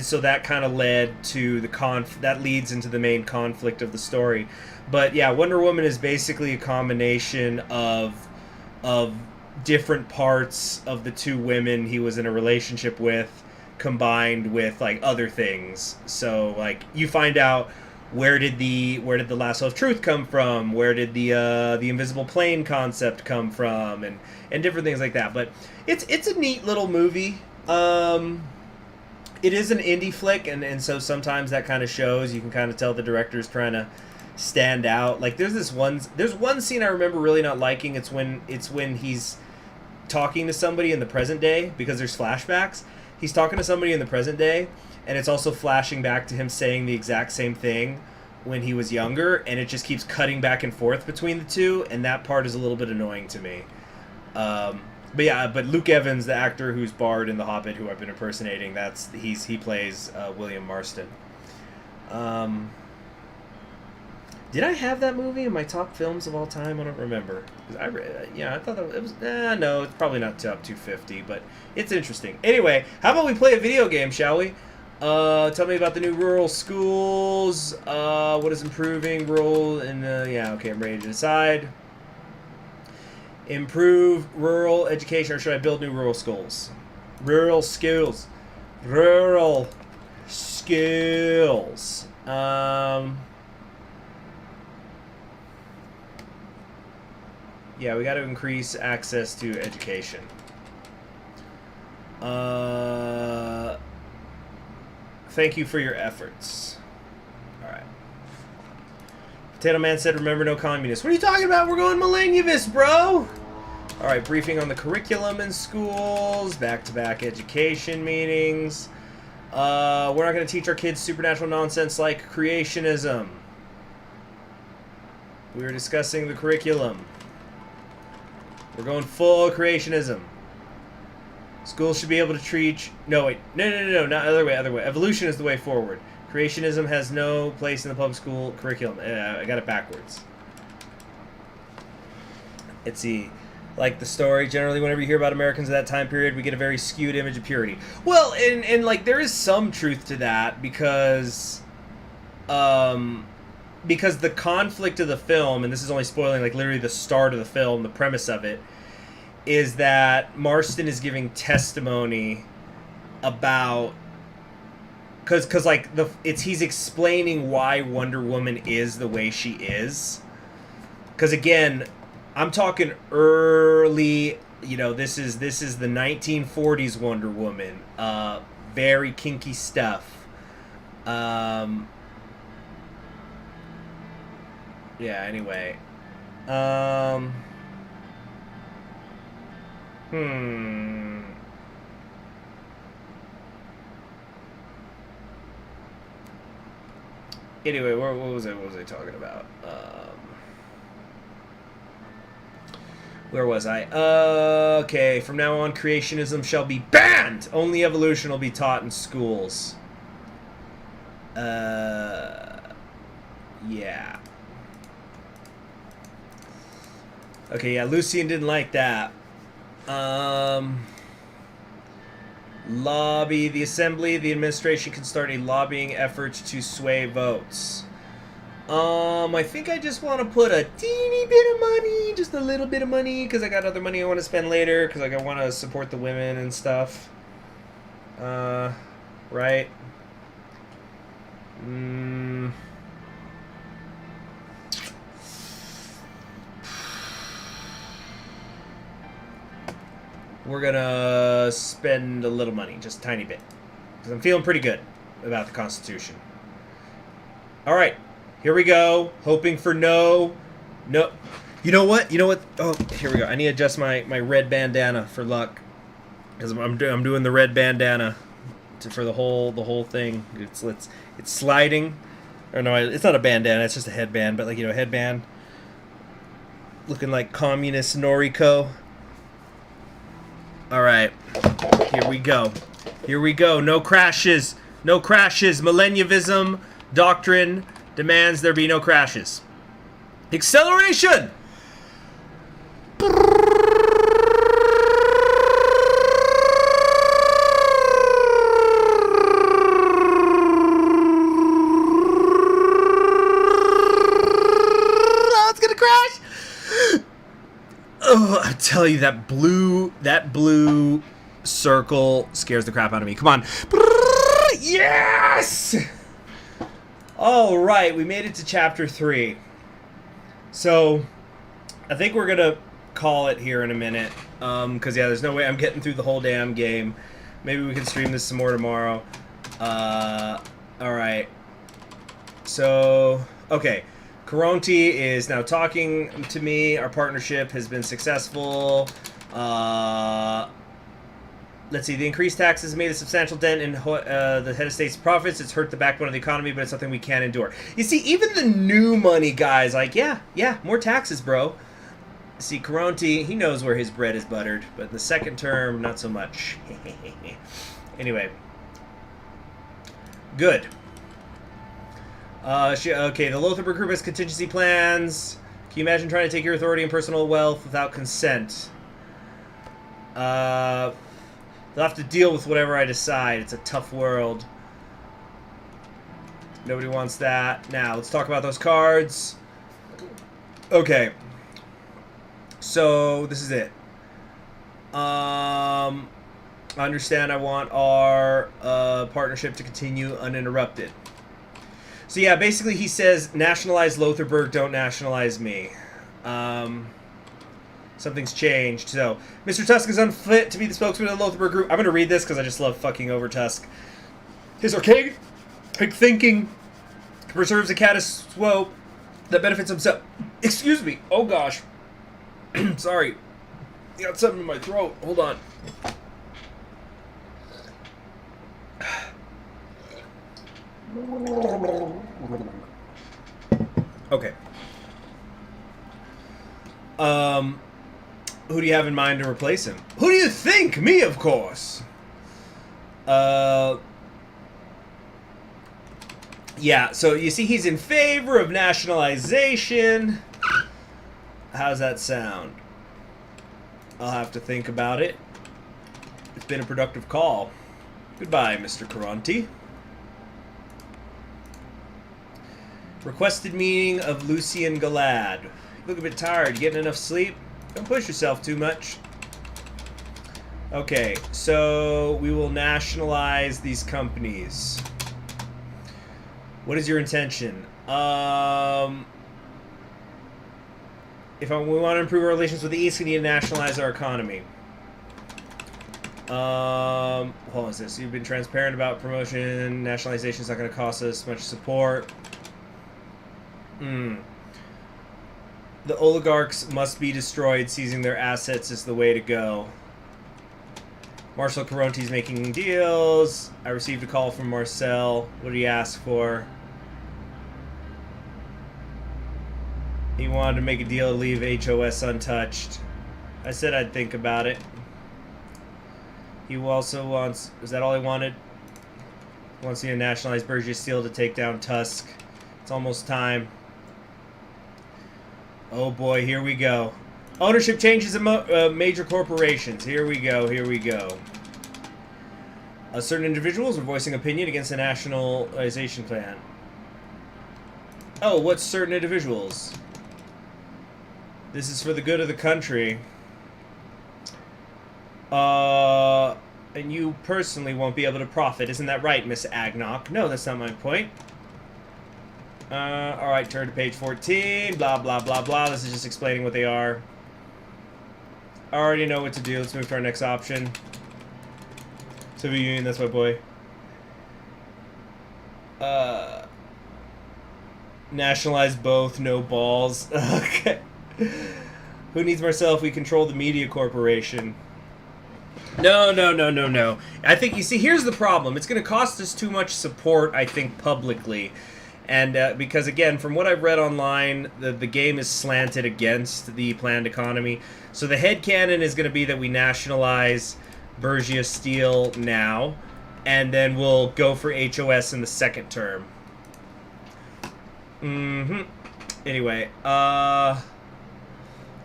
so that kind of led to that leads into the main conflict of the story. But yeah, Wonder Woman is basically a combination of different parts of the two women he was in a relationship with, combined with like other things. So like you find out where did the lasso of truth come from? Where did the invisible plane concept come from? And different things like that. But it's a neat little movie. It is an indie flick, and so sometimes that kind of shows. You can kind of tell the director's trying to stand out. Like there's one scene I remember really not liking. It's when he's talking to somebody in the present day because there's flashbacks. He's talking to somebody in the present day, and it's also flashing back to him saying the exact same thing when he was younger, and it just keeps cutting back and forth between the two, and that part is a little bit annoying to me. But yeah, but Luke Evans, the actor who's Bard in The Hobbit, who I've been impersonating, he plays William Marston. Did I have that movie in my top films of all time? I don't remember. I thought that it was. No, it's probably not top 250, but it's interesting. Anyway, how about we play a video game, shall we? Tell me about the new rural schools. What is improving rural? And yeah, okay, I'm ready to decide. Improve rural education, or should I build new rural schools? Rural skills. Rural skills. Yeah, we got to increase access to education. Thank you for your efforts. Alright. Potato Man said, remember no communists. What are you talking about? We're going Malenyevist, bro! Alright, briefing on the curriculum in schools. Back-to-back education meetings. We're not going to teach our kids supernatural nonsense like creationism. We were discussing the curriculum. We're going full creationism. Schools should be able to treat... No, wait. No. Not other way. Evolution is the way forward. Creationism has no place in the public school curriculum. I got it backwards. It's like the story. Generally, whenever you hear about Americans of that time period, we get a very skewed image of purity. Well, and like, there is some truth to that because the conflict of the film, and this is only spoiling like literally the start of the film, the premise of it, is that Marston is giving testimony about, because like he's explaining why Wonder Woman is the way she is. Because again, I'm talking early, you know, this is the 1940s Wonder Woman, very kinky stuff. Yeah, anyway. Anyway, what was I talking about? Where was I? Okay, from now on, creationism shall be banned! Only evolution will be taught in schools. Yeah. Okay, yeah, Lucian didn't like that. Lobby the assembly. The administration can start a lobbying effort to sway votes. I think I just want to put a teeny bit of money, just a little bit of money, because I got other money I want to spend later, because like, I want to support the women and stuff. Right? We're gonna spend a little money, just a tiny bit, because I'm feeling pretty good about the Constitution. All right. Here we go. Hoping for no. You know what? Oh, here we go. I need to adjust my red bandana for luck, because I'm doing the red bandana for the whole thing. It's sliding. Or no, it's not a bandana. It's just a headband. But like, you know, a headband. Looking like communist Noriko. All right. Here we go. No crashes. Malenyevist doctrine demands there be no crashes. Acceleration! Oh, it's gonna crash! Oh, I tell you, that blue circle scares the crap out of me. Come on. Yes! All right, we made it to chapter 3. So, I think we're gonna call it here in a minute. Because yeah, there's no way I'm getting through the whole damn game. Maybe we can stream this some more tomorrow. All right. So, okay. Caronti is now talking to me. Our partnership has been successful. Let's see. The increased taxes made a substantial dent in the head of state's profits. It's hurt the backbone of the economy, but it's something we can't endure. You see, even the new money guys, like, yeah, more taxes, bro. See, Caronti, he knows where his bread is buttered, but in the second term, not so much. Anyway. Good. Okay, the Lothar group has contingency plans. Can you imagine trying to take your authority and personal wealth without consent? They'll have to deal with whatever I decide. It's a tough world. Nobody wants that. Now, let's talk about those cards. Okay. So, this is it. I understand I want our partnership to continue uninterrupted. So yeah, basically he says, nationalize Lotharburg, don't nationalize me. Something's changed. So, Mr. Tusk is unfit to be the spokesman of the Lotharburg group. I'm going to read this because I just love fucking over Tusk. His archaic thinking preserves a status quo that benefits himself. Excuse me. Oh gosh. Sorry. I got something in my throat. Hold on. Okay. Who do you have in mind to replace him? Who do you think? Me, of course. Yeah, so you see he's in favor of nationalization. How's that sound? I'll have to think about it. It's been a productive call. Goodbye, Mr. Caronti. Requested meeting of Lucian Galad. You look a bit tired. You getting enough sleep? Don't push yourself too much. Okay, so we will nationalize these companies. What is your intention? We want to improve our relations with the East, we need to nationalize our economy. Hold on, this. You've been transparent about promotion. Nationalization is not going to cost us much support. The oligarchs must be destroyed. Seizing their assets is the way to go. Marshal Caronti's making deals. I received a call from Marcel. What did he ask for? He wanted to make a deal to leave HOS untouched. I said I'd think about it. He also wants... Is that all he wanted? He wants you to nationalize Bergia Steel to take down Tusk. It's almost time. Oh boy, here we go. Ownership changes in major corporations. Here we go, here we go. Certain individuals are voicing opinion against the nationalization plan. Oh, what's certain individuals? This is for the good of the country. And you personally won't be able to profit. Isn't that right, Miss Agnok? No, that's not my point. Alright, turn to page 14. Blah, blah, blah, blah. This is just explaining what they are. I already know what to do. Let's move to our next option. Civil Union, that's my boy. Nationalize both, no balls. Okay. Who needs Marcel if we control the media corporation? No, no, no, no, no. I think, you see, here's the problem. It's going to cost us too much support, I think, publicly. And because, again, from what I've read online, the game is slanted against the planned economy. So the headcanon is going to be that we nationalize Bergia Steel now, and then we'll go for HOS in the second term. Anyway,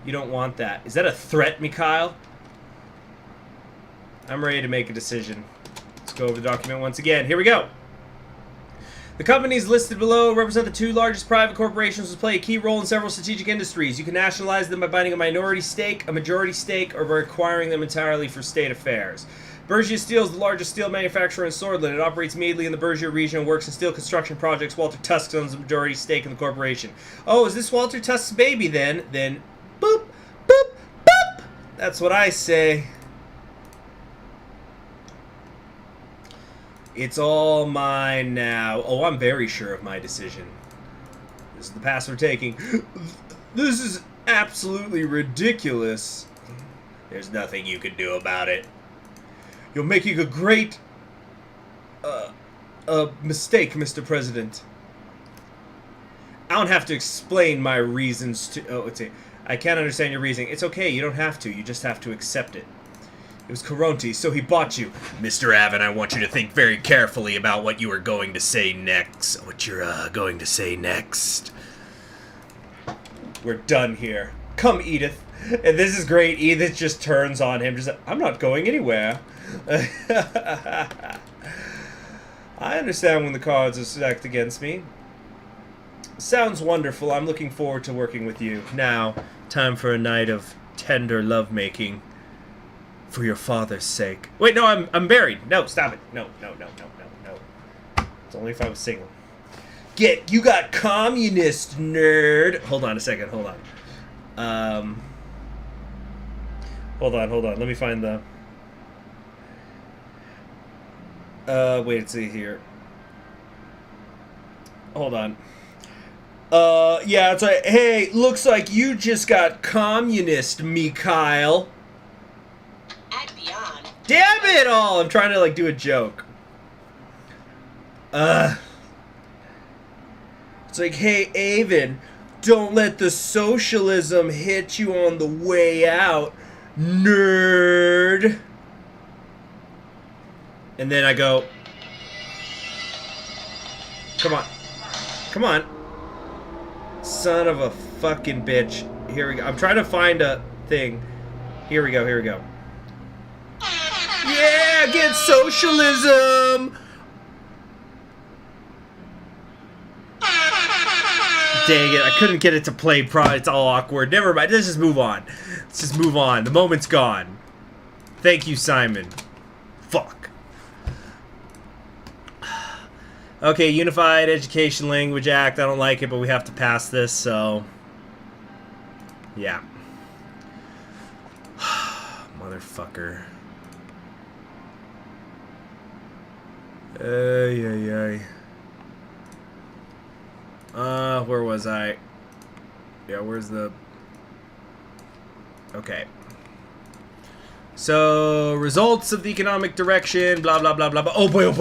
you don't want that. Is that a threat, Mikhail? I'm ready to make a decision. Let's go over the document once again. Here we go. The companies listed below represent the two largest private corporations which play a key role in several strategic industries. You can nationalize them by buying a minority stake, a majority stake, or by acquiring them entirely for state affairs. Bergia Steel is the largest steel manufacturer in Swordland. It operates mainly in the Bergia region and works in steel construction projects. Walter Tusk owns a majority stake in the corporation. Oh, is this Walter Tusk's baby then? Then, boop, boop, boop! That's what I say. It's all mine now. Oh, I'm very sure of my decision. This is the path we're taking. This is absolutely ridiculous. There's nothing you can do about it. You're making a great mistake, Mr. President. I don't have to explain my reasons to... Oh, I can't understand your reasoning. It's okay, you don't have to. You just have to accept it. It was Caronte, so he bought you. Mr. Avon, I want you to think very carefully about what you are going to say next. What you're going to say next. We're done here. Come, Edith. And this is great. Edith just turns on him. Just, I'm not going anywhere. I understand when the cards are stacked against me. Sounds wonderful. I'm looking forward to working with you. Now, time for a night of tender lovemaking. For your father's sake. Wait, no, I'm married. No, stop it. No. It's only if I was single. You got communist, nerd. Hold on a second, hold on. Hold on. Let me find the... wait, let's see here. Hold on. Yeah, it's like, hey, looks like you just got communist, Mikhail. Damn it all! I'm trying to, like, do a joke. It's like, hey, Avon, don't let the socialism hit you on the way out, nerd. And then I go, come on. Son of a fucking bitch. Here we go. I'm trying to find a thing. Here we go. Yeah, against socialism! Dang it, I couldn't get it to play it's all awkward. Never mind, let's just move on. The moment's gone. Thank you, Simon. Fuck. Okay, Unified Education Language Act. I don't like it, but we have to pass this, so... Yeah. Motherfucker. Where was I? Yeah, where's the... Okay. So, results of the economic direction, blah, blah, blah, blah, blah. Oh boy.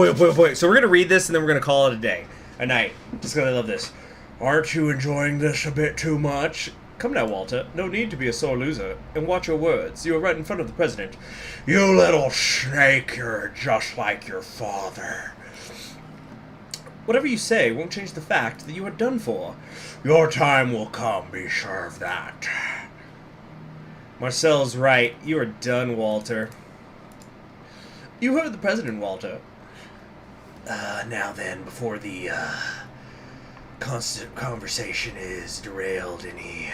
So we're gonna read this and then we're gonna call it a day. A night. Just because I love this. Aren't you enjoying this a bit too much? Come now, Walter. No need to be a sore loser. And watch your words. You are right in front of the president. You little snake, you're just like your father. Whatever you say won't change the fact that you are done for. Your time will come, be sure of that. Marcel's right. You are done, Walter. You heard the president, Walter. Now then, before the constant conversation is derailed any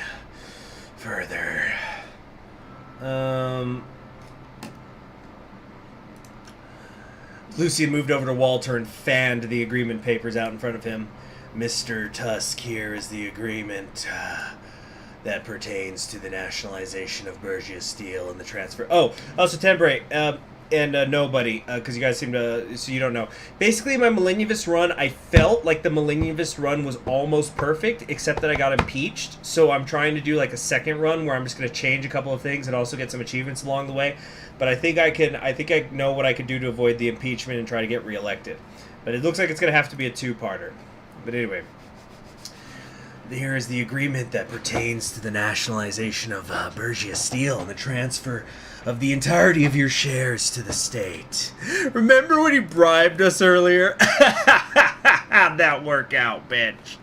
further. Lucian moved over to Walter and fanned the agreement papers out in front of him. Mr. Tusk, here is the agreement that pertains to the nationalization of Bergia Steel and the transfer. Oh, also temporary. And nobody, because you guys seem to, so you don't know. Basically, my Malenyevist run, I felt like the Malenyevist run was almost perfect, except that I got impeached. So I'm trying to do like a second run where I'm just going to change a couple of things and also get some achievements along the way. But I think I know what I could do to avoid the impeachment and try to get reelected. But it looks like it's going to have to be a two-parter. But anyway. Here is the agreement that pertains to the nationalization of Bergia Steel and the transfer of the entirety of your shares to the state. Remember when he bribed us earlier? How'd that work out, bitch?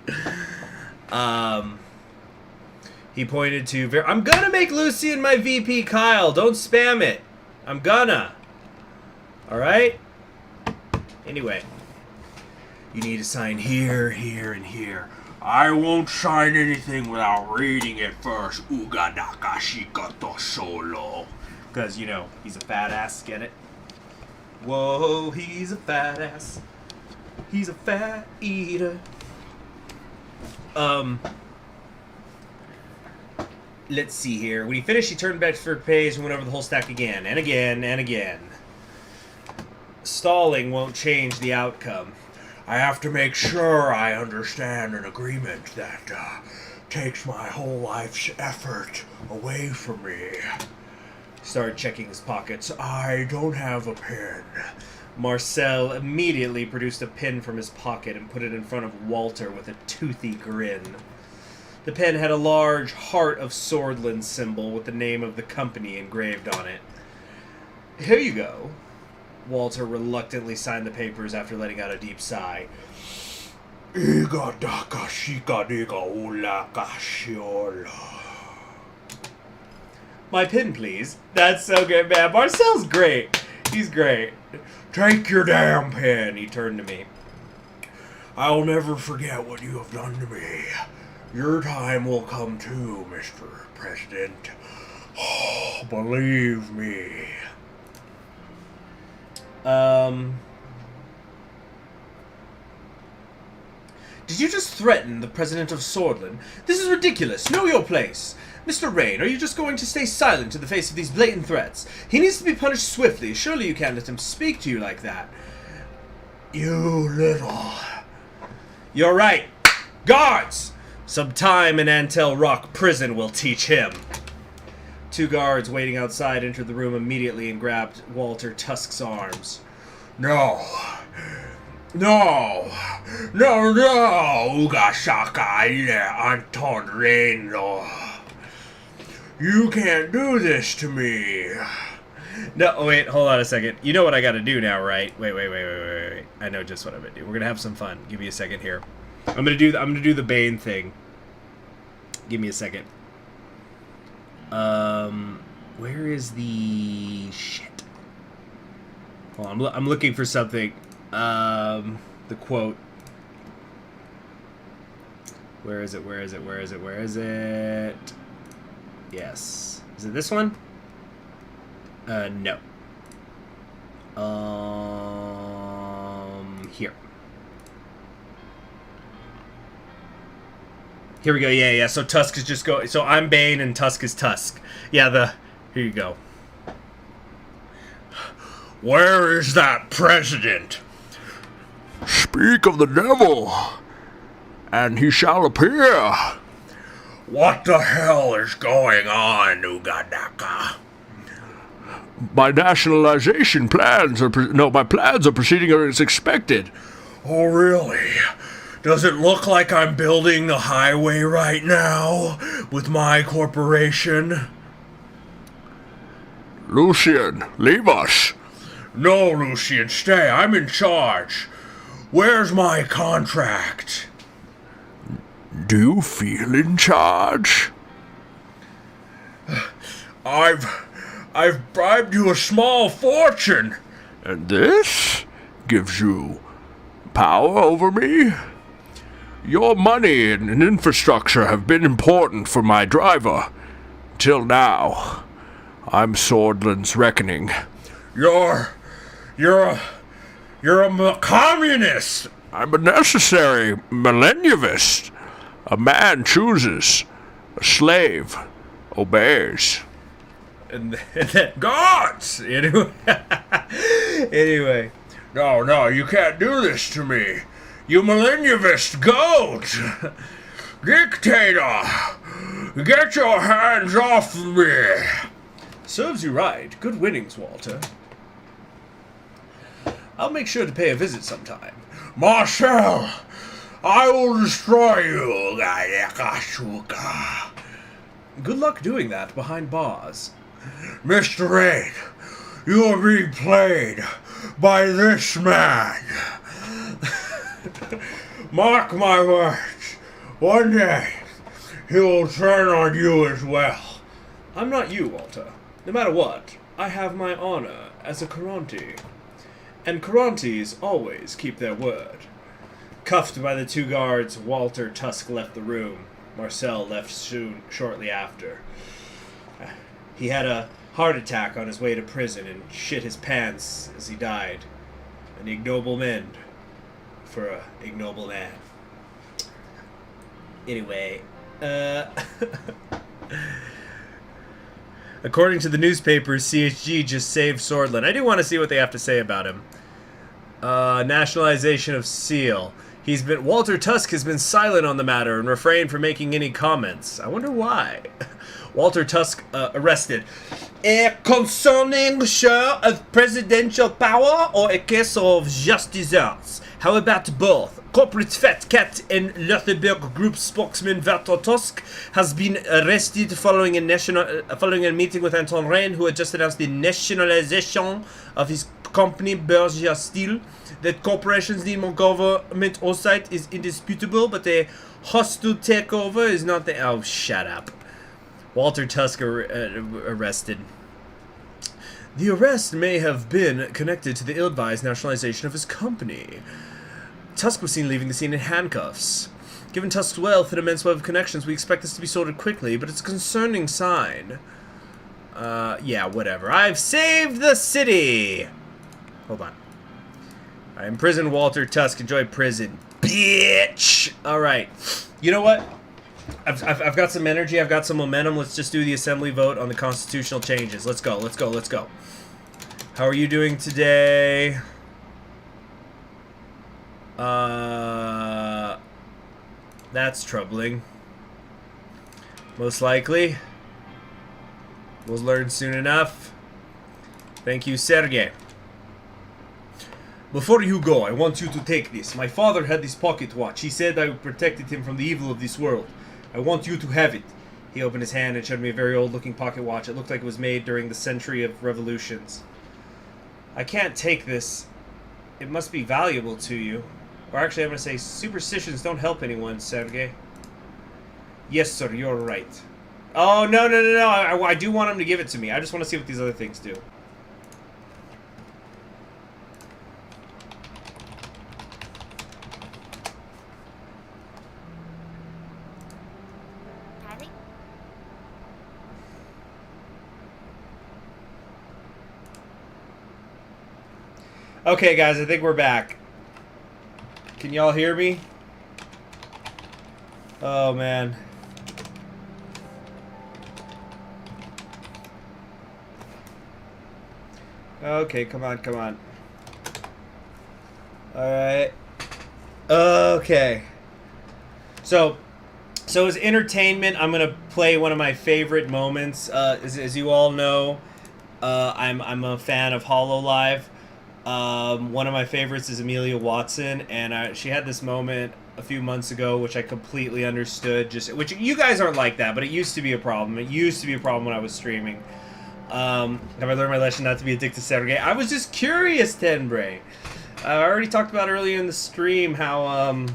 He pointed to... I'm gonna make Lucian my VP, Kyle. Don't spam it. I'm gonna. Alright? Anyway. You need to sign here, here, and here. I won't sign anything without reading it first. Ugadaka shikato solo. Because, you know, he's a fat ass, get it? Whoa, he's a fat ass. He's a fat eater. Let's see here. When he finished, he turned back for page and went over the whole stack again, and again, and again. Stalling won't change the outcome. I have to make sure I understand an agreement that takes my whole life's effort away from me. Started checking his pockets. I don't have a pen. Marcel immediately produced a pen from his pocket and put it in front of Walter with a toothy grin. The pen had a large Heart of Swordland symbol with the name of the company engraved on it. Here you go. Walter reluctantly signed the papers after letting out a deep sigh. My pen, please. That's so good, man. Marcel's great. He's great. Take your damn pen. He turned to me. I'll never forget what you have done to me. Your time will come too, Mr. President. Oh, believe me. Did you just threaten the president of Swordland? This is ridiculous. Know your place. Mr. Rain, are you just going to stay silent in the face of these blatant threats? He needs to be punished swiftly. Surely you can't let him speak to you like that. You little... You're right. Guards! Some time in Antel Rock prison will teach him. Two guards waiting outside entered the room immediately and grabbed Walter Tusk's arms. No. No. No, no. Ugashaka Anton Reino. You can't do this to me. No, oh wait, hold on a second. You know what I gotta do now, right? Wait. I know just what I'm gonna do. We're gonna have some fun. Give me a second here. I'm gonna do the Bane thing. Give me a second. Where is the shit? Hold on, I'm looking for something. The quote. Where is it? Yes. Is it this one? No. Here. Here we go. Yeah. So Tusk is just so I'm Bane and Tusk is Tusk. Yeah, here you go. Where is that president? Speak of the devil, and he shall appear. What the hell is going on, Ugadaka? My nationalization plans my plans are proceeding as expected. Oh, really? Does it look like I'm building the highway right now with my corporation? Lucian, leave us. No, Lucian, stay. I'm in charge. Where's my contract? Do you feel in charge? I've bribed you a small fortune. And this gives you power over me? Your money and infrastructure have been important for my driver. Till now. I'm Swordland's reckoning. You're a communist. I'm a necessary Malenyevist. A man chooses. A slave obeys. And then gods. Anyway. Anyway. No, you can't do this to me. You Malenyevist goat! Dictator! Get your hands off me! Serves you right. Good winnings, Walter. I'll make sure to pay a visit sometime. Marcel! I will destroy you! Good luck doing that behind bars. Mr. 8, you are being played by this man. Mark my words. One day, he will turn on you as well. I'm not you, Walter. No matter what, I have my honor as a Caronti. And Carontis always keep their word. Cuffed by the 2 guards, Walter Tusk left the room. Marcel left shortly after. He had a heart attack on his way to prison and shit his pants as he died. An ignoble end for a ignoble man. Anyway, according to the newspapers, CHG just saved Swordland. I do want to see what they have to say about him. Nationalization of Seal. Walter Tusk has been silent on the matter and refrained from making any comments. I wonder why. Walter Tusk arrested. Concerning share of presidential power or a case of just desserts? How about both? Corporate Fat Cat and Lothenberg Group spokesman Walter Tusk has been arrested following a meeting with Anton Rehn, who had just announced the nationalization of his company Bergia Steel. That corporations need more government oversight is indisputable, but a hostile takeover is not the... Oh, shut up. Walter Tusk arrested. The arrest may have been connected to the ill-advised nationalization of his company. Tusk was seen leaving the scene in handcuffs. Given Tusk's wealth and immense web of connections, we expect this to be sorted quickly, but it's a concerning sign. Yeah, whatever. I've saved the city! Hold on. I imprisoned Walter Tusk. Enjoy prison. Bitch! Alright. You know what? I've got some energy. I've got some momentum. Let's just do the assembly vote on the constitutional changes. Let's go. Let's go. Let's go. How are you doing today? That's troubling. Most likely. We'll learn soon enough. Thank you, Sergey. Before you go, I want you to take this. My father had this pocket watch. He said I protected him from the evil of this world. I want you to have it. He opened his hand and showed me a very old-looking pocket watch. It looked like it was made during the century of revolutions. I can't take this. It must be valuable to you. Or actually, I'm going to say superstitions don't help anyone, Sergey. Yes, sir, you're right. Oh, no. I do want him to give it to me. I just want to see what these other things do. Okay, guys, I think we're back. Can y'all hear me? Oh, man. Okay, come on. Alright. Okay. So as entertainment, I'm gonna play one of my favorite moments. As you all know, I'm a fan of HoloLive. One of my favorites is Amelia Watson, and she had this moment a few months ago, which I completely understood. Which you guys aren't like that, but it used to be a problem. It used to be a problem when I was streaming. Have I learned my lesson not to be addicted to Sergey? I was just curious, Tenbray. I already talked about earlier in the stream how,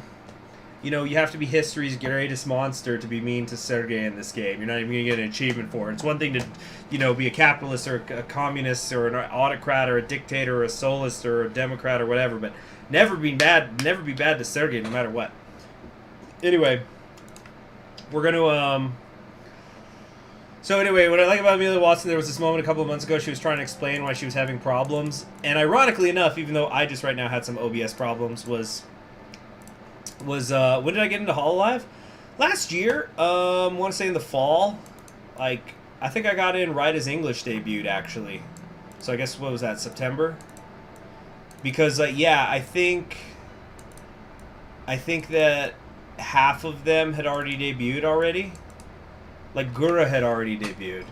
you know, you have to be history's greatest monster to be mean to Sergey in this game. You're not even going to get an achievement for it. It's one thing to, you know, be a capitalist or a communist or an autocrat or a dictator or a socialist or a democrat or whatever, but never be bad to Sergey no matter what. Anyway, we're going to, so anyway, what I like about Amelia Watson, there was this moment a couple of months ago, she was trying to explain why she was having problems, and ironically enough, even though I just right now had some OBS problems, was when did I get into Hololive? Last year, I want to say in the fall. Like, I think I got in right as English debuted, actually. So I guess, what was that, September? Because, yeah, I think that half of them had already debuted already. Like, Gura had already debuted.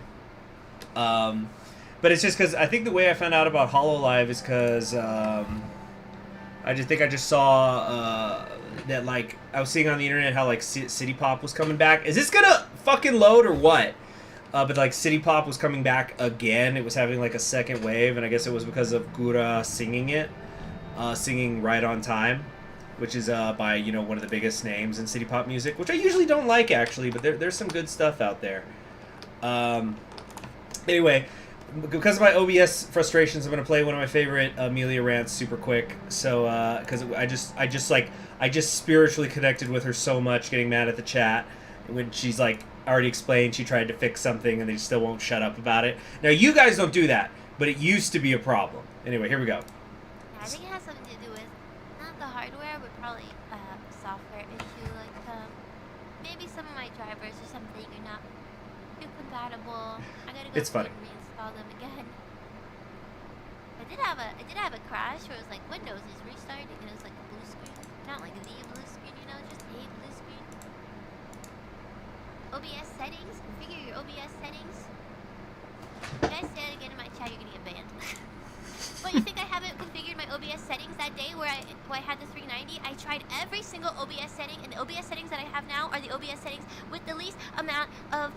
But it's just because I think the way I found out about Hololive is because I just saw that, like, I was seeing on the internet how, like, City Pop was coming back. Is this gonna fucking load or what? But, like, City Pop was coming back again. It was having, like, a second wave, and I guess it was because of Gura singing it. Singing Right on Time, which is by, you know, one of the biggest names in City Pop music, which I usually don't like, actually, but there's some good stuff out there. Anyway, because of my OBS frustrations, I'm going to play one of my favorite Amelia rants super quick. So, because I just spiritually connected with her so much, getting mad at the chat when she's like already explained she tried to fix something and they still won't shut up about it. Now, you guys don't do that, but it used to be a problem. Anyway, here we go. I think it has something to do with not the hardware, but probably a software issue. Like maybe some of my drivers or something are not too compatible. I gotta go It's funny. and reinstall them again. I did have a crash where it was like Windows is restarting and it was like a blue screen, not like the blue screen, you know, just a blue screen. OBS settings. Configure your OBS settings. If you guys say it again in my chat, you're gonna get banned. But you think I haven't configured my OBS settings that day where I had the 390? I tried every single OBS setting, and the OBS settings that I have now are the OBS settings with the least amount of,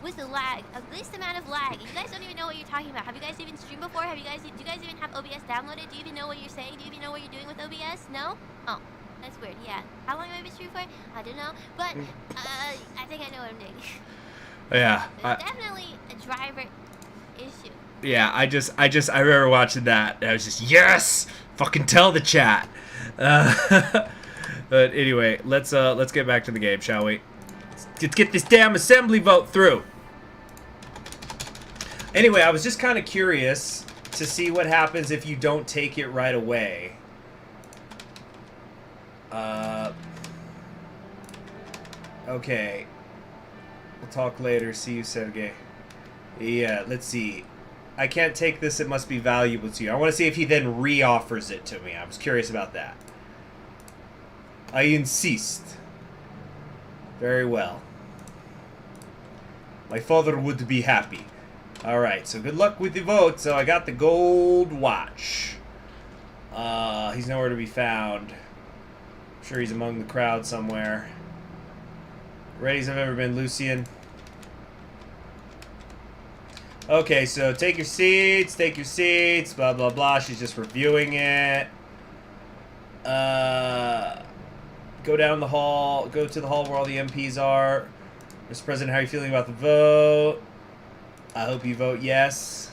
with the lag, least amount of lag. You guys don't even know what you're talking about. Have you guys even streamed before? Do you guys even have OBS downloaded? Do you even know what you're saying? Do you even know what you're doing with OBS? No? Oh, that's weird, yeah. How long have I been streaming for? I don't know, but, I think I know what I'm doing. Yeah. It's definitely a driver issue. Yeah, I remember watching that. And I was just, yes! Fucking tell the chat. But anyway, let's get back to the game, shall we? Let's get this damn assembly vote through. Anyway, I was just kind of curious to see what happens if you don't take it right away. Okay. We'll talk later. See you, Sergey. Yeah, let's see. I can't take this, it must be valuable to you. I want to see if he then re-offers it to me. I was curious about that. I insist. Very well. My father would be happy. Alright, so good luck with the vote. So I got the gold watch. He's nowhere to be found. I'm sure he's among the crowd somewhere. Ready as I've ever been, Lucian. Okay, so take your seats, blah, blah, blah. She's just reviewing it. Go down the hall, go to the hall where all the MPs are. Mr. President, how are you feeling about the vote? I hope you vote yes.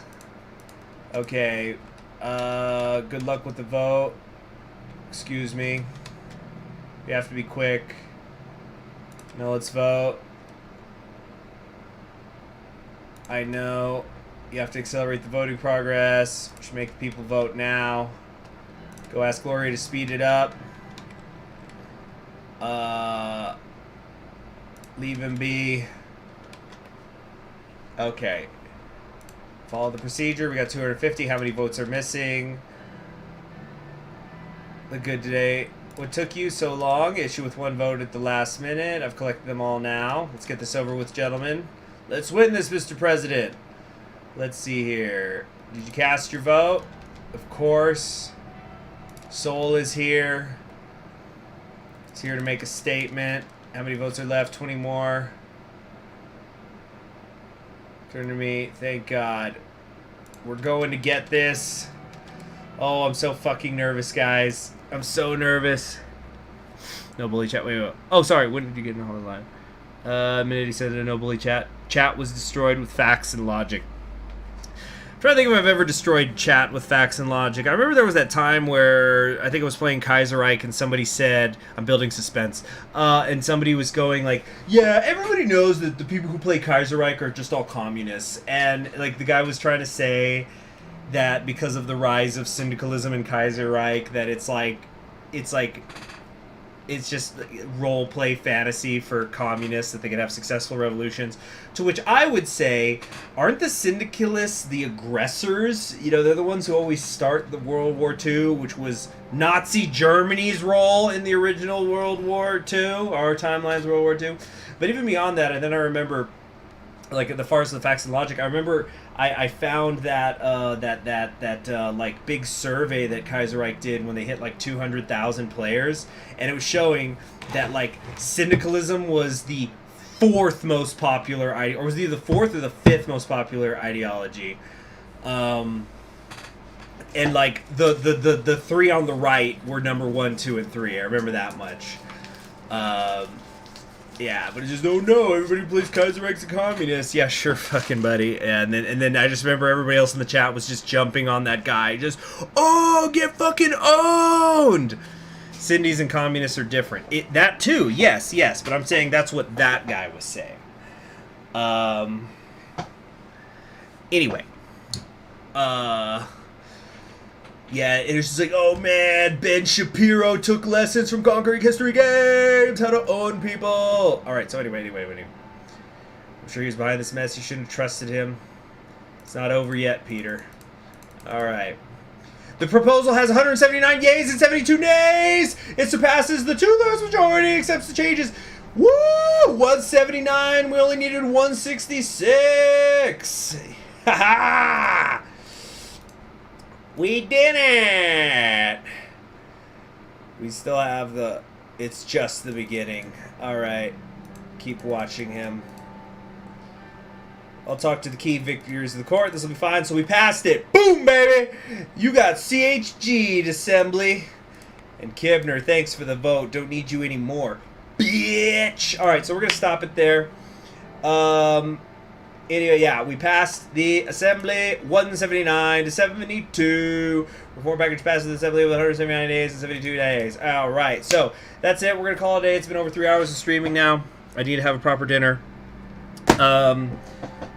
Okay, good luck with the vote. Excuse me. We have to be quick. Now let's vote. I know you have to accelerate the voting progress, which should make people vote now. Go ask Gloria to speed it up. Leave him be. Okay. Follow the procedure. We got 250. How many votes are missing? The good today. What took you so long? Issue with one vote at the last minute. I've collected them all now. Let's get this over with, gentlemen. Let's win this, Mr. President. Let's see here. Did you cast your vote? Of course. Soul is here. here to make a statement. How many votes are left? 20 more. Turn to me. Thank God. We're going to get this. Oh, I'm so fucking nervous, guys. I'm so nervous. No bully chat. Wait. Oh, sorry. When did you get in the whole line? Minute he said in a no bully chat. Chat was destroyed with facts and logic. I'm trying to think if I've ever destroyed chat with facts and logic. I remember there was that time where I think I was playing Kaiserreich and somebody said, I'm building suspense, and somebody was going like, yeah, everybody knows that the people who play Kaiserreich are just all communists. And like the guy was trying to say that because of the rise of syndicalism in Kaiserreich, that it's just role play fantasy for communists that they can have successful revolutions. To which I would say, aren't the syndicalists the aggressors? You know, they're the ones who always start the World War II, which was Nazi Germany's role in the original World War II, our timeline's World War II. But even beyond that, and then I remember, like as far as the facts and logic, I remember I found that like big survey that Kaiserreich did when they hit like 200,000 players, and it was showing that like syndicalism was the fourth most popular or was either the fourth or the fifth most popular ideology, and like the three on the right were number 1, 2, and 3. I remember that much. Yeah, but it's just, oh no, everybody plays Kaiserreich's a communist. Yeah, sure, fucking buddy. And then I just remember everybody else in the chat was just jumping on that guy. Just, oh, get fucking owned! Cindy's and communists are different. That too, yes, but I'm saying that's what that guy was saying. Anyway. Yeah, it was just like, oh man, Ben Shapiro took lessons from Conquering History Games, how to own people. Alright, so anyway. I'm sure he was behind this mess. You shouldn't have trusted him. It's not over yet, Peter. Alright. The proposal has 179 yeas and 72 nays. It surpasses the 2/3 majority, accepts the changes. Woo! 179. We only needed 166. Ha ha! We did it! We still have the... It's just the beginning. Alright. Keep watching him. I'll talk to the key victors of the court. This will be fine. So we passed it. Boom, baby! You got CHG'd, Assembly. And Kibner, thanks for the vote. Don't need you anymore. Bitch! Alright, so we're going to stop it there. Anyway, yeah, we passed the Assembly 179 to 72. Reform package passes the Assembly with 179 days and 72 days. Alright, so that's it. We're going to call it a day. It's been over 3 hours of streaming now. I need to have a proper dinner. I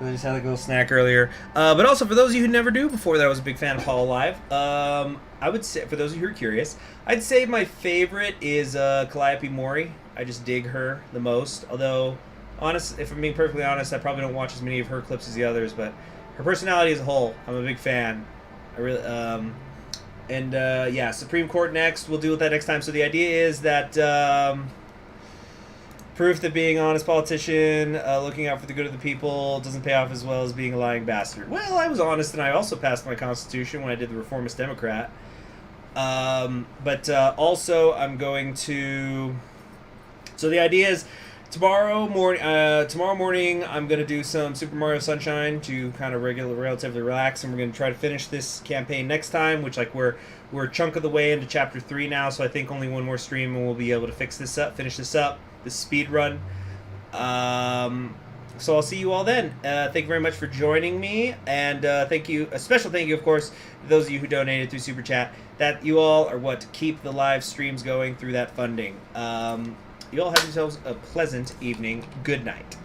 just had a little snack earlier. But also, for those of you who never knew before that I was a big fan of Hollow Live, I would say, for those of you who are curious, I'd say my favorite is Calliope Mori. I just dig her the most. Although, if I'm being perfectly honest, I probably don't watch as many of her clips as the others, but her personality as a whole, I'm a big fan. I really, yeah, Supreme Court next. We'll deal with that next time. So the idea is that proof that being an honest politician, looking out for the good of the people, doesn't pay off as well as being a lying bastard. Well, I was honest, and I also passed my Constitution when I did the Reformist Democrat. But also, I'm going to... So the idea is, tomorrow morning, I'm going to do some Super Mario Sunshine to kind of relatively relax, and we're going to try to finish this campaign next time, which, like, we're a chunk of the way into Chapter 3 now, so I think only one more stream and we'll be able to finish this up, this speed run. So I'll see you all then. Thank you very much for joining me, and thank you, a special thank you, of course, to those of you who donated through Super Chat. That you all are what keep the live streams going through that funding. You all have yourselves a pleasant evening. Good night.